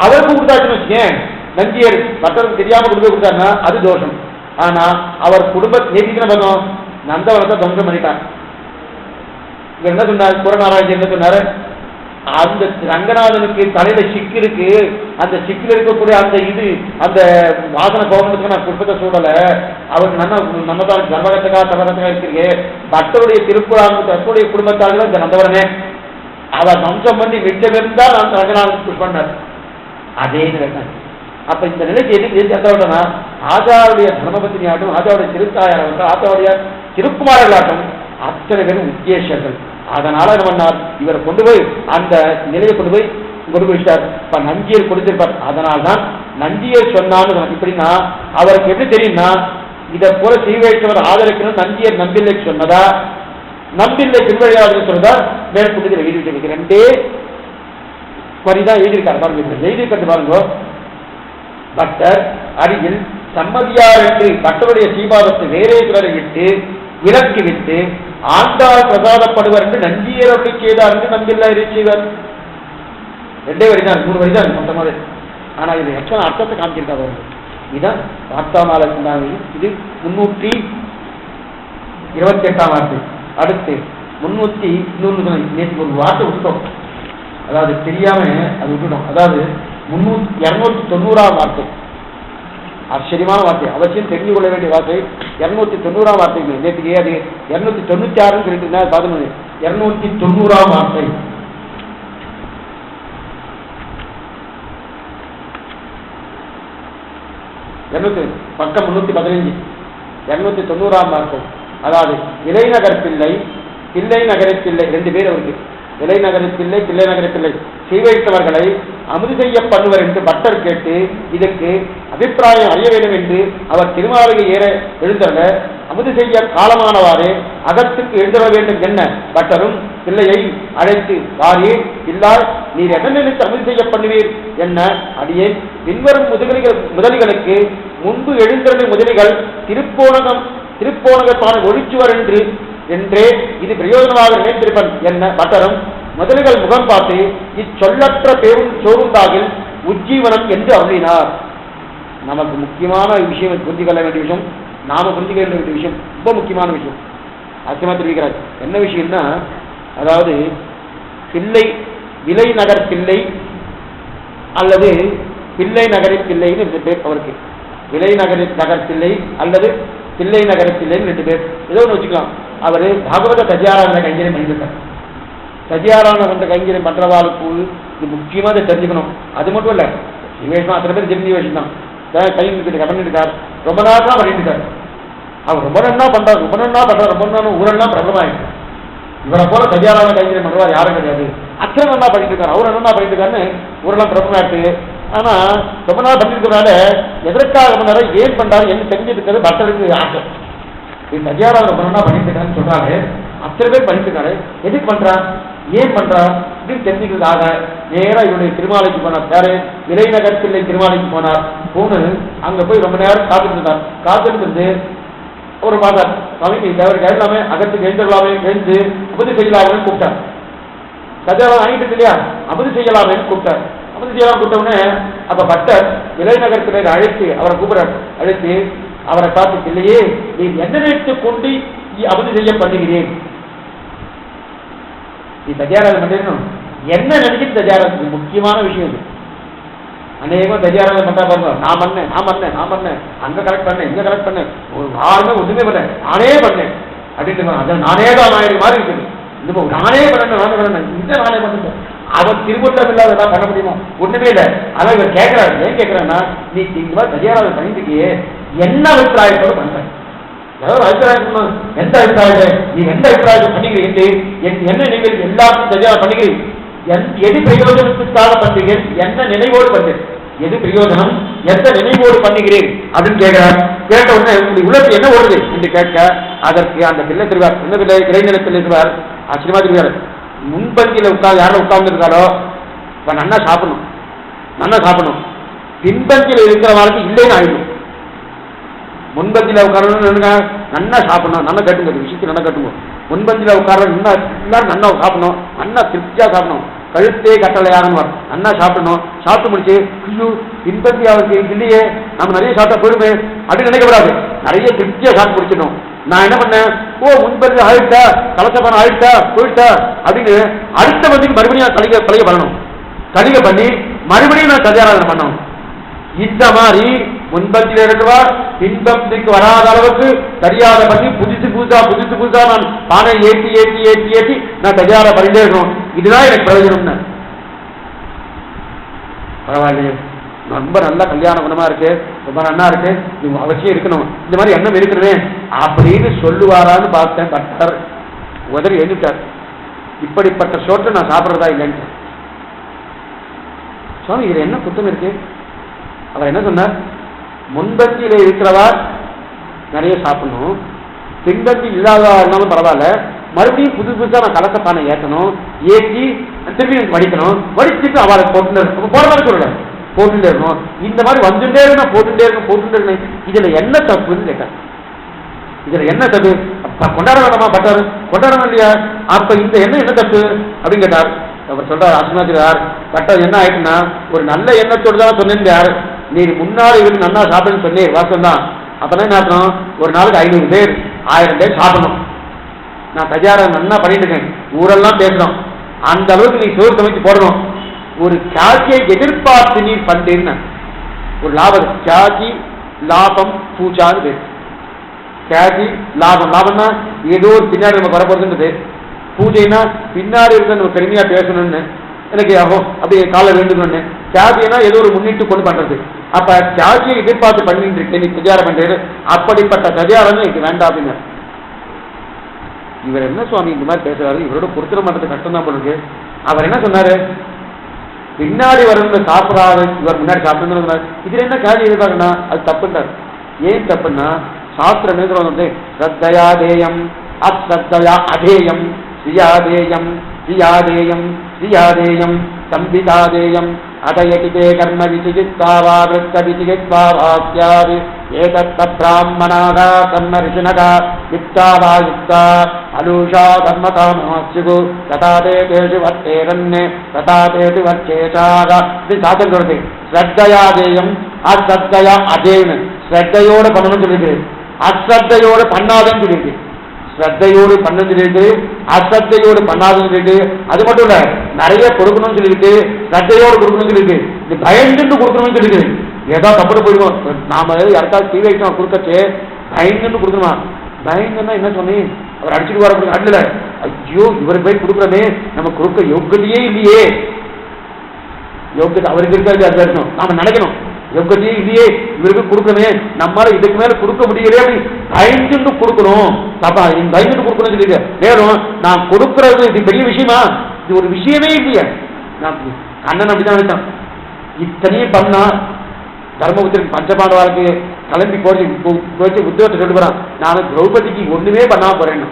அவருக்கு கொடுத்தாச்சுன்னு வச்சுக்கேன். நஞ்சியர் பக்தருக்கு தெரியாம கொடுத்தாருன்னா அது தோஷம். ஆனா அவர் குடும்ப நேசிக்கிற பக்கம் நந்தவனத்தை துவம்சம் பண்ணிட்டார். இவர் என்ன சொன்னார்? புறநாராயணன் என்ன சொன்னாரு? அந்த ரங்கநாதனுக்கு தலையில சிக்கு இருக்கு, அந்த சிக்கில் இருக்கக்கூடிய அந்த அந்த வாசனை போகணுக்கு நான் புஷ்பத்தை சூடல, அவருக்கு நம்ம தான் சர்வகத்தகா சர்வகத்தகா இருக்கு. பக்தருடைய திருப்புறாங்க தற்போடைய குடும்பத்தால் தான் இந்த நந்தவரனே அவர் வம்சம் பண்ணி மிச்சமிருந்தால் அந்த ரங்கநாதன் புஷ்பன்னார். அதே நிலை. அப்ப இந்த நிலைக்கு எதுனா ஆச்சாருடைய தர்மபத்தினி ஆகட்டும், ஆச்சாருடைய திருத்தாயாராகட்டும், ஆச்சாருடைய திருக்குமாரர்களாகட்டும், அத்தனை பேரும் உத்தேசர்கள். அதனால என்ன பண்ணார், இவரை கொண்டு போய் அந்த நிலையை கொண்டு போய் வச்சார். இப்ப நஞ்சியர் கொடுத்திருப்பார். அதனால்தான் நஞ்சியர் சொன்னான்னு இப்படின்னா அவருக்கு எப்படி தெரியும்னா, இதை போல செய்வேற்றவர் ஆதரிக்கணும் நஞ்சியர் நம்பில்லைக்கு சொன்னதா, நம்பில்லை திருவழியாளர் சொன்னதா மேற்கொண்டு எழுதி ரெண்டே வரிதான் எழுதியிருக்காரு பாருங்க. எழுதியிருக்கிறது பாருங்க, பக்தர் அடியில் சம்மதியார் என்று பக்தருடைய சீபாதத்தை வேறே சிலரை விட்டு விலக்கி விட்டு ஆண்டால் பிரசாதப்படுவர் என்று நஞ்சியரை செய்தார் என்று நம்பில்லா செய்வார். ரெண்டே வரிதான், 3 வரிதான் மொத்தமாக. ஆனா இது எத்தனை அர்த்தத்தை காமிச்சிருக்காரு. இதுதான் வார்த்தாமாலை. இது 328ஆம் வார்த்தை. அடுத்து 300 ஒரு வார்த்தை விட்டோம், அதாவது தெரியாம அது விட்டுட்டோம். அதாவது 290ஆம் வார்த்தை, ஆச்சரியமான வார்த்தை, அவசியம் தெரிந்து கொள்ள வேண்டிய வார்த்தை. 290ஆம் வார்த்தை நேற்றுக்கே அது 296 சொல்லிட்டு 290ஆம் வார்த்தை. பக்கம் 315 290ஆம் வார்த்தை. அதாவது இளைநகர் பிள்ளை, பிள்ளை நகர பிள்ளை, 2 பேர் அவருக்கு. இளைநகர பிள்ளை, பிள்ளை நகர பிள்ளை செய்வைத்தவர்களை அமுது செய்ய பண்ணுவர் என்று பட்டர் கேட்டு இதற்கு அபிப்பிராயம் அறிய வேண்டும் என்று அவர் திருமாலையை ஏற எழுந்தவர அமுது செய்ய காலமானவாறு அகத்துக்கு எழுதவ வேண்டும் என்ன. பட்டரும் பிள்ளையை அழைத்து, வாரே இல்லாய், நீர் என்ன நினைத்து அமுது செய்ய பண்ணுவீர் என்ன. அடியே பின்வரும் முதலிகளுக்கு முன்பு எழுந்தருளை முதலிகள் திருப்போணகத்தான ஒழிச்சுவர் என்றே இது பிரயோஜனமாக நினைத்திருப்பன் என்ன. பட்டரும் முதலிகள் முகம் பார்த்து இச்சொல்லற்ற பேரும் சோறுந்தாகில் உஜ்ஜீவனம் என்று அருளினார். நமக்கு முக்கியமான விஷயம், புரிந்து கொள்ள வேண்டிய விஷயம், நாம புரிஞ்சுக்க வேண்டிய விஷயம், ரொம்ப முக்கியமான விஷயம் ஆச்சரியமா தெரிவிக்கிறார். என்ன விஷயம்னா, அதாவது பிள்ளை விலை நகர் பிள்ளை அல்லது பிள்ளை நகரின் பிள்ளைன்னு 2 பேர் அவருக்கு. விலை நகர் பிள்ளை அல்லது பிள்ளை நகர பிள்ளைன்னு 2 பேர், ஏதோ ஒன்று வச்சுக்கலாம். அவரு பாகவத சஜியாரான கைங்கரியம் பண்ணிருக்கார். சஜியாரான வந்த கைங்கரியம் பண்றவாளுக்கு இது முக்கியமா அதை தெரிஞ்சுக்கணும். அது மட்டும் இல்ல, நிவேஷம் அத்தனை பேர் ஜெமினி வேஷம் தான் கை பண்ணிருக்கார். ரொம்ப நாள் தான் பண்ணிட்டு இருக்காரு. அவர் ரொம்ப நன்னா பண்றாரு, ரொம்ப நாளும் ஊரெல்லாம் பிரபலமாயிருக்கு. இவரை போல சஜியாரான கைங்கரியம் பண்றவார் யாரும் கிடையாது. அத்தனை நல்லா பண்ணிட்டு இருக்காரு, அவர் என்ன பண்ணிட்டு இருக்காருன்னு ஊரெல்லாம் பிரபலமாயிருக்கு. ஆனா ரொம்ப நாள் பண்ணிருக்கிறனால எதற்காக பண்ணாரு, ஏன் பண்றாரு என்ன தெரிஞ்சிருக்கிறது பக்தருக்கு ஆசை. சஜியாராவை ரொம்ப நாள் பண்ணிட்டு இருக்காருன்னு சொல்றாரு. அத்தனை பேர் பண்ணிட்டு இருக்காரு. எதுக்கு பண்றார், ஏன் பண்றார் அப்படின்னு தெரிஞ்சுக்கிறதுக்காக நேரம் இவருடைய திருமாலைக்கு போனார். யாரு, இளைநகர் பிள்ளை திருமாலைக்கு போனார். போன அங்க போய் ரொம்ப நேரம் காத்துட்டு காத்துட்டு ஒரு மாதார் சுவாமி தேவருக்கு எல்லாமே அகத்துக்கு எழுந்துடலாமே, எழுந்து அமுது செய்யலாமே கூப்பிட்டார். சஜியாரா ஆகிட்டு இல்லையா, அமுது செய்யலாமே கூப்பிட்டார். அமுது செய்யலாம் கூப்பிட்ட உடனே அப்ப பட்டர் இளைநகர் பிள்ளை அழைத்து அவரை கூப்பிடார். அழைத்து அவரை பார்த்து, இல்லையே நீ என்ன நினைத்து கொண்டு அமுது செய்ய பண்ணுகிறேன், நீ தஜியாராத பண்ணிடணும், என்ன நினைச்சு தஜியாராத. முக்கியமான விஷயம் இது. அநேகம் தஜியாராத பண்ணா பாருங்க, நான் பண்ணேன் அங்க கரெக்ட் பண்ணேன், இங்க கரெக்ட் பண்ணேன், யாருமே ஒண்ணுமே பண்ணேன், நானே பண்ணேன் அப்படின்னு அது நானே தான் மாதிரி இருக்குது. இன்னும் நானே பண்ணேன் இந்த நானே பண்ணேன். அவன் திருமணம் இல்லாத பண்ண முடியுமா, ஒண்ணுமே இல்லை. ஆனா இவர் கேட்கிறாரு, ஏன் கேட்கிறான்னா, நீ இந்த மாதிரி தஜியாராத பண்ணிருக்கியே என்ன அபிப்பிராயத்தோடு பண்றேன், ஏதாவது அபிப்பிராயம், எந்த அபிப்பிராயத்தை நீ எந்த அபிப்பிராயத்தை பண்ணிக்கிறீங்க, என்ன நீங்கள் எல்லாருக்கும் சரியாக பண்ணிக்கிறீங்க, எது பிரயோஜனத்துக்காக பண்ணுகிறேன், என்ன நினைவோடு பண்றேன், எது பிரயோஜனம் எந்த நினைவோடு பண்ணுகிறேன் அப்படின்னு கேட்கிறார். கேட்ட உடனே உலகத்தில் என்ன ஓடுது என்று கேட்க அதற்கு அந்த பிள்ளை தெரிவார். என்ன பிள்ளை, இளைஞர் பிள்ளை தெரிவார். ஆச்சரியமா தெரிவார். முன்பந்தியில் உட்கார்ந்து யாரும் உட்கார்ந்து இருக்காரோ இப்ப நன்னா சாப்பிடணும், பின்பந்தியில் இருக்கிறவங்களுக்கு இல்லைன்னு ஆயிடும். முன்பந்தியில் உட்காரணும், நல்லா சாப்பிடணும், நல்லா கட்டுங்க, விஷயத்துக்கு நல்லா கட்டுங்க. முன்பந்தியில் உட்காரணும், எல்லாரும் நல்லா சாப்பிடணும், நல்லா திருப்தியா சாப்பிடணும், கழுத்தே கட்டளையாகணும், நல்லா சாப்பிடணும். சாப்பிட்டு முடிச்சு ஐயோ பின்பந்தி அவருக்கு இல்லையே, நம்ம நிறைய சாப்பிட்டா போயிடுமே அப்படின்னு நினைக்கப்படாது. நிறைய திருப்தியா சாப்பிட்டு முடிச்சிடணும். நான் என்ன பண்ணேன், ஓ முன்பந்தி ஆயிட்டா, கலசப்பான ஆயிட்டா போயிட்டா அப்படின்னு அடுத்த பந்திக்கு மறுபடியும் கலிக பண்ணணும். கலிக பண்ணி மறுபடியும் நான் சத்தியாராதனை பண்ணணும். இந்த மாதிரி முன்பந்தியில் இருக்குவார், பின்பந்திக்கு வராத அளவுக்கு சரியாக பண்ணி புதுசு புதுசா நான் பானை ஏற்றி நான் சரியாக பண்ணிட்டே இருக்கணும். இதுதான் எனக்கு பிரயோஜனம். பரவாயில்லையே, ரொம்ப நல்ல கல்யாண குணமா இருக்கு, ரொம்ப நல்லா இருக்கு, இது அவசியம் இருக்கணும், இந்த மாதிரி எண்ணம் இருக்கிறது அப்படின்னு சொல்லுவாரான்னு பார்த்தேன். பட்டர் உதறி எழுதிட்டார். இப்படிப்பட்ட சோற்றை நான் சாப்பிட்றதா இல்லைன்னு. சுவாமி இதுல என்ன குத்தம் இருக்கு? அவர் என்ன சொன்னார்? முன்பத்தியில இருக்கிறவா நிறைய சாப்பிடணும், பின்பத்தில் இல்லாதவா இருந்தாலும் பரவாயில்ல, மறுபடியும் புதுசா நான் கலசப்பானை ஏற்றணும், ஏற்றி திரும்பி வடிக்கணும், வடிச்சுட்டு அவளை போட்டுட்டு போற மாதிரி சொல்லல, போட்டுட்டே இருக்கணும். இந்த மாதிரி வந்துட்டே இருக்கணும், போட்டுட்டே இருக்கணும். இதுல என்ன தப்புன்னு கேட்டார். இதுல என்ன தப்பு? கொண்டாட வேண்டாமா பட்டாரு? கொண்டாட வேண்டியா? அப்ப இந்த எண்ணம் என்ன தப்பு அப்படின்னு கேட்டார். அவர் சொல்றார், ஆசிரியர் பட்டர் என்ன ஆயிடுச்சுன்னா, ஒரு நல்ல எண்ணத்தோடு தான் சொன்னேன். நீ முன்னாடி இருந்து நல்லா சாப்பிடுன்னு சொன்னேன், வாசம் தான். அப்பதான் என்ன ஆகணும், ஒரு நாளுக்கு 500 பேர் 1000 பேர் சாப்பிடணும். நான் தயாரம் நல்லா பண்ணிட்டு இருக்கேன், ஊரெல்லாம் பேசணும், அந்த அளவுக்கு நீ சோறு சமைச்சு போடணும். ஒரு காட்சியை எதிர்பார்த்து நீ பண்றேன்னு ஒரு லாபம். காட்சி லாபம் பூஜான்னு பேர். காட்சி லாபம், லாபம்னா ஏதோ ஒரு பின்னாடி நம்ம வரப்போறதுன்றது. பூஜைனா பின்னாடி இருக்க நம்ம பெருமையா பேசணும்னு எனக்கு அப்படியே காலை வேண்டும்னு. தியாகினா ஏதோ ஒரு முன்னிட்டு கொண்டு பண்றது. அப்ப தியாகியை எதிர்பார்த்து பண்ணிட்டு இருக்கேன், நீ பிரச்சாரம் பண்றது. அப்படிப்பட்ட பிரச்சாரம் எனக்கு வேண்டாம் அப்படின்னு. இவர் என்ன சுவாமி இந்த மாதிரி பேசுறாரு? இவரோட பொருத்தம் பண்றது கஷ்டம் தான் போல. அவர் என்ன சொன்னாரு? பின்னாடி வரவங்க சாப்பிடாது, இவர் முன்னாடி சாப்பிட்டு இதுல என்ன தியாகி எதிர்பார்க்கணும்? அது தப்புன்றார். ஏன் தப்புன்னா, சாஸ்திரம் என்ன சொல்றது? ஸ்ரத்தையா தேயம் அஸ்ரத்தையா அதேயம், ஸ்ரீயாதேயம் ஸ்ரீயாதேயம் ஸ்ரீயாதேயம் சம்பிதாதேயம் அதயதிதே கர்ம விசிகித்வாவா விருத்த விசிகித்வாவாஸ்யாதி ஏதத்த பிராமணாகா கர்ம ரிஷினகா யுக்தாவா யுக்தா அலூஷா கர்மகாமாஸ்யுகு ததாதே தேஷு வர்த்தேரன்னே ததாதேஷு வர்ச்சேஷாக. இது சாஸ்திரம் சொல்றது. ஸ்ரத்தையாதேயம் அஸ்ரத்தையா அதேன்னு ஸ்ரத்தையோடு பண்ணணும்னு சொல்லியிருக்கு, அஸ்ரத்தையோடு பண்ணாதன்னு சொல்லியிருக்கு. ஸ்ரத்தையோடு பண்ணு சொல்லிட்டு அஸ்ரத்தையோடு பண்ணாதுன்னு சொல்லிட்டு, அது மட்டும் இல்ல நிறைய கொடுக்கணும்னு சொல்லிட்டு ஸ்ரத்தையோடு கொடுக்கணும்னு சொல்லிட்டு, இது பயந்துட்டு கொடுக்கணும்னு சொல்லிட்டு. ஏதோ தப்பு போயிடுவோம் நாம யாருக்காவது தீ வைக்கணும் கொடுக்கச்சு பயந்துட்டு கொடுக்கணுமா? பயந்துன்னா என்ன சொன்னி அவர் அடிச்சுட்டு வர அடில, ஐயோ இவருக்கு போய் கொடுக்குறமே நம்ம கொடுக்க யோக்கியதையே இல்லையே. யோக்கியத்தை அவருக்கு இருக்காது, அது இருக்கணும். நாம நினைக்கணும் யோக்கியத்தையே இல்லையே, இவருக்கு கொடுக்கணுமே, நம்மளால இதுக்கு மேல கொடுக்க முடியலையே பயந்துட்டு கொடுக்கணும். பாப்பா பயந்துட்டு கொடுக்கணும்னு சொல்லிட்டு வேறும் நான் கொடுக்கறது இது பெரிய விஷயமா? இது ஒரு விஷயமே இல்லையா? நான் அண்ணன் அப்படிதான் நினைச்சான். இத்தனையும் பண்ணா தர்மபுத்திரன் பஞ்சபாண்டவாளுக்கு கிளம்பி போச்சு உத்தியோகத்தை சொல்லிட்டு போறான், நான் திரௌபதிக்கு ஒண்ணுமே பண்ணாம போறேன்னு.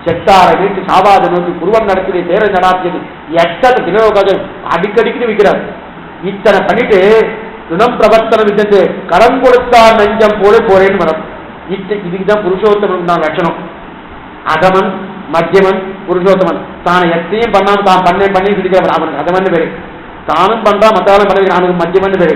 செத்தார வீட்டு சாவாத நோக்கி குருவன் நடத்திய தேர நடாத்தியது எட்டத்தை தினோகாஜன் அடிக்கடிக்கு விற்கிறார். இத்தனை பண்ணிட்டு துணம் பிரவர்த்தனம் விட்டு கடன் கொடுத்தா நஞ்சம் போல போறேன்னு வரும். இதுக்குதான் புருஷோத்தமன் தான் லட்சணம். அகமன் மத்தியமன் புருஷோத்தமன். தான் எத்தையும் பண்ணாம தான் பண்ணி சிரிக்கிறவன் அவனுக்கு அகமன் பேரு. தானும் பண்றான் மத்தாலும் பண்ண அவனுக்கு மத்தியமன் பேரு.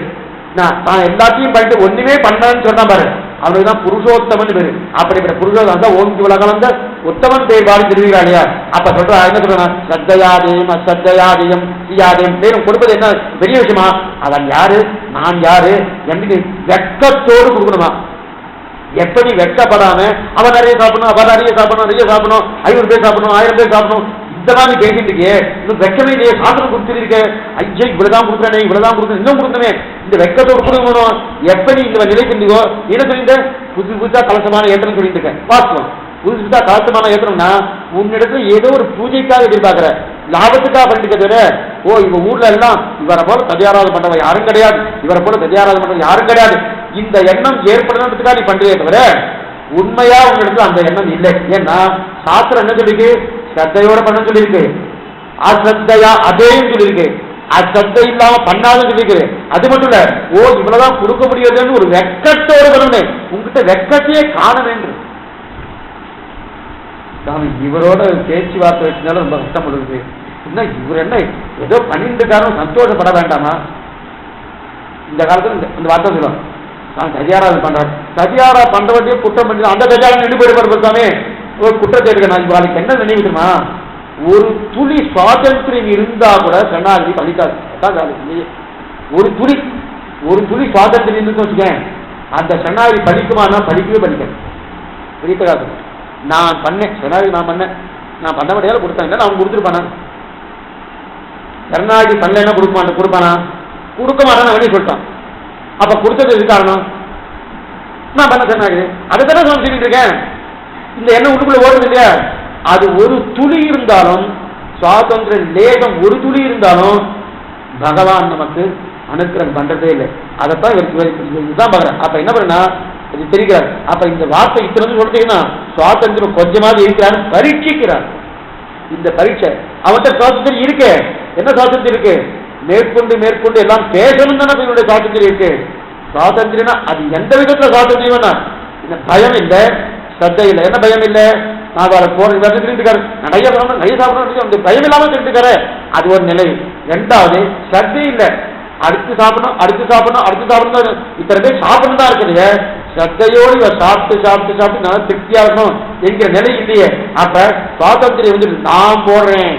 தான் எல்லாத்தையும் பண்ணிட்டு ஒண்ணுமே பண்ணான்னு சொன்னா பாரு, அவனுக்கு தான் புருஷோத்தமன் பேரு. அப்படிப்பட்ட புருஷோத்தமன் தான் ஓங்கி உலகம் உத்தமன் பேர் பாடி திருவிழாளியா. அப்ப சொல்ற என்ன சொல்றான்? ஸ்ரத்தையாதேயம் அஸ்ரத்தையாதேயம் ஸ்ரீயாதேயம் பேரும் கொடுப்பது என்ன பெரிய விஷயமா? அவன் யாரு நான் யாரு என்று வெட்கத்தோடு கொடுக்கணுமா? எப்படி வெட்கப்படாம அவன் நிறைய சாப்பிடணும், அவன் நிறைய சாப்பிடணும், நிறைய சாப்பிடணும், 500 பேர் சாப்பிடணும், 1000 பேர் சாப்பிடணும், இந்த மாதிரி பேசிட்டு இருக்கே, இன்னும் வெக்கமே இல்லையே, சாப்பிட்டு கொடுத்துருக்க, ஐயோ இவ்வளவுதான் கொடுக்குறேனே, இவ்வளவுதான் கொடுக்குறேன், இன்னும் கொடுக்கணுமே, இந்த வெக்கத்தோடு கொடுக்கணும். எப்படி இந்த நிலை செஞ்சோ என்ன சொல்லிட்டு புதுசா கலசமான ஏற்றம்னு சொல்லிட்டு இருக்கேன். வாஸ்தவம், புதுசா கலசமான ஏற்றம்னா உன்னிடத்துல ஏதோ ஒரு பூஜைக்காக எதிர்பார்க்கிற, லாபத்துக்காக பண்ணிட்டு தவிர, ஓ இவ ஊர்ல எல்லாம் இவரை போல ததியாராதம் பண்றவன் யாரும் கிடையாது, இவரை போல ததியாராதம் பண்றவன் யாரும் கிடையாது, இந்த எண்ணம் ஏற்படணுன்றதுக்காக நீ பண்றியே தவிர உண்மையா உங்களிடத்துல அந்த எண்ணம் இல்லை. ஏன்னா சாஸ்திரம் என்ன சொல்லிருக்கு? ஸ்ரத்தையோட பண்ண சொல்லியிருக்கு, அஸ்ரத்தையா அதேயும் சொல்லியிருக்கு, அஸ்ரத்தை இல்லாம பண்ணாதுன்னு சொல்லியிருக்கு. அது மட்டும் இல்ல, ஓ இவ்வளவுதான் கொடுக்க முடியாதுன்னு ஒரு வெக்கத்தோடு பண்ணணும். உங்ககிட்ட வெக்கத்தையே காண வேண்டும். இவரோட பேச்சுவார்த்தை வச்சுனாலும் ரொம்ப கஷ்டப்படுது. இன்னும் இவர் என்ன ஏதோ பண்ணிட்டுக்காரும் சந்தோஷப்பட வேண்டாமா? இந்த காலத்துல இந்த வார்த்தை சொல்லுவாங்க, நான் கதியாராதம் பண்றேன், கதியாரா பண்றவட்டியே குற்றம் பண்ணி அந்த கதியாரம் நின்று போயிடுவாரு. ஒரு குற்றத்தை எடுக்க நான் நாளைக்கு என்ன நினைவுமா? ஒரு துளி சுவாதந்திரம் இருந்தா கூட சரணாகதி பலிக்காது. ஒரு துளி சுவாதந்திரம் இருந்து வச்சுக்கேன், அந்த சரணாகதி படிக்குமானா படிக்கவே படிக்காது. நான் பண்ணேன் சரணாகதி, நான் பண்ண முடியாத கொடுத்தேன், அவன் கொடுத்துருப்பானா? சரணாகதி பண்ணல கொடுப்பானா? கொடுக்க மாட்டான் வெளியே சொல்லிட்டான். அப்ப கொடுத்தது எது காரணம்? நான் பண்ண சரணாகதி, அதுதானே சொல்லிட்டு இருக்கேன். இந்த எண்ணம் உள்ளுக்குள்ள ஓடுது இல்லையா? அது ஒரு துளி இருந்தாலும் சுவாதந்திர லேகம் ஒரு துளி இருந்தாலும் பகவான் நமக்கு அனுக்கிரகம் பண்றதே இல்லை. அதைத்தான் இதுதான் பாக்குறேன். அப்ப என்ன பண்ணா இது தெரிகிறார். அப்ப இந்த வார்த்தை இத்தனை சொல்றீங்கன்னா சுவாதந்திரம் கொஞ்சமாவது இருக்கிறாரு பரீட்சிக்கிறார். இந்த பரீட்சை அவன்கிட்ட சுவாதந்திரம் இருக்கு. என்ன சுவாதந்திரம் இருக்கு? மேற்கொண்டு மேற்கொண்டு எல்லாம் பேசணும் தானே இவனுடைய சுவாதந்திரம் இருக்கு. சுவாதந்திரம்னா அது எந்த விதத்துல சுவாதந்திரம்னா இந்த பயம் இல்லை, ஸ்ரத்தை இல்லை. என்ன பயம் இல்லை? நான் வேலை போற திருட்டுக்காரு நிறைய சாப்பிடணும் நிறைய சாப்பிடணும் அந்த பயம் இல்லாம திருட்டுக்காரு, அது ஒரு நிலை. ரெண்டாவது ஸ்ரத்தை இல்லை, அடுத்து சாப்பிடணும் அடுத்து சாப்பிடணும் அடுத்து சாப்பிடணும் இத்தனை பேர் சாப்பிடணும் தான் இருக்குது. ஸ்ரத்தையோடு இவர் சாப்பிட்டு சாப்பிட்டு சாப்பிட்டு நல்லா திருப்தியா இருக்கணும் என்கிற நிலை இல்லையே. அப்ப சுவாதந்திரம் வந்து நான் போடுறேன்,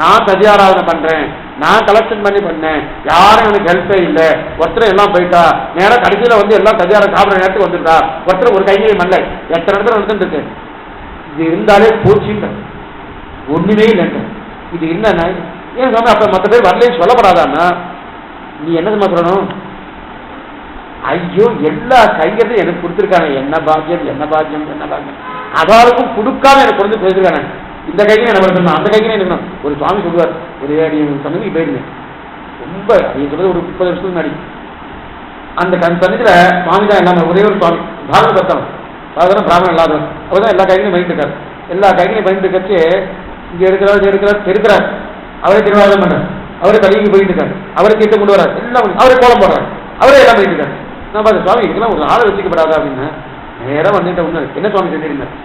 நான் சதியாராதனை பண்றேன், நான் கலெக்ஷன் பண்ணேன், யாரும் எனக்கு ஹெல்ப்பே இல்லை, ஒருத்தர் எல்லாம் போயிட்டா நேரம் கடைசியில வந்து எல்லாம் சதியாரம் சாப்பிட்ற நேரத்துக்கு வந்துட்டா ஒருத்தர் ஒரு கையிலே மல்ல எத்தனை இடத்துல வந்துட்டு இருக்கு. இது இருந்தாலே போச்சுன்ற ஒண்ணுமே இல்லைன்ற இது என்னன்னா ஏன் சொன்ன அப்ப மற்ற பேர் வரலன்னு சொல்லப்படாதான்னா நீ என்ன சொல்லணும்? ஐயோ எல்லா கையத்தையும் எனக்கு கொடுத்துருக்காங்க, என்ன பாக்கியம் என்ன பாக்கியம் என்ன பாக்கியம், அதாருக்கும் கொடுக்காம எனக்கு கொண்டு பேசிருக்காங்க. இந்த கைக்கு என்ன பண்ணணும் அந்த கைக்கு என்ன ஒரு சுவாமி சொல்லுவார். ஒரு சன்னதி போயிருந்தேன் ரொம்ப நீங்க சொல்றது ஒரு 30 வருஷத்துக்கு முன்னாடி. அந்த சன்னதியில சுவாமி தான் எல்லாமே ஒரே ஒரு சுவாமி பாரத பக்தம் சாதாரண பிராமணன் இல்லாதவர். அவர் தான் எல்லா கைகளையும் பண்ணிட்டு இருக்காரு. எல்லா கைகளையும் பண்ணிட்டு கட்சி இங்க இருக்கிறார் அவரே திருவாரூரம் பண்றாரு, அவரே தலைக்கு போயிட்டு இருக்காரு, அவரை தீர்த்து கொண்டு வராரு, எல்லாம் அவரே கோலம் போடுறாரு, அவரே எல்லாம் பண்ணிட்டு இருக்காரு. நான் பார்த்து சுவாமி இதெல்லாம் ஒரு ஆளை வச்சுக்கப்படாதா அப்படின்னு நேரம் வந்துட்டு ஒண்ணு என்ன சுவாமி செஞ்சிருந்தார்.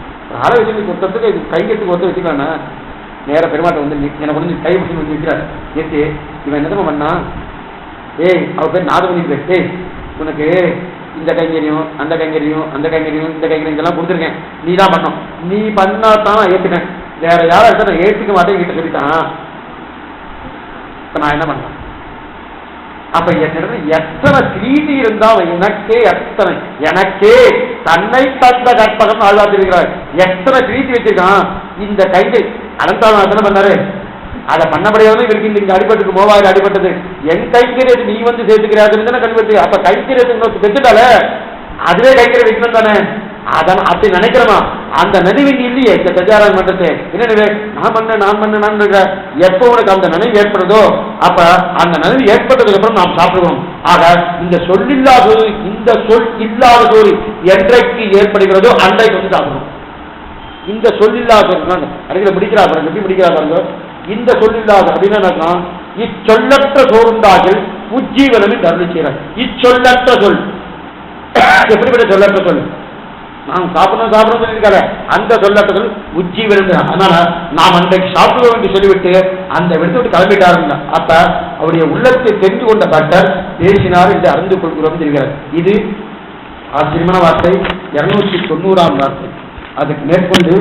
ஆளை வச்சு ஒருத்தருக்கு கையெழுத்துக்கு ஒருத்தர் வச்சுக்கலான்னா நேர பெருமாட்டை வந்து எனக்கு வந்து கை பிடிச்சி வந்து நிற்கிறார். ஏற்றி இவன் என்னதான் பண்ணா ஏய் அவர் பேர் நாதமணி பேர், ஏய் உனக்கு இந்த கைங்கரியும் அந்த கைங்கரியும் அந்த கைங்கரியும் இந்த கைங்கரியும் இதெல்லாம் கொடுத்துருக்கேன், நீ தான் பண்ணோம், நீ பண்ணாதான் ஏற்றுக்கேன், வேற யாரும் இருக்க நான் ஏற்றுக்க மாட்டேன் கிட்ட சொல்லிட்டான். இப்ப நான் என்ன பண்ணேன்? அப்ப என்னிடத்துல எத்தனை கிரீதி இருந்தா எனக்கே எத்தனை எனக்கே தன்னை தந்த கற்பகம் ஆழ்வாத்திருக்கிறார். எத்தனை கிரீதி வச்சிருக்கான் இந்த கைதை அனந்தாவன் எத்தனை பண்ணாரு. அதை பண்ணபடியாவது இவருக்கு இங்க அடிபட்டுக்கு மோவாயிரம் அடிபட்டது என் கைக்கரியது நீ வந்து சேர்த்துக்கிறாரு தானே கல்வெட்டு. அப்ப கைக்கரியது வச்சுட்டால அதுவே கைக்கரை வைக்கணும் தானே. அதான் அப்படி நினைக்கிறோமா அந்த நினைவு இல்லையே இந்த சஜாராஜ் மன்றத்தை என்ன நிலை நான் பண்ண எப்போ உனக்கு அந்த நினைவு ஏற்படுதோ அப்ப அந்த நினைவு ஏற்பட்டதுக்கு அப்புறம் நாம் சாப்பிடுவோம். ஆக இந்த சொல்லில்லாத இந்த சொல் இல்லாத சோறு என்றைக்கு ஏற்படுகிறதோ அன்றைக்கு வந்து சாப்பிடுவோம். இந்த சொல்லில்லாத அருகில முடிக்கிறா பாருங்க, எப்படி முடிக்கிறா பாருங்க. இந்த சொல்லில்லாத அப்படின்னா இச்சொல்லற்ற சோறுண்டாகில் உஜ்ஜீவனமே தருளி செய்கிறார். இச்சொல்லற்ற சொல் எப்படிப்பட்ட சொல்லற்ற சொல் நாம் சாப்பிடணும் சொல்லியிருக்காரு. அந்த சொல்லட்டத்தில் உஜ்ஜீவன். அதனால நாம் அன்றைக்கு சாப்பிடுவோம் என்று சொல்லிவிட்டு அந்த விட்டு விட்டு கிளம்பிட்டாருங்க. அப்ப அவருடைய உள்ளத்தை தெரிந்து கொண்ட பட்டர் பேசினார் என்று அறிந்து கொள்கிறோம் தெரிகிறார். இது ஆச்சரியமான வார்த்தை. 290ஆம் வார்த்தை. அதுக்கு மேற்கொண்டு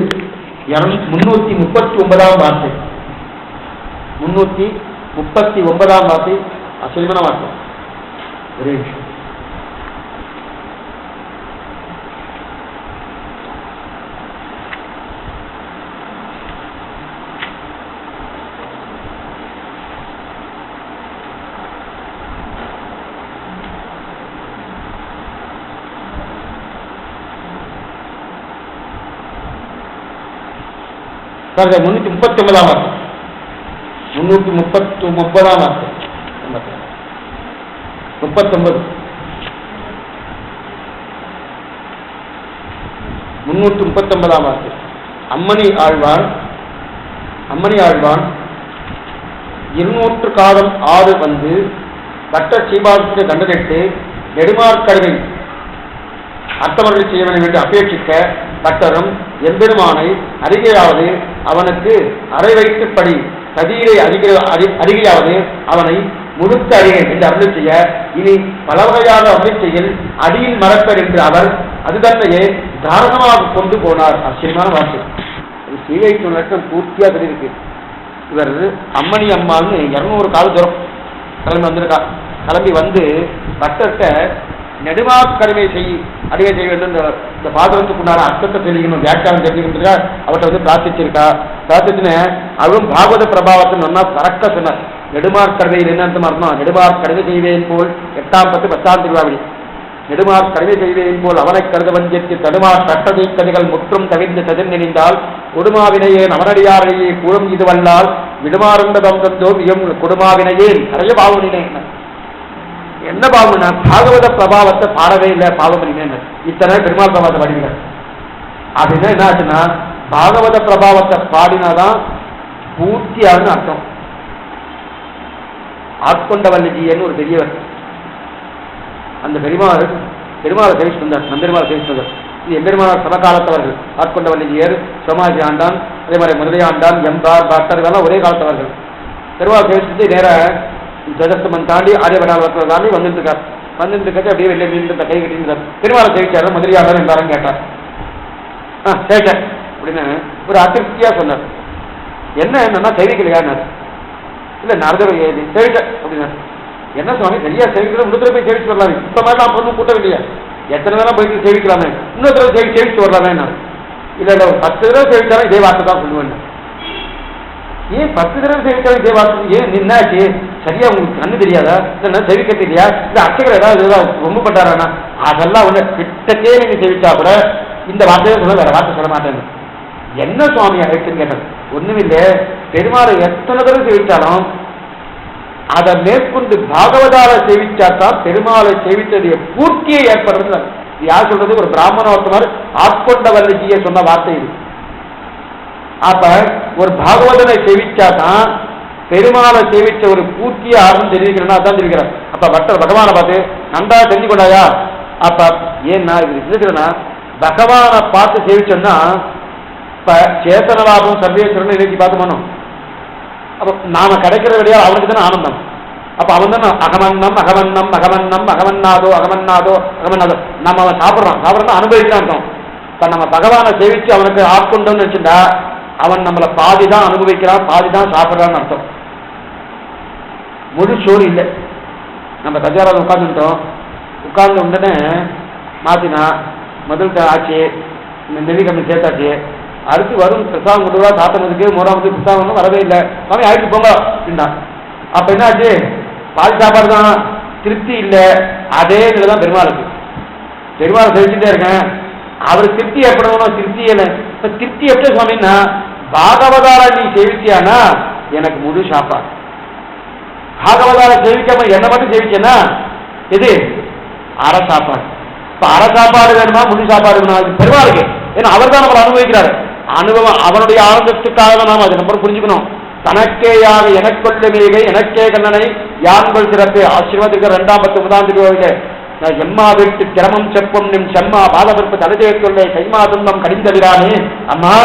339ஆம் வார்த்தை. 339ஆம் வார்த்தை ஆச்சரியமான வார்த்தை. ஒரே விஷயம் சார் 339ஆம் வார்த்தை. 339ஆம் வார்த்தை 39 339ஆம் வார்த்தை. அம்மணி ஆழ்வான் 200 காலம் 6 வந்து வட்ட சீபாசத்தை கண்டனிட்டு நெடுமார்கடவை அர்த்தவர்கள் செய்ய வேண்டும் என்று அபேட்சிக்க பட்டரும் எம்பெருமானை அருகையாவது அவனுக்கு அறை வைத்துப்படி கதிரை அருகையாவது அவனை முழுக்க அறியேன் என்று அருள் செய்ய இனி பல வகையாக அருள் செய்ய அடியில் மறப்பர் என்று அவர் அதுதன்னையே தாரணமாக கொண்டு போனார். ஆச்சரியமான வார்த்தை. ஸ்ரீவைஷ்ணவ லட்சம் பூர்த்தியா தெரியிருக்கு. இவர் அம்மணி அம்மான்னு 200 கால தூரம் கிளம்பி வந்திருக்கா. கிளம்பி வந்து பட்டர்கிட்ட நெடுமாக்கடிமை அடிமை செய்ய வேண்டும் இந்த பாத்திரத்துக்கு உண்டான அர்த்தத்தை தெரிவிக்கணும் வியாக்கியானம் தெரிஞ்சுக்கிட்டு அவர்கிட்ட வந்து பிரார்த்திச்சிருக்கா. பிரார்த்திச்சுன்னு அவரும் பாகவத பிரபாவத்தை நல்லா கரெக்டா சொன்னார். நெடுமார்கடிமையில் என்ன அர்த்தமா இருக்கணும்? நெடுமார்கடிமை செய்வேன் போல் 8ஆம் 10 திருவாவளி நெடுமார்கடிமை செய்வேன் போல் அவனை கருத வஞ்சித்து தடுமார் சட்டதை கதைகள் முற்றும் தவிர்ந்து ததிர் நினைந்தால் கொடுமாவினையே நவனடியாரையே கூறும் இது வல்லால் விடுமாறுந்ததம் தந்தோ மிகவும் கொடுமாவினையே நிறைய பாவனினேன். என்ன பாவம்னா பாகவத பிரபாவத்தை பாடவே இல்லை, பாவம் பண்ணினேன். இத்தனை பெருமாள் பிரபாவத்தை பாடினார் அப்படின்னா என்ன ஆச்சுன்னா பாகவத பிரபாவத்தை பாடினாதான் பூர்த்தியாகுன்னு அர்த்தம். ஆட்கொண்டவல்லிஜியன்னு ஒரு பெரியவர், அந்த பெருமாள் சேவிச்சு வந்தார், நம்பெருமாள் சேவிச்சு வந்தார். இது எம்பெருமாள் சமகாலத்தவர்கள். ஆட்கொண்டவல்லிஜியர், சோமாஜி ஆண்டான், அதே மாதிரி முதலை ஆண்டான், எம்பார், பாக்டர் இதெல்லாம் ஒரே காலத்தவர்கள். பெருமாள் சேவிச்சு நேர ஜதஸ்தமன் தாண்டி ஆரியபடாலத்தை தாண்டி வந்துருக்கார். வந்துட்டு அப்படியே வெளியே மீண்டு கை கட்டிருந்தார். பெருமாளை சேவிச்சார். முதலி ஆண்டான் என்றாரும் கேட்டார். சேவிச்சார் அப்படின்னு ஒரு அதிருப்தியா சொன்னார். என்னன்னா சேவிக்கலையான்னார். இல்ல நாரதர் சேவிச்ச அப்படின்னாரு. என்ன சுவாமி சரியா சேவிக்கிற இன்னொரு போய் சேவிச்சு வரலாமே, இப்ப மாதிரி நான் பொண்ணு கூட்டம் இல்லையா, எத்தனை தடவை போயிட்டு சேவிக்கலாமே, இன்னொரு தடவை சேவிச்சு வரலாமே. இல்ல இல்ல ஒரு 10 தடவை சேவிச்சாலும் இதே வார்த்தை தான் சொல்லுவேன். ஏன் 10 தடவை சேவிச்சாலும் இதே வார்த்தை? ஏன் நின்னாச்சு சரியா உங்களுக்கு கண்ணு தெரியாதா, இல்லைன்னா சேவிக்க தெரியா, இல்ல அர்ச்சகர் ஏதாவது ரொம்ப பட்டாரானா, அதெல்லாம் ஒண்ணு கிட்டக்கே நீங்க சேவிச்சா கூட இந்த வார்த்தையை சொல்ல வேற வார்த்தை சொல்ல மாட்டேன்னு. என்ன சுவாமி ஆயிடுச்சுன்னு கேட்டது. ஒண்ணுமில்லை, பெருமாளை எத்தனை தடவை சேவிச்சாலும் அதை மேற்கொண்டு பாகவதால சேவிச்சாத்தான் பெருமாளை சேவித்தது பூர்த்தியை ஏற்படுறது. யார் சொல்றது? ஒரு பிராமணோத்தமர் ஆட்கொண்டவல்லிஜியை சொன்ன வார்த்தை இது. அப்ப ஒரு பாகவதனை சேவிச்சாதான் பெருமாளை சேவிச்ச ஒரு பூர்த்தியை யாரும் தெரிவிக்கிறேன்னா அதான் தெரிவிக்கிறார். அப்ப பக்தர் பகவானை பார்த்து நன்றா தெரிஞ்சு கொண்டாயா. அப்ப ஏன்னா இது இருக்கிறேன்னா பகவானை பார்த்து சேவிச்சோம்னா இப்ப சேத்தனலாபம் சர்வேஸ்வரன் இன்னைக்கு பார்த்து பண்ணோம். அப்ப நாம கிடைக்கிற விடையா அவனுக்கு தானே ஆனந்தம். அப்ப அவன் தானே அகமன்னம் அகமன்னம் அகமன்னம் அகமன்னாதோ அகமன்னாதோ அகமன்னாதோ நம்ம அவன் சாப்பிட்றான் அனுபவிக்கலாம் அர்த்தம். இப்ப நம்ம பகவானை சேவிச்சு அவனுக்கு ஆட்கொண்டோம்னு வச்சுட்டா அவன் நம்மளை பாதி தான் அனுபவிக்கிறான், பாதி தான் சாப்பிட்றான்னு அர்த்தம். முழு சோறு இல்லை. நம்ம தஜாராவில் உட்காந்துட்டோம், உட்கார்ந்த உடனே மாத்தினா முதல் ஆச்சு, நெல்லிக்கம்மி சேர்த்தாச்சு, அடுத்து வரும் பிரசாதம் கொண்டு வா சாப்பிட்றதுக்கு மூணாவது பிரசாதம் வரவே இல்லை, சுவாமி ஆயிடுச்சு போங்க அப்படின்னா. அப்ப என்னாச்சு? பால் சாப்பாடு தான், திருப்தி இல்லை. அதே நிலை தான் பெருமாளுக்கு. பெருமாளை செவிச்சுட்டே இருக்கேன், அவர் திருப்தி ஏற்படணும், திருப்தி இல்லை. இப்ப திருப்தி எப்படி சுவாமின்னா பாகவதால நீ சேவிச்சியானா எனக்கு முழு சாப்பாடு. பாகவதால சேவிக்காம என்ன மட்டும் சேவிச்சேன்னா எது அரை சாப்பாடு. இப்ப அரை சாப்பாடு வேணுமா முழு சாப்பாடு வேணுமா? பெருமாளுக்கு. ஏன்னா அவர் தான் நம்மளை அனுபவிக்கிறாரு. அனுபவம் அவனுடைய ஆனந்தத்துக்காக தான் நாம் அதை நம்ம புரிஞ்சுக்கணும். தனக்கேயாக எனக்கொள்ள மேகை எனக்கே கண்ணனை யான்கள் சிறப்பு ஆசீர்வாதிக்க 2-19 திருவோவிலே எம்மா வீட்டு திரமம் செப்பம் நிம் செம்மா பாதவர்ப்பு தலைதே சொல்லை கைமா துன்பம் கடிந்தவிரானே அம்மா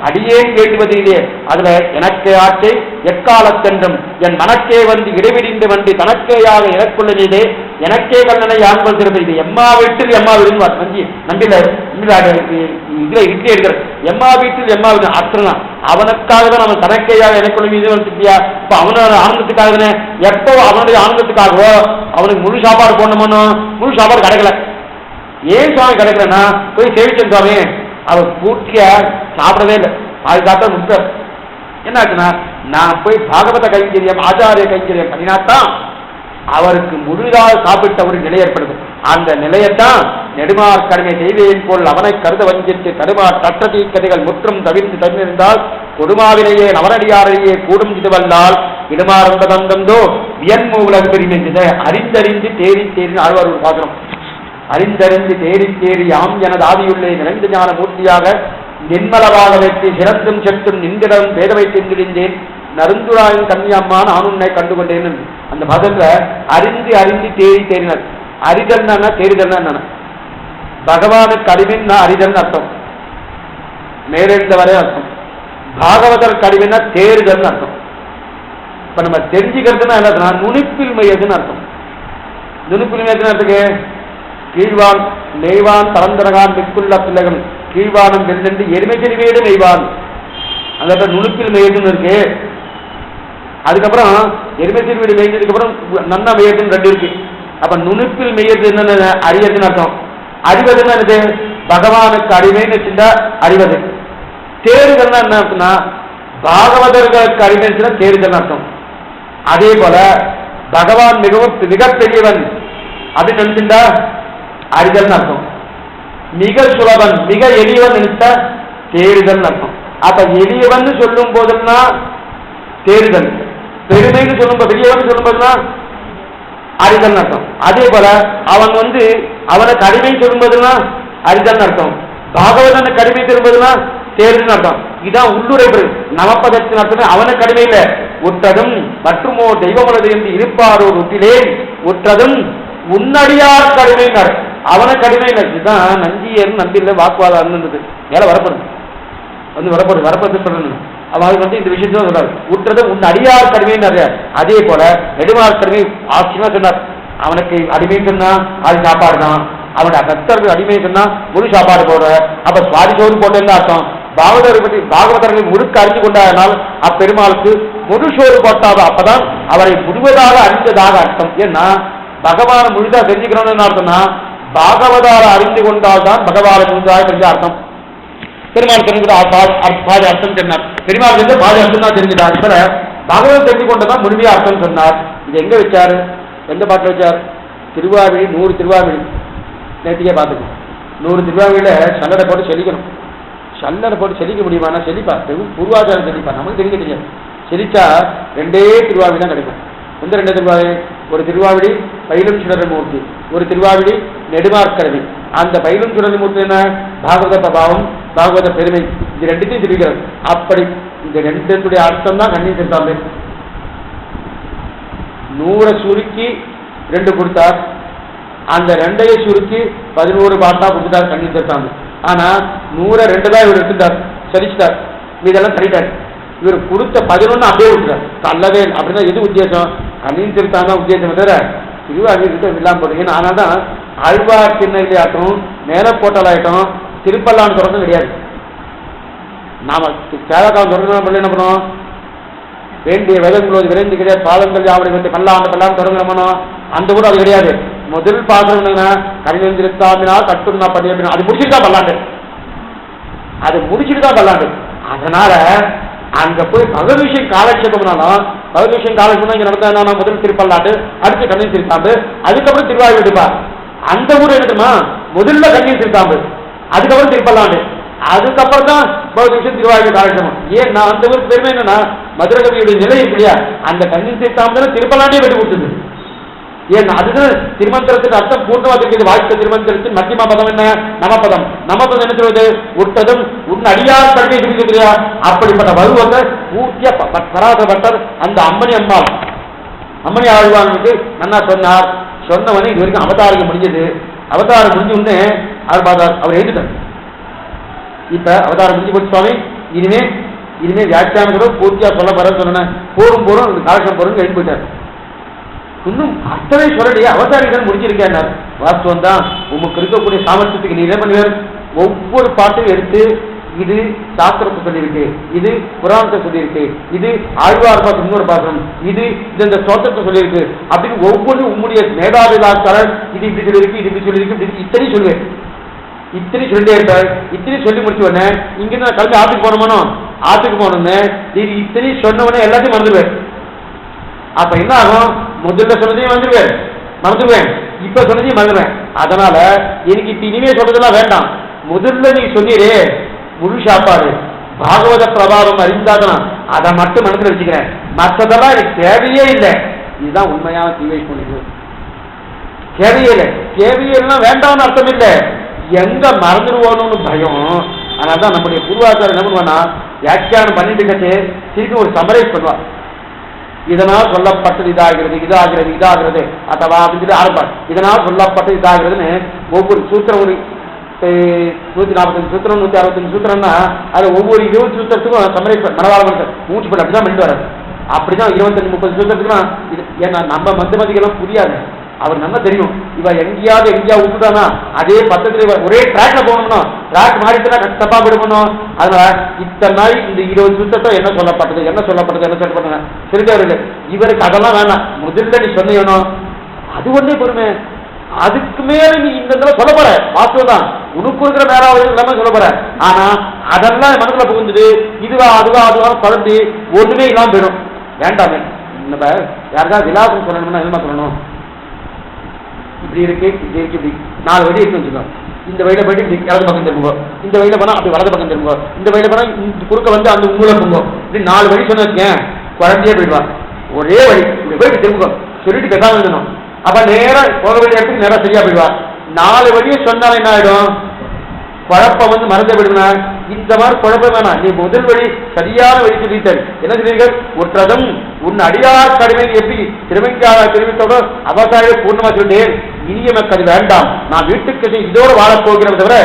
அடியேன் கேட்டுவதிலே அதுல எனக்கே ஆட்சை எக்காலத்தென்றும் என் மனக்கே வந்து இடைவிடிந்து வண்டி தனக்கேயாக எனக்குள்ள நீதே எனக்கே கண்ணனை யான்கள் சிறப்பு. இது எம்மா வீட்டில் எம்மா வீடு நம்பில இதுல இட்லி எடுக்கிற எம்மா வீட்டில் எம்மா வீடு அர்த்தம். அவனுக்காக தான் நம்ம தனக்கேயாக எனக்குள்ள மீது வந்துட்டியா. இப்ப அவனோட ஆனந்தத்துக்காக எப்போ அவனுடைய ஆனந்தத்துக்காகவோ அவனுக்கு முழு சாப்பாடு போடணுமோ முழு சாப்பாடு கிடைக்கல. ஏன் சுவாமி கிடைக்கலன்னா போய் சேவிச்சேன் சுவாமி அவர் பூர்த்தியா சாப்பிடவே இல்லை, பாதி சாப்பிட்டா முட்டார். என்ன ஆச்சுன்னா நான் போய் பாகவத கைங்கரியம் ஆச்சாரிய கைங்கரியம் பண்ணினாத்தான் அவருக்கு முழுதாக சாப்பிட்ட ஒரு நிலை ஏற்படுது. அந்த நிலையத்தான் நெடுமார் கடமை செய்வேன் போல் அவனை கருத வஞ்சித்து தடுமார் தட்டதி கதைகள் முற்றும் தவிர்த்து தவிர்ந்தால் கொடுமாவிலேயே நவரடியாரையே கூடும் இது வந்தால் இடுமாறந்ததந்தோ வியன்மூ உலக பெருமை அறிந்தறிந்து தேறி தேறி ஆழ்வார் பார்க்கிறோம். அறிந்தறிந்து தேறி தேறி யாம் எனது ஆதியுள்ளே நிறைந்த ஞான மூர்த்தியாக நின்மலவாக வைத்து சிறந்தும் செட்டும் நின்றிடம் பேதவை தெரிந்திருந்தேன் நருந்துராயின் கன்னியம்மா நான் உன்னை கண்டுகொண்டேன். அந்த பதத்துல அறிந்து அறிந்து தேறி தேறினார். அறிதல்னா தேறிதல்னா என்ன? பகவானுக்கு அறிவின்னா அறிதல் அர்த்தம், மேலெழுந்தவரே அர்த்தம். பாகவதர் கடிவின்னா தேறுதல் அர்த்தம். இப்ப நம்ம தெரிஞ்சுக்கிறதுனா என்ன? நுணுப்பில் மையதுன்னு அர்த்தம். நுணுப்பில் மையத்துக்கு கீழ்வான் நெய்வான் பரந்தரகான் மிக்குள்ள பிள்ளைகள் கீழ்வானம் வெள்ளென்று எருமை தெரிவேடு நெய்வான். அந்த நுணுப்பில் மையதுன்னு இருக்கு. அதுக்கப்புறம் எருமை திருவீடு மேய்ஞ்சதுக்கு அப்புறம் நன்ன மையதுன்னு 2 இருக்கு. அப்ப நுணுப்பில் மெய்யது என்னன்னு அறியதுன்னு அர்த்தம். அறிவதுன்னு என்னது? பகவானுக்கு அடிமைன்னு வச்சுட்டா அறிவது. தேறுதல்னா என்ன அர்த்தம்னா பாகவதர்களுக்கு அடிமைச்சுன்னா தேறுதல் அர்த்தம். அதே போல பகவான் மிகவும் மிகப்பெரியவன் அப்படின்னு நினைச்சுட்டா அறிதல் அர்த்தம். மிக சுலபன் மிக எளியவன் நினைச்சா தேறுதல் அர்த்தம். அப்ப எளியவன் சொல்லும் போதெல்லாம் தேர்தல், பெருமைன்னு சொல்லும் போது பெரியவன் சொல்லும் போதெல்லாம் அறிதல் அர்த்தம். அதே போல அவன் அவனை கடிமை சொல்லும் போதெல்லாம் அறிதல் அர்த்தம். பாகவதனை கடிமை சொல்லும்போதுலாம் தேர்தல் அர்த்தம். இதான் உள்ளுரை நமப்பதத்தின் அர்த்தமே. அவனை கடிமை இல்லை, உற்றதும் மற்றுமோ தெய்வமனது என்று இருப்பாரோ ஒட்டிலே உற்றதும் உன்னடியார் கடிமையினர், அவனை கடிமையினர். இதுதான் நஞ்சியர் நம்பியில் வாக்குவாதம் இருந்தது. மேல வரப்படுது வரப்படுது சொல்லணும். அவன் இந்த விஷயத்த சொல்றாரு, உற்றதும் உன் அடியார் கடிமையினர். அதே போல நெடுமார் கடிமை ஆட்சியா சொன்னார். அவனுக்கு அடிமைன்னு சொன்னா அது சாப்பாடு தான், அவனுடைய பக்தர்கள் அடிமை சொன்னா முழு சாப்பாடு போடுற. அப்ப சுவாதி சோறு போட்டேன்னு அர்த்தம். பாகவதர்கள் முழுக்க அறிந்து கொண்டதனால் அப்பெருமாளுக்கு முழு சோறு போட்டாத, அப்பதான் அவரை முழுவதாக அறிந்ததாக அர்த்தம். ஏன்னா பகவான முழுதா தெரிஞ்சுக்கணும்னு அர்த்தம்னா பாகவதார அறிந்து கொண்டால் தான் பகவான முழுதாக தெரிஞ்ச அர்த்தம். பெருமாள் தெரிஞ்சுக்கிற பாதி அர்த்தம் சொன்னார். பெருமாள் தெரிஞ்ச பாதி அர்த்தம் தான் தெரிஞ்சுட்டார். இப்ப பகவத் தெரிஞ்சு கொண்டதான் முழுமையா அர்த்தம் சொன்னார். இது எங்க வச்சாரு, எந்த பாட்டில் வச்சார்? திருவாவிழி 100 திருவாவிழி நேற்றுக்கே பார்த்துக்கணும். 100 திருவாவில சல்லடை போட்டு செலிக்கணும். சல்லடை போட்டு செலிக்க முடியுமா? செலிப்பா, பூர்வாச்சாரம் செலிப்பா, நமக்கு தெரிஞ்ச தெரியாது. செலிச்சா 2 திருவாவிழி தான் கிடைக்கும். எந்த 2 திருவாவிழி? ஒரு திருவாவிழி பயிலும் சுடர் மூர்த்தி, ஒரு திருவாவிழி நெடுமார்க்கரவி. அந்த பயிலும் சுடர் மூர்த்தி என்ன? பாகவத பிரபாவம், பாகவத பெருமை, இது 2த்தையும் தெரிவிக்கிறது. அப்படி இந்த 2த்துடைய அர்த்தம் தான் கண்ணீர் செலுத்தாங்க. 100 சுருக்கி 2 கொடுத்தார், அந்த 2ஐ சுருக்கி 11 பாட்டா கொடுத்துட்டார் கண்ணீர் செலுத்தாங்க. ஆனா 100 2 தான் இவர் எடுத்துட்டார், செலிச்சிட்டார், இதெல்லாம் தள்ளிட்டார். இவர் கொடுத்த 11 அப்படியே விட்டுறார், அல்லவே அப்படின்னா எது உத்தேசம்? கண்ணீர் செலுத்தான் தான் உத்தேசம் தவிர திருவாரூர் இல்லாம போடுறீங்க. ஆனால் தான் ஆழ்வார் சின்ன ஆட்டம், மேல போட்டலாயிட்டம், திருப்பல்லான்னு தொடர்ந்து கிடையாது. நாம சேவக்காலம் தொடர்ந்து என்ன பண்ணுவோம்? வேண்டிய வேதங்களோடு விரைந்து கிடையாது, பாதங்கள் யாவரை வந்து பல்லாண்டு தொடங்கணும். அந்த கூட அது கிடையாது. முதல் பாசம் என்னன்னா கணிதா கட்டுனா பண்ணி அப்படின்னா அது முடிச்சுட்டு தான் பல்லாண்டு, அது முடிச்சுட்டு தான் பல்லாண்டு. அதனால அங்க போய் பகவத் விஷயம் காலட்சேபம்னாலும் பகவத் விஷயம் காலட்சேபம் இங்க நடந்தா முதல் திருப்பல்லாண்டு, அடுத்து கண்ணீர் திருத்தாம்பு, அதுக்கப்புறம் திருவாயூர் விடுப்பா. அந்த ஊர் என்னதுமா முதல்ல கண்ணீர் திருத்தாம்பு, அதுக்கப்புறம் திருப்பல்லாண்டு, அதுக்கப்புறம் தான் பகவத் விஷயம் திருவாயூர் காலட்சேபம். ஏன் நான் அந்த ஊருக்கு பெருமை என்னன்னா மதுரை கவியுடைய நிலை இல்லையா, அந்த கண்ணீர் திருத்தாம்பு திருப்பல்லாண்டே வெட்டி கொடுத்தது. ஏன் அதுதான் திருமந்திரத்துக்கு அர்த்தம் பூர்ணமா இருக்கிறது. வாழ்க்கை திருமந்திரத்தின் மத்தியமா பதம் என்ன? நமப்பதம். நமப்பதம் என்ன சொல்வது? உட்டதும் உன் அடியார் கல்வி இருக்கிறியா, அப்படிப்பட்ட வலுவத்தை பூர்த்தியா பராசப்பட்டார் அந்த அம்மணி ஆழ்வானுக்கு நன்னா சொன்னார். சொன்னவனே இது வரைக்கும் அவதாரம் முடிஞ்சது. அவதாரம் முடிஞ்ச உடனே அவர் எழுதிட்டார். இப்ப அவதாரம் முடிஞ்சு போச்சு சுவாமி, இனிமே வியாக்கியானங்களோ பூர்த்தியா சொல்ல போற சொன்ன போரும் காலட்சம் போறோம் எழுதி போயிட்டார். இன்னும் அத்தனை சொல்லலையே, அவதாரிகள் முடிஞ்சிருக்கேன். வாஸ்தவம் தான், உமக்கு இருக்கக்கூடிய சாமர்த்தியத்துக்கு நீ என்ன பண்ணுவார்? ஒவ்வொரு பாட்டையும் எடுத்து இது சாஸ்திரத்தை சொல்லியிருக்கு, இது புராணத்தை சொல்லியிருக்கு, இது ஆழ்வார் பாசம் இன்னொரு பாசம், இது இந்த ஸ்தோத்திரத்தை சொல்லியிருக்கு அப்படின்னு ஒவ்வொன்றும் உம்முடைய மேதாவிலாக்காரர் இது இப்படி சொல்லியிருக்கு, இது இப்படி சொல்லியிருக்கு, இத்தனை சொல்லுவேன். இத்தனை சொல்லிட்டே இருப்பார். இத்தனை சொல்லி முடிச்சு உடனே இங்கிருந்து நான் கிளம்பி ஆற்றுக்கு போனோம்னு இது இத்தனை சொன்னவனே எல்லாத்தையும் மறந்துடுவேன். அப்ப என்ன ஆகும்? முதல்ல சொன்னதையும் மறந்துடுவேன், இப்ப சொன்னதையும் மறந்துடுவேன். அதனால எனக்கு இப்ப இனிமே சொல்றதெல்லாம் வேண்டாம். முதல்ல நீ சொன்னீரே முழு சாப்பாடு பாகவத பிரபாவம் அறிந்தாதான் அதை மட்டும் மனதில் வச்சுக்கிறேன், மற்றதெல்லாம் எனக்கு தேவையே இல்லை. இதுதான் உண்மையான தீவேஷ் பண்ணிக்கு தேவையே இல்லை. தேவையெல்லாம் வேண்டாம்னு அர்த்தம் இல்லை, எங்க மறந்துடுவோன்னு பயம். அதனால்தான் நம்முடைய பூர்வாச்சாரம் என்ன பண்ணுவான்னா வியாக்கியானம் பண்ணிட்டு கட்டு திருப்பி ஒரு சமரைஸ் பண்ணுவார். இதனால் சொல்லப்பட்டது இதாகிறது அத்தவா அப்படின்னு ஆரம்பிப்பார். இதனால் சொல்லப்பட்டது இதாகிறதுன்னு ஒவ்வொரு சூத்திரம், ஒரு 145 சூத்திரம் 165 சூத்திரம்னா அது ஒவ்வொரு 20 சூத்திரத்துக்கும் சமரைஸ் மனவாளம் மூச்சு பண்ணி அப்படிதான் பண்ணிட்டு வராது. அப்படிதான் 25-30 சூத்திரத்துக்குலாம் இது. ஏன்னா நம்ம மந்திரமதிகெல்லாம் புரியாது, அவர் நல்லா தெரியும். இவன் எங்கேயாவது விட்டுட்டானா அதே பக்கத்துல ஒரே ட்ராக்ல போகணும்னா ட்ராக் மாறிட்டுனா தப்பா விடுக்கணும். அதனால இத்தனை நாள் இந்த 20 சூத்திரத்தை என்ன சொல்லப்பட்டது தெரிஞ்சவர்கள் இவருக்கு அதெல்லாம் வேணாம். முதல்ல நீ சொன்னேனும் அது ஒன்றே பொறுமை, அதுக்கு மேல நீ இந்த சொல்ல போற வாஸ்தவம் தான், உனக்கு இருக்கிற நேராவது எல்லாமே சொல்ல போற. ஆனா அதெல்லாம் மனசுல புகுந்தது இதுவா அதுவா குழந்தை ஒண்ணுமே இல்லாம போயிடும். வேண்டாமே, நம்ம யாருக்காவது விலாசம் சொல்லணும்னா என்ன சொல்லணும்? இப்படி இருக்கு இப்படி 4 வழி இருக்கு வச்சுக்கோ. இந்த வழியில போயிட்டு இப்படி இடது பக்கம் திரும்புங்க, இந்த வழியில போனா அப்படி வலது பக்கம் திரும்புங்க, இந்த வழியில போனா குறுக்க வந்து அந்த உங்களை போங்க, இப்படி 4 வழி சொன்ன வச்சுக்கேன் குழந்தையே போயிடுவார். ஒரே வழி இப்படி போயிட்டு திரும்புங்க சொல்லிட்டு பேசாம இருக்கணும். அப்ப நேரம் போக வேண்டிய இடத்துக்கு நேரம் சரியா போயிடுவார். 4 வழியை சொன்னாலும் என்ன ஆயிடும், குழப்பம் வந்து மறந்து விடுனா. இந்த மாதிரி குழப்பம் வேணாம், நீ முதல் வழி சரியான வழி சொல்லிட்டாரு. என்ன சொல்றீர்கள், ஒற்றதும் உன் அடியார் கடுமை எப்படி திருமைக்காக தெரிவித்தோட அவசாய பூர்ணமா சொல்லிட்டேன். இனி எனக்கு அது வேண்டாம், நான் வீட்டுக்கு இதோடு வாழப் போகிறத தவிர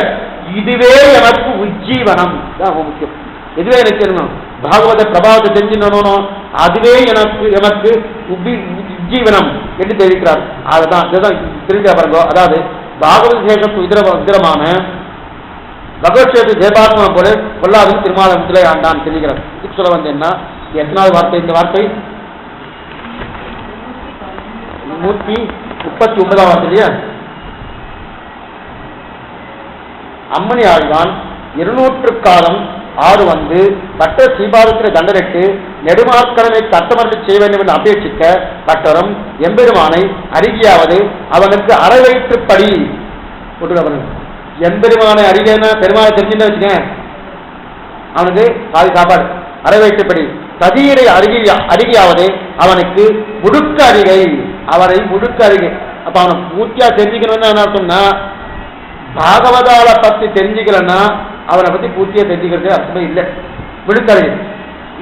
இதுவே எனக்கு உஜ்ஜீவனம் தான் முக்கியம். எதுவே எனக்கு தெரியணும், பாகவத பிரபாவத்தை தெரிஞ்சுக்கணும், அதுவே எனக்கு உஜ்ஜீவனம் என்று தெரிவிக்கிறார். அதுதான் தெரிஞ்ச பாருங்க. அதாவது பாகவத சேஷத்து இதரமான பகவத்ஷேத்து தேபாத்மா போல பொல்லாவின் திருமாலத்திலே ஆண்டான் தெரிவிக்கிறார். இதுக்கு சொல்ல வந்தேன்னா எத்தனாவது வார்த்தை இந்த வார்த்தை 139 வார்த்தை இல்லையா. அம்மணி ஆழ்வான் 200 காலம் 6 வந்து பட்ட சீபாதத்திலே தண்டனிட்டு நெடுமாக்கடமை கட்டமரலை செய்ய வேண்டும் என்று அபேட்சிக்க பட்டரும் எம்பெருமானை அருகியாவது அவனுக்கு அறவயிற்றுப்படி போட்டு எம்பெருமானை அறிகைன்னா பெருமானை தெரிஞ்சுன்னு வச்சுக்க அவனுக்கு பாதி சாப்பாடு அறவயிற்றுப்படி சதீரை அருகியாவது அவனுக்கு முடுக்க அறிகை அவனை முடுக்க அறிகை. அப்ப அவனை பூர்த்தியா தெரிஞ்சுக்கணும்னு என்ன அர்த்தம்னா பாகவதால பத்தி தெரிஞ்சுக்கலன்னா அவனை பத்தி பூர்த்தியா தெரிஞ்சுக்கிறது அர்த்தமே இல்லை. முடுக்கறிகை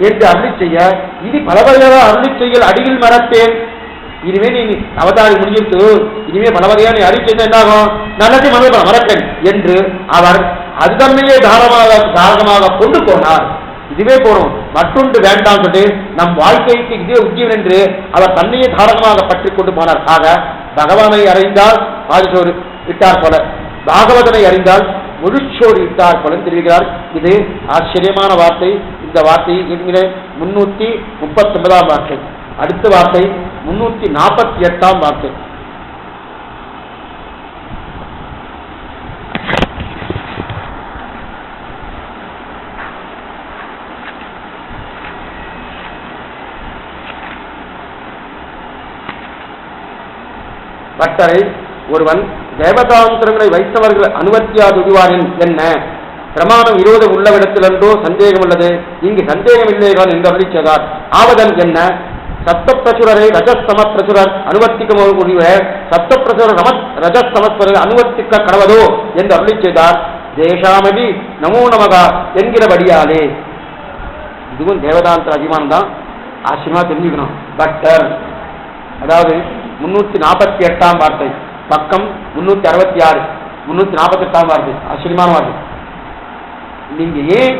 என்று அருளி செய்ய இனி பல வகையான அருளி செய்யல் அடியில் மறப்பேன். இனிமே நீ அவதாரி முடிஞ்சிட்டு இனிமே பல வகையான அறி செய்த என்னாகும் நல்லதை மறப்பேன் என்று அவர் அதுதன்மையே தாரகமாக கொண்டு போனார். இதுவே போறோம் மற்றொன்று வேண்டாம் சொல்லி நம் வாழ்க்கைக்கு இதே உத்தியம் என்று அவர் தன்னையே தாரகமாக பற்றி கொண்டு போனார். ஆக பகவானை அறிந்தால் பாதிச்சோறு இட்டார் போல, பாகவதனை அறிந்தால் முழுச்சோறு இட்டார் போல தெரிவிக்கிறார். இது ஆச்சரியமான வார்த்தை. இந்த வார்த்தை 339 வார்த்தை. அடுத்த வார்த்தை 348 வார்த்தை. பட்டரை ஒருவன் தேவதாந்திரங்களை வைத்தவர்கள் அனுவத்தியாதுவாரின் என்ன பிரமாணம் 20 உள்ளவிடத்திலென்றோ சந்தேகம் உள்ளது, இங்கு சந்தேகம் இல்லைகள் என்று அறிவித்தார். ஆவதன் என்ன சப்தப்பிரசுரரை ரஜஸ்தம பிரசுரர் அனுவர்த்திக்க முடிவ சப்தப்பிரசுரர் ரஜஸ்தமஸ்வரர் அனுவர்த்திக்க கடவதோ என்று அருளி செய்தார். தேசாமதி நமோ நமகா என்கிறபடியாலே இதுவும் தேவதாந்திர அபிமானம் தான். ஆசியமா தெரிஞ்சுக்கணும். பட்டர் அதாவது 348 வார்த்தை, பக்கம் 366, 348 வார்த்தை. ஆச்சரியமான வார்த்தை. நீங்க ஏன்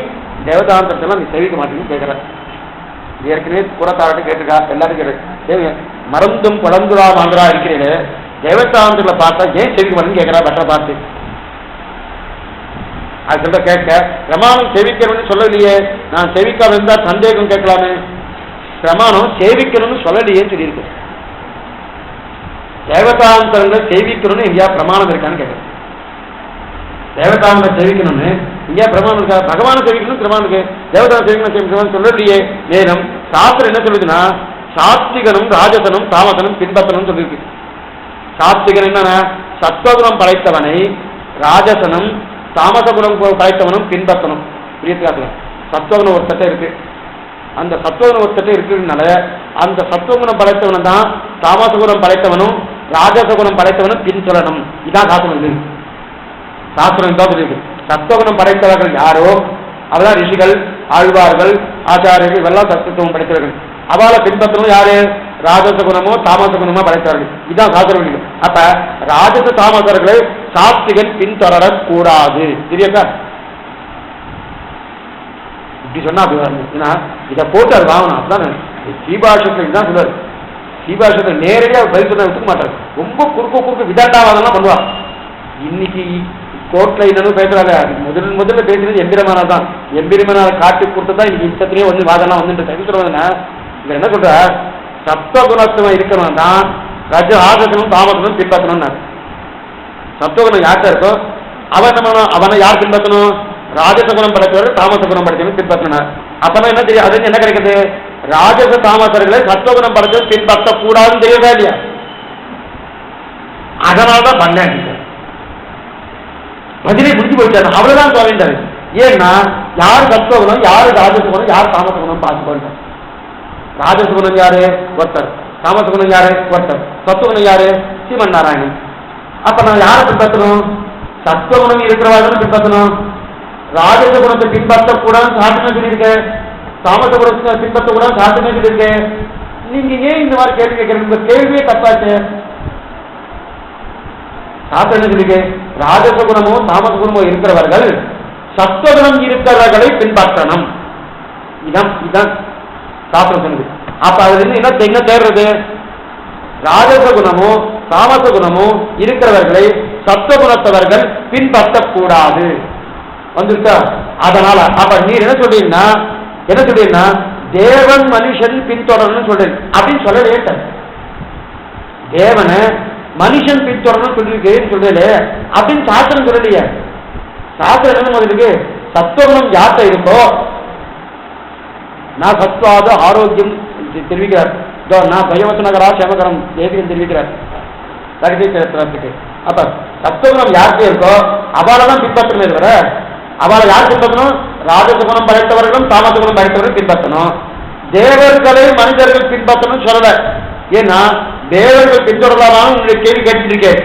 தேவதாந்திரத்தெல்லாம் நீ தெரிவிக்க மாட்டீங்கன்னு கேட்கிற. ஏற்கனவே புறத்தாரட்டு கேட்டிருக்கா, எல்லாரும் கேட்டு மறந்தும் குழந்துரா மாந்திரா இருக்கிறீங்க தேவதாந்திரங்களை பார்த்தா ஏன் தெரிவிக்க மாட்டேன்னு கேட்கிறா. பட்டரை பார்த்து அது சொல்ற கேட்க பிரமாணம் சேவிக்கணும்னு சொல்லலையே, நான் சேவிக்காம இருந்தா சந்தேகம் கேட்கலாமே. பிரமாணம் சேவிக்கணும்னு சொல்லலையேன்னு சொல்லியிருக்கு. தேவதாந்திரங்களை சேவிக்கணும்னு எங்கேயா பிரமாணம் இருக்கான்னு கேட்க. தேவதாந்திரம் சேவிக்கணும்னு இங்கே பிரமாணம் இருக்கா? பகவான சேவிக்கணும் பிரமாணம் இருக்கு, தேவதானம் சேவிக்கணும் சொல்லலையே. நேரம் சாஸ்திரம் என்ன சொல்லுதுன்னா சாத்விகனும் ராஜசனும் தாமசனும் பின்பற்றணும் சொல்லியிருக்கு. சாத்விகன் என்னன்னா சத்வகுணம் படைத்தவனை, ராஜசனும் தாமச குணம் படைத்தவனும் பின்பற்றணும். பிரியத்துக்காக சத்வகுணம் ஒரு சட்டம் இருக்கு. அந்த சத்வகுணம் ஒரு சட்டம் இருக்கிறதுனால அந்த சத்வகுணம் படைத்தவனும் தான் தாமச குணம் படைத்தவனும் ராஜச குணம் படைத்தவனும் பின் சொல்லணும். இதான் சாஸ்திரம் இருக்கு. சாஸ்திரம் தான் சொல்லியிருக்கு. சத்வகுணம் படைத்தவர்கள் யாரோ அவதான் ரிஷிகள், ஆழ்வார்கள், ஆச்சாரியர்கள் இவெல்லாம் சத்துவம் படைத்தவர்கள். அவளை பின்பற்றணும் யாரு? ராஜச குணமோ தாமச குணமோ படைத்தவர்கள். இதுதான் சாஸ்திரம். அப்ப ராஜச தாமசர்களை சாத்விகன் பின்தொடரக்கூடாது. சரியாக்கா? இப்படி சொன்னா அப்படி வரணும். இதை போட்டு அது வாங்கணும். அப்படிதான் ஸ்ரீபாஷத்துல இதுதான் சொல்லுவாரு. ஸ்ரீபாஷத்தை நேரடியாக பதில் சொன்ன விட்டுக்க மாட்டாரு. ரொம்ப குறுக்கு விதாட்டாவாதெல்லாம் பண்ணுவார். இன்னைக்கு கோர்ட்ல என்னன்னு பேசுறாங்க. முதல்ல பேசுறது எம்பெருமானார் தான். எம்பெருமானாரை காட்டி கொடுத்துதான் இன்னைக்கு இஷ்டத்திலேயே வந்து வாதெல்லாம் வந்துட்டு சொல்றதுன்னா இவர் என்ன சொல்ற, சப்தகுணத்துவம் இருக்கிறவன் தான் ரஜ ஆகசனும் தாமசனும் பின்பற்றணும். சப்தகுணம் யார்கிட்ட இருக்கோ அவனை யார் பின்பற்றணும்? ராஜச குணம் படைத்தவர்கள் தாமச குணம் படைத்தவர்கள் பின்பற்றினார். அப்பதான் என்ன தெரியும்? அது என்ன கிடைக்குது? ராஜச தாமசர்களை சத்துவகுணம் படைத்தவர்கள் பின்பற்றக்கூடாதுன்னு தெரியவே இல்லையா? அதனால்தான் பண்ண பஜனை முடிஞ்சு போயிட்டாரு. அவ்வளவுதான் சொல்லிட்டாரு. ஏன்னா யார் சத்துவகுணம், யாரு ராஜசகுணம், யார் தாமசகுணம் பார்த்துக்கொண்டார். ராஜசகுணம் யாரு? ஒருத்தர். தாமசகுணம் யாரு? ஒருத்தர். சத்துவகுணம் யாரு? ஸ்ரீமன் நாராயணன். அப்ப நான் யாரை பின்பற்றணும்? சத்துவகுணம் இருக்கிறவார்கள் பின்பற்றணும். ராஜச குணத்தை பின்பற்றக்கூடாது சாத்தியம் சொல்லியிருக்கேன். தாமச குணத்தை பின்பற்றக்கூடாது சாத்தியம் சொல்லியிருக்கேன். நீங்க ஏன் இந்த மாதிரி கேள்வி கேட்கறீங்க? உங்க கேள்வியே தப்பாச்சு. சாத்திரம் என்ன சொல்லியிருக்கேன்? ராஜச குணமோ தாமச குணமோ இருக்கிறவர்கள் சத்துவகுணம் இருக்கிறவர்களை பின்பற்றணும். இதான் இதான் சாஸ்திரம் சொன்னது. அப்ப அதுல இருந்து என்ன தேர்றது? ராஜச குணமோ தாமச குணமோ இருக்கிறவர்களை சத்துவகுணத்தவர்கள் பின்பற்றக்கூடாது வந்துருக்கா? அதனால அப்ப நீர் என்ன சொல்றீங்கன்னா தேவன் மனுஷன் பின்தொடரணும் சொல்றேன் அப்படின்னு சொல்லலே. தேவனை மனுஷன் பின்தொடரணும் சொல்லிருக்கேன்னு சொல்றே அப்படின்னு சாஸ்திரம் சொல்லலையே. சாஸ்திரம் என்ன முதலுக்கு சத்துவகுணம் யார்கிட்ட இருக்கோ நான் சத்வாத ஆரோக்கியம் தெரிவிக்கிறார். நான் பயவசனகரா சேமகரம் தேவியம் தெரிவிக்கிறார் கடைசி சரித்திரத்துக்கு. அப்ப சத்துவகுணம் யார்கிட்ட இருக்கோ அவளை தான் பின்பற்றணும். தவிர அவளை யார் பின்பற்றணும்? ராஜசகுணம் படைத்தவர்களும் தாமச குணம் படைத்தவர்களும் பின்பற்றணும். தேவர்களை மனிதர்கள் பின்பற்றணும் சொல்லல. ஏன்னா தேவர்கள் பின்தொடரலாமான்னு உங்களுடைய கேள்வி கேட்டுருக்கேன்.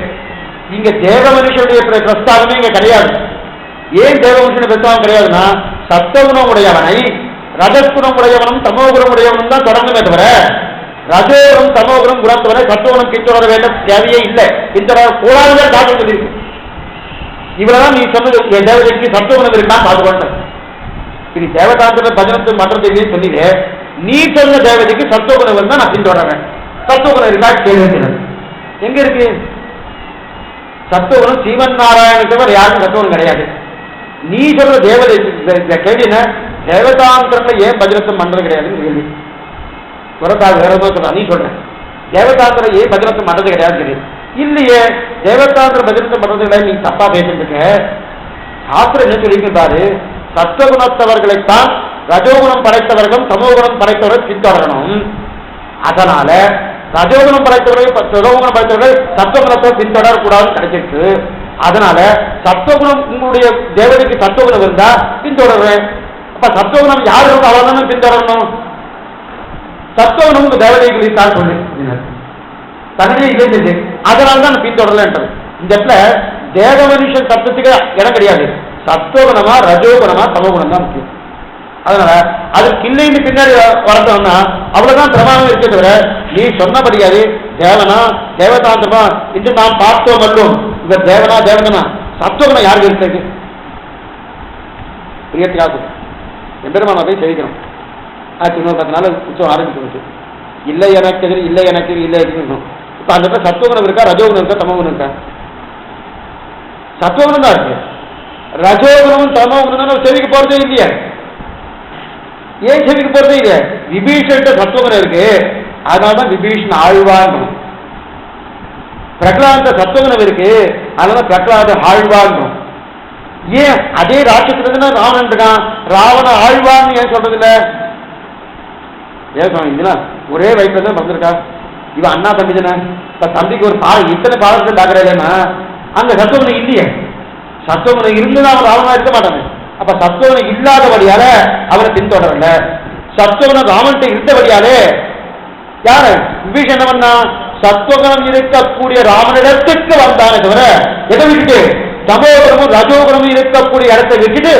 இங்க தேவ மனுஷனுடைய பிரஸ்தாபமே இங்க கிடையாது. ஏன் தேவ மனுஷனுடைய பிரஸ்தாபம் கிடையாதுன்னா சத்துவகுணம் உடையவனை ரஜகுணம் உடையவனும் தமோகுணம் உடையவனும் தான் தொடங்குமே தவிர ரஜோகுணம் தமோகுணம் குணத்தவரை சத்துவகுணம் பின்தொடர வேண்டும் தேவையே இல்லை. பின்தொடர கூடாதுதான் காரணம் சொல்லியிருக்கு. இவ்வளவுதான் நீ சொன்னது. என் தேவதைக்கு சத்துவகுணம் இருக்கான்னு பார்த்துக்கொண்டேன். இது தேவதாந்திர பஜனத்து மற்றத்தை சொல்லிடு. நீ சொன்ன தேவதைக்கு சத்துவகுணம் இருந்தா நான் பின்தொடர்றேன். சத்துவகுணம் இருக்கா கேள்வி எங்க இருக்கு? சத்துவகுணம் ஸ்ரீமன் நாராயணத்தவர் யாரும் சத்துவகுணம் கிடையாது. நீ சொல்ற தேவதை கேள்வி என்ன? தேவதாந்திரங்களை ஏன் பஜனத்தம் பண்றது கிடையாதுன்னு கேள்வி. புறத்தாக வேற சொல்ற நீ சொல்றேன் தேவதாந்திரம் ஏன் பஜனத்தம் பண்றது கிடையாது தெரியும் இல்லையே. தேவதாந்திர பஜனத்தம் பண்றது கிடையாது. நீ தப்பா பேசிட்டு இருக்க. சாஸ்திரம் என்ன சொல்லியிருக்காரு? சத்துவகுணத்தவர்களைத்தான் ரஜோகுணம் படைத்தவர்களும் தமோகுணம் படைத்தவர்கள் பின்தொடரணும். அதனால ரஜோகுணம் படைத்தவர்கள் ரஜோகுணம் படைத்தவர்கள் சத்துவகுணத்தை பின்தொடரக்கூடாதுன்னு கிடைச்சிருக்கு. அதனால சத்துவகுணம் உங்களுடைய தேவதைக்கு சத்துவகுணம் இருந்தா பின்தொடர்றேன். அப்ப சத்துவகுணம் யாரு இருக்கோ அவன் பின்தொடரணும். சத்துவகுணம் உங்க தேவதைக்கு தான் சொல்லு தகுதியே இல்லை. அதனால்தான் பின்தொடரலன்றது. இந்த இடத்துல தேவ மனுஷன் சத்தத்துக்கு இடம் கிடையாது. சத்துவகுணமா ரஜோகுணமா தமோகுணம் தான் முக்கியம். அதனால அது கிள்ளைன்னு பின்னாடி வரட்டோம்னா அவ்வளவுதான் பிரமாணம் இருக்கே தவிர நீ சொன்னபடியாது தேவனா தேவதாந்திரமா இன்று நாம் பார்த்தோம் அல்லோம். இவர் தேவனா தேவனா சத்துவகுணம் யாருக்கு இருக்கு? பிரியத்தியாக எம்பெருமான போய் தெரிவிக்கணும். இன்னொரு 10 நாள் உற்சவம் ஆரம்பிச்சு இல்லை எனக்கு எதிரி இல்லை எனக்கு இல்லை இருக்கணும். இப்ப அந்த இடத்துல சத்துவகுணம் இருக்கா ரஜோகுணம் இருக்கா தமோகுணம் இருக்கா? சத்துவகுணம் தான் இருக்கு. ரஜோகுணமும் தமோகுணம் செவிக்கு போறதே இல்லையா? ஏன் செவிக்கு போறதே இல்லையா? விபீஷன் சத்துவகுணம் இருக்கு. அதனாலதான் விபீஷன் ஆழ்வான். பிரகலாத சத்துவகுணம் இருக்கு. அதனால பிரகலாத ஆழ்வான். ஏன் அதே ராட்சத்துல ராவணன் இருக்கான். ராவண ஆழ்வான்னு ஏன் சொல்றது இல்ல? ஏன் சொன்னீங்களா? ஒரே வயசுல தான் பிறந்திருக்கா. இவன் அண்ணா தம்பி தானே. தம்பிக்கு ஒரு இத்தனை பாடத்தில் டாக்டர் இல்லைன்னா அங்க சத்துவகுணம் இல்லையே. சத்துவகுணம் இருந்துதான் அவன் ராவணா இருக்க மாட்டானே. அப்ப சத்துவகுணம் இல்லாதபடியால அவனை பின்தொடரல. சத்துவகுணம் ராவன்கிட்ட இருந்தபடியாலே யாரு விபீஷன் என்ன பண்ணா? சத்துவகுணம் இருக்கக்கூடிய ராமனிடத்துக்கு வந்தானே தவிர எதை விட்டுட்டு தமோகுணமும் ரஜோகுணமும் இருக்கக்கூடிய இடத்தை விட்டுட்டு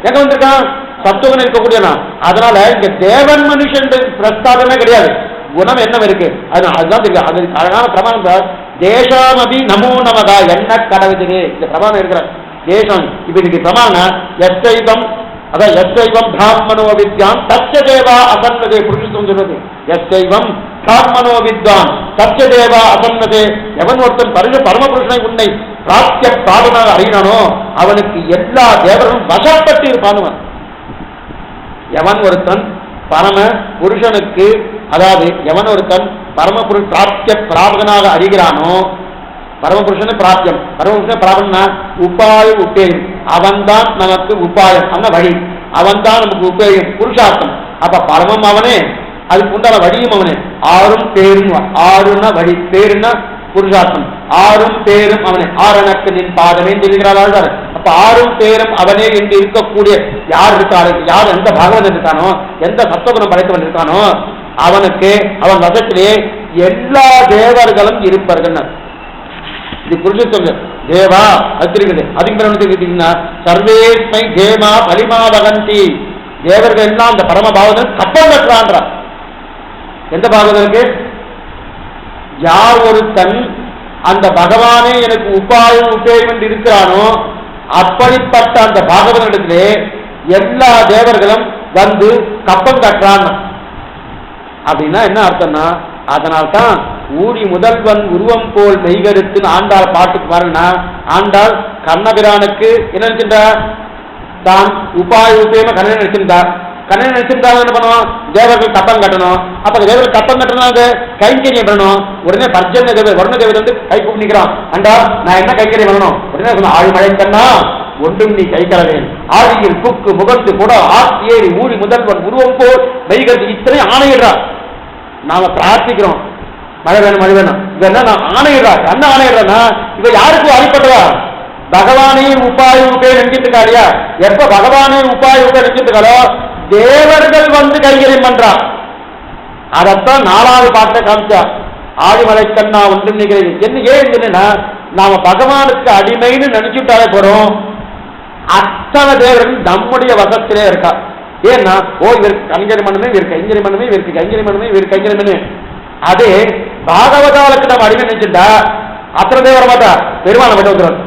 எங்க வந்திருக்கான்? சத்துவகுணம் இருக்கக்கூடியனா. அதனால இங்க தேவன் மனுஷன் பிரஸ்தாபமே கிடையாது. குணம் என்ன இருக்கு அதுதான் தெரியும். அது அழகான பிரமாணம் சார். தேசாமபி நமோ நமதா என்ன கடவுளே இந்த பிரமாணம் இருக்கிற தேசம். இப்ப இதுக்கு பிரமாணம் எஸ்தைவம் அதான் எஸ்தைவம் பிராமணோ வித்யான் தச்ச தேவா அசன்னதே புருஷத்துவம் சொல்றது. எஸ்தைவம் பிராமணோ வித்வான் தச்ச தேவா அசன்னதே. எவன் ஒருத்தன் பரமபுருஷனை உன்னை பிராப்திய பாடனாக அறியணோ அவனுக்கு எல்லா தேவர்களும் வசப்பட்டு இருப்பானுவன். எவன் ஒருத்தன் பரம புருஷனுக்கு அதாவது எவன் ஒருத்தன் பரமபுருஷ பிராப்திய பிராபகனாக அறிகிறானோ பரமபுருஷனு பிராப்தியம் பரமபுருஷன பிராபகனா உபாயம் உப்பேயம் அவன்தான் நமக்கு உபாயம் அந்த வழி. அவன்தான் நமக்கு உப்பேயம் புருஷார்த்தம். அப்ப பரமம் அவனே அதுக்கு உண்டான வழியும் அவனே. ஆறும் பேரும் ஆறுன்னா வழி பேருன்னா புருஷார்த்தம். ஆறும் பேரும் அவனை ஆரணக்கு நின் பாதமே சொல்கிறார்கள். அப்ப ஆறும் பேரும் அவனே என்று இருக்கக்கூடிய யார் இருக்காரு, யார் எந்த பாகவன் இருக்கானோ, எந்த சத்துவகுணம் படைத்தவன் இருக்கானோ அவனுக்கு அவன் வசத்திலே எல்லா தேவர்களும் இருப்பார்கள். இது புரிஞ்சு சொல்லு. தேவா அது இருக்குது. அதுக்கு சர்வேஸ்மை தேமா பலிமா வகந்தி. தேவர்கள் எல்லாம் அந்த பரம பாகவதன் கப்பம் கட்டுறான்றான். எந்த பாகவதற்கு? யார் ஒருத்தன் அந்த பகவானே எனக்கு உபாயம் உபேயம் என்று இருக்கிறானோ அப்படிப்பட்ட அந்த பாகவதனிடத்திலே எல்லா தேவர்களும் வந்து கப்பம் கட்டுறான். அப்படின்னா என்ன அர்த்தம்னா, அதனால்தான் ஊடி முதல்வன் உருவம் போல் மெய்கருத்து ஆண்டாள் பாட்டுக்கு பாருங்கன்னா, ஆண்டாள் கண்ணபிரானுக்கு என்ன நினைச்சிருந்தார்? தான் உபாய உபயமா கண்ணனை நினைச்சிருந்தார். கண்ணனை நினைச்சிருந்தாங்க என்ன பண்ணுவோம்? தேவர்கள் கப்பம் கட்டணும். அப்ப தேவர்கள் கப்பம் கட்டணும், அது கைங்கரியம் பண்ணணும். உடனே பர்ஜன்ய தேவர் வருண தேவர் வந்து கை கூப்பிக்கிறான். அண்டா நான் என்ன கைங்கரியம் பண்ணணும்? உடனே சொன்ன ஆழி மழை கண்ணா ஒன்றும் நீ கை கலவேன் ஆழியில் புக்கு முகந்து கூட ஆட்சி ஏறி ஊழி முதல்வன் உருவம் போல் மெய்கருத்து இத்தனை ஆணையிடுறார். நாம பிரார்த்திக்கிறோம் மழை வேணும் மழை வேணும். இவ என்ன ஆணையிடுறார்? என்ன ஆணையிடுறா? இவ யாருக்கும் அடிப்பட்டதா? பகவானே உபாய உபயம் நினைச்சிட்டு இருக்காரியா? எப்ப பகவானே உபாய உபயம் நினைச்சிட்டு இருக்காளோ தேவர்கள் வந்து கைகரியம் பண்றார். அதத்தான் 4வது பாட்டை காமிச்சா. ஆழிமலை கண்ணா ஒன்றும் நிகழ்வு என்ன ஏன் என்னன்னா, நாம பகவானுக்கு அடிமைன்னு நினைச்சுட்டாலே போறோம். அத்தனை தேவர்கள் நம்முடைய வசத்திலே இருக்கா. ஏன்னா இவருக்கு கைங்கரியம் பண்ணுமே, இவருக்கு கைங்கரியம் பண்ணுமே, இவருக்கு கைங்கரியம் பண்ணுமே, இவருக்கு கைங்கரியம் பண்ணுமே. அதே பாகவதாளுக்கு நம்ம அடிமை நினைச்சுட்டா அத்தனை தேவர மாட்டா பெருமாளை மட்டும் வந்துடும்.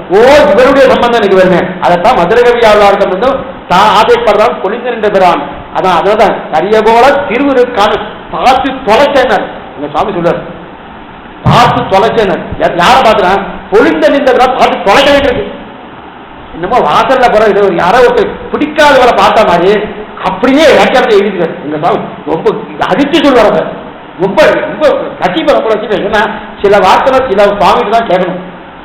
இவருடைய சம்பந்தம் எனக்கு வருமே. அதைத்தான் மதுரை கவியாளர் சம்பந்தம் தான் ஆசைப்படுறான் பொழிந்து நின்ற பெறான். அதான் அதனால்தான் கரிய போல திருவுருக்கான பார்த்து தொலைச்சேனர் எங்க சுவாமி சொல்றாரு. பார்த்து தொலைச்சேனர் யாரை பார்த்துறான்? பொழிந்த நின்றதுனா பார்த்து தொலைக்க வேண்டியிருக்கு. என்னமோ வாசல்ல போற இது ஒரு யாரோ ஒரு பிடிக்காதவரை பார்த்த மாதிரி அப்படியே வியாக்கியானத்தை எழுதிக்கிறார் எங்க சுவாமி. ரொம்ப அடிச்சு சொல்லுவாங்க. ரொம்ப ரொம்ப கட்டிப்பட வச்சுட்டு ஏன்னா சில வார்த்தை சில சுவாமிக்கு தான் கேட்கணும்.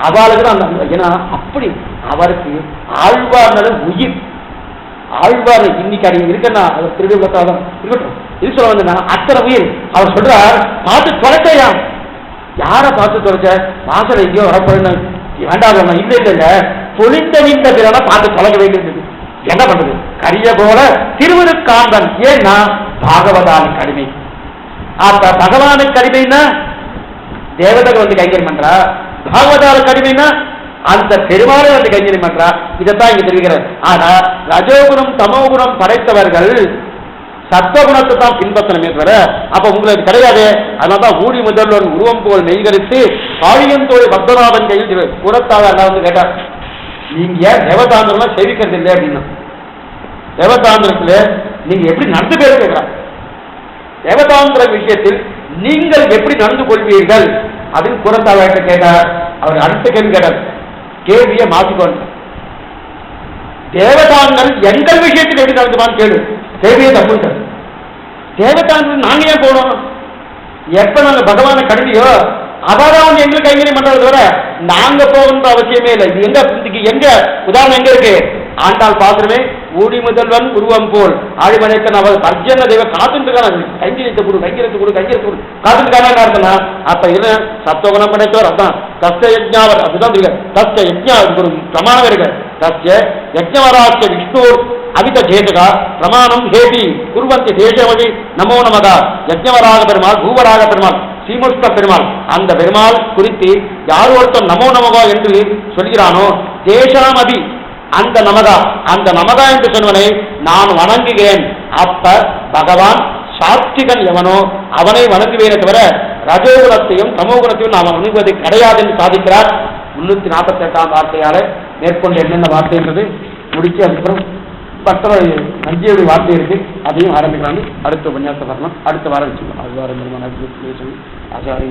அவளுக்கு தான் அந்த ஏன்னா அப்படி அவருக்கு ஆழ்வார்னாலும் உயிர். ஆழ்வார் இன்னைக்கு அடி இருக்குன்னா அவர் திருவிழாதான் இருக்கட்டும். இது சொல்ல வந்தா அத்தனை உயிர். அவர் சொல்றார் பார்த்து தொலைச்சையா. யாரை பார்த்து தொலைச்ச? வாசல் எங்கேயோ வரப்போறேன்னு வேண்டாம். இல்லை இல்லை இல்லை பொழிந்த நின்ற பிறனா பார்த்து தொலைக்க வேண்டியது. என்ன பண்றது? கரிய போல திருவிருக்காந்தன். ஏன்னா பாகவதானுக்கு அடிமை. அப்ப பகவானுக்கு அடிமைன்னா தேவதைகள் வந்து கைங்கரியம் பண்றா. பாகவதாளுக்கு அடிமைன்னா அந்த பெருமாளை வந்து கைங்கரியம் பண்றா. இதைத்தான் இங்க தெரிவிக்கிறார். ஆனா ரஜோகுணம் தமோகுணம் படைத்தவர்கள் சத்வகுணத்தை தான் பின்பற்றணுமே தவிர அப்ப உங்களுக்கு கிடையாது. அதனால்தான் ஊடி முதல்வன் உருவம் போல் மெய்கரித்து காளியந்தோடு பக்தநாதன் கையில் புறத்தாக வந்து கேட்டார், நீங்க ஏன் தேவதாந்திரம் சேவிக்கிறது இல்லை அப்படின்னா, தேவதாந்திரத்துல நீங்க எப்படி நடந்து பேரு கேட்கிறார். தேவதாந்திர விஷயத்தில் நீங்கள் எப்படி நடந்து கொள்வீர்கள் அப்படின்னு புறத்தாழ்கிட்ட கேட்டார். அவர் அடுத்த கேள்வி கேட்டார். கேள்வியை மாற்றிக்கொண்டு தேவதாங்கள் எங்கள் விஷயத்தில் எப்படி நடந்துமான்னு கேளு. கேள்வியை தப்பு. தேவதாங்கள் நாங்க ஏன் போனோம்? எப்ப நாங்க பகவானை கடுமையோ அவதான் எங்களுக்கு கைங்கரியம் பண்றது வர நாங்க போகணுன்ற அவசியமே இல்லை. இது எங்க உதாரணம் எங்க இருக்கு? ஆண்டாள் பாத்திரமே ஊடி முதல்வன் உருவம் போல் ஆழிமலைக்கன் அவர் பர்ஜன தேவ காத்துருக்கான கைங்கரியத்தை கொடு கைங்கரியத்தை கொடு கைங்கரியத்தை கொடு காத்துருக்கான அர்த்தம்னா அப்ப இது சத்துவகுணம் படைத்தவர். அதான் கஷ்ட யஜ்ஞாவர் அப்படிதான் இருக்கு. கஷ்ட யஜ்ஞா ஒரு பிரமாணம் இருக்கு. கஷ்ட யஜ்ஞவராட்ச விஷ்ணு அவித ஜேதகா பிரமாணம் ஹேதி குருவந்தி தேசவதி நமோ நமகா யஜ்ஞவராக பெருமாள் பூவராக பெருமாள் சீமுஷ்ட பெருமாள். அந்த பெருமாள் குறித்து யார் ஒருத்தன் நமோ நமகா என்று சொல்கிறானோ தேசாமதி அந்த நமகா அந்த நமகா என்று சொன்னவனை நான் வணங்குகிறேன். அப்ப பகவான் சாத்விகன் எவனோ அவனை வணங்குவேனே தவிர ரஜோகுணத்தையும் தமோகுணத்தையும் நாம் வணங்குவது கிடையாது என்று சாதிக்கிறார். 348ஆம் வார்த்தையால மேற்கொண்டு என்னென்ன வார்த்தை என்றது முடிச்சு அதுக்கப்புறம் மற்ற நஞ்சியுடைய வார்த்தை இருக்கு, அதையும் ஆரம்பிக்கிறாங்க. அடுத்த உபன்யாசம் வரணும். அடுத்த வாரம் வச்சுக்கணும். அது வாரம் ஆச்சாரிய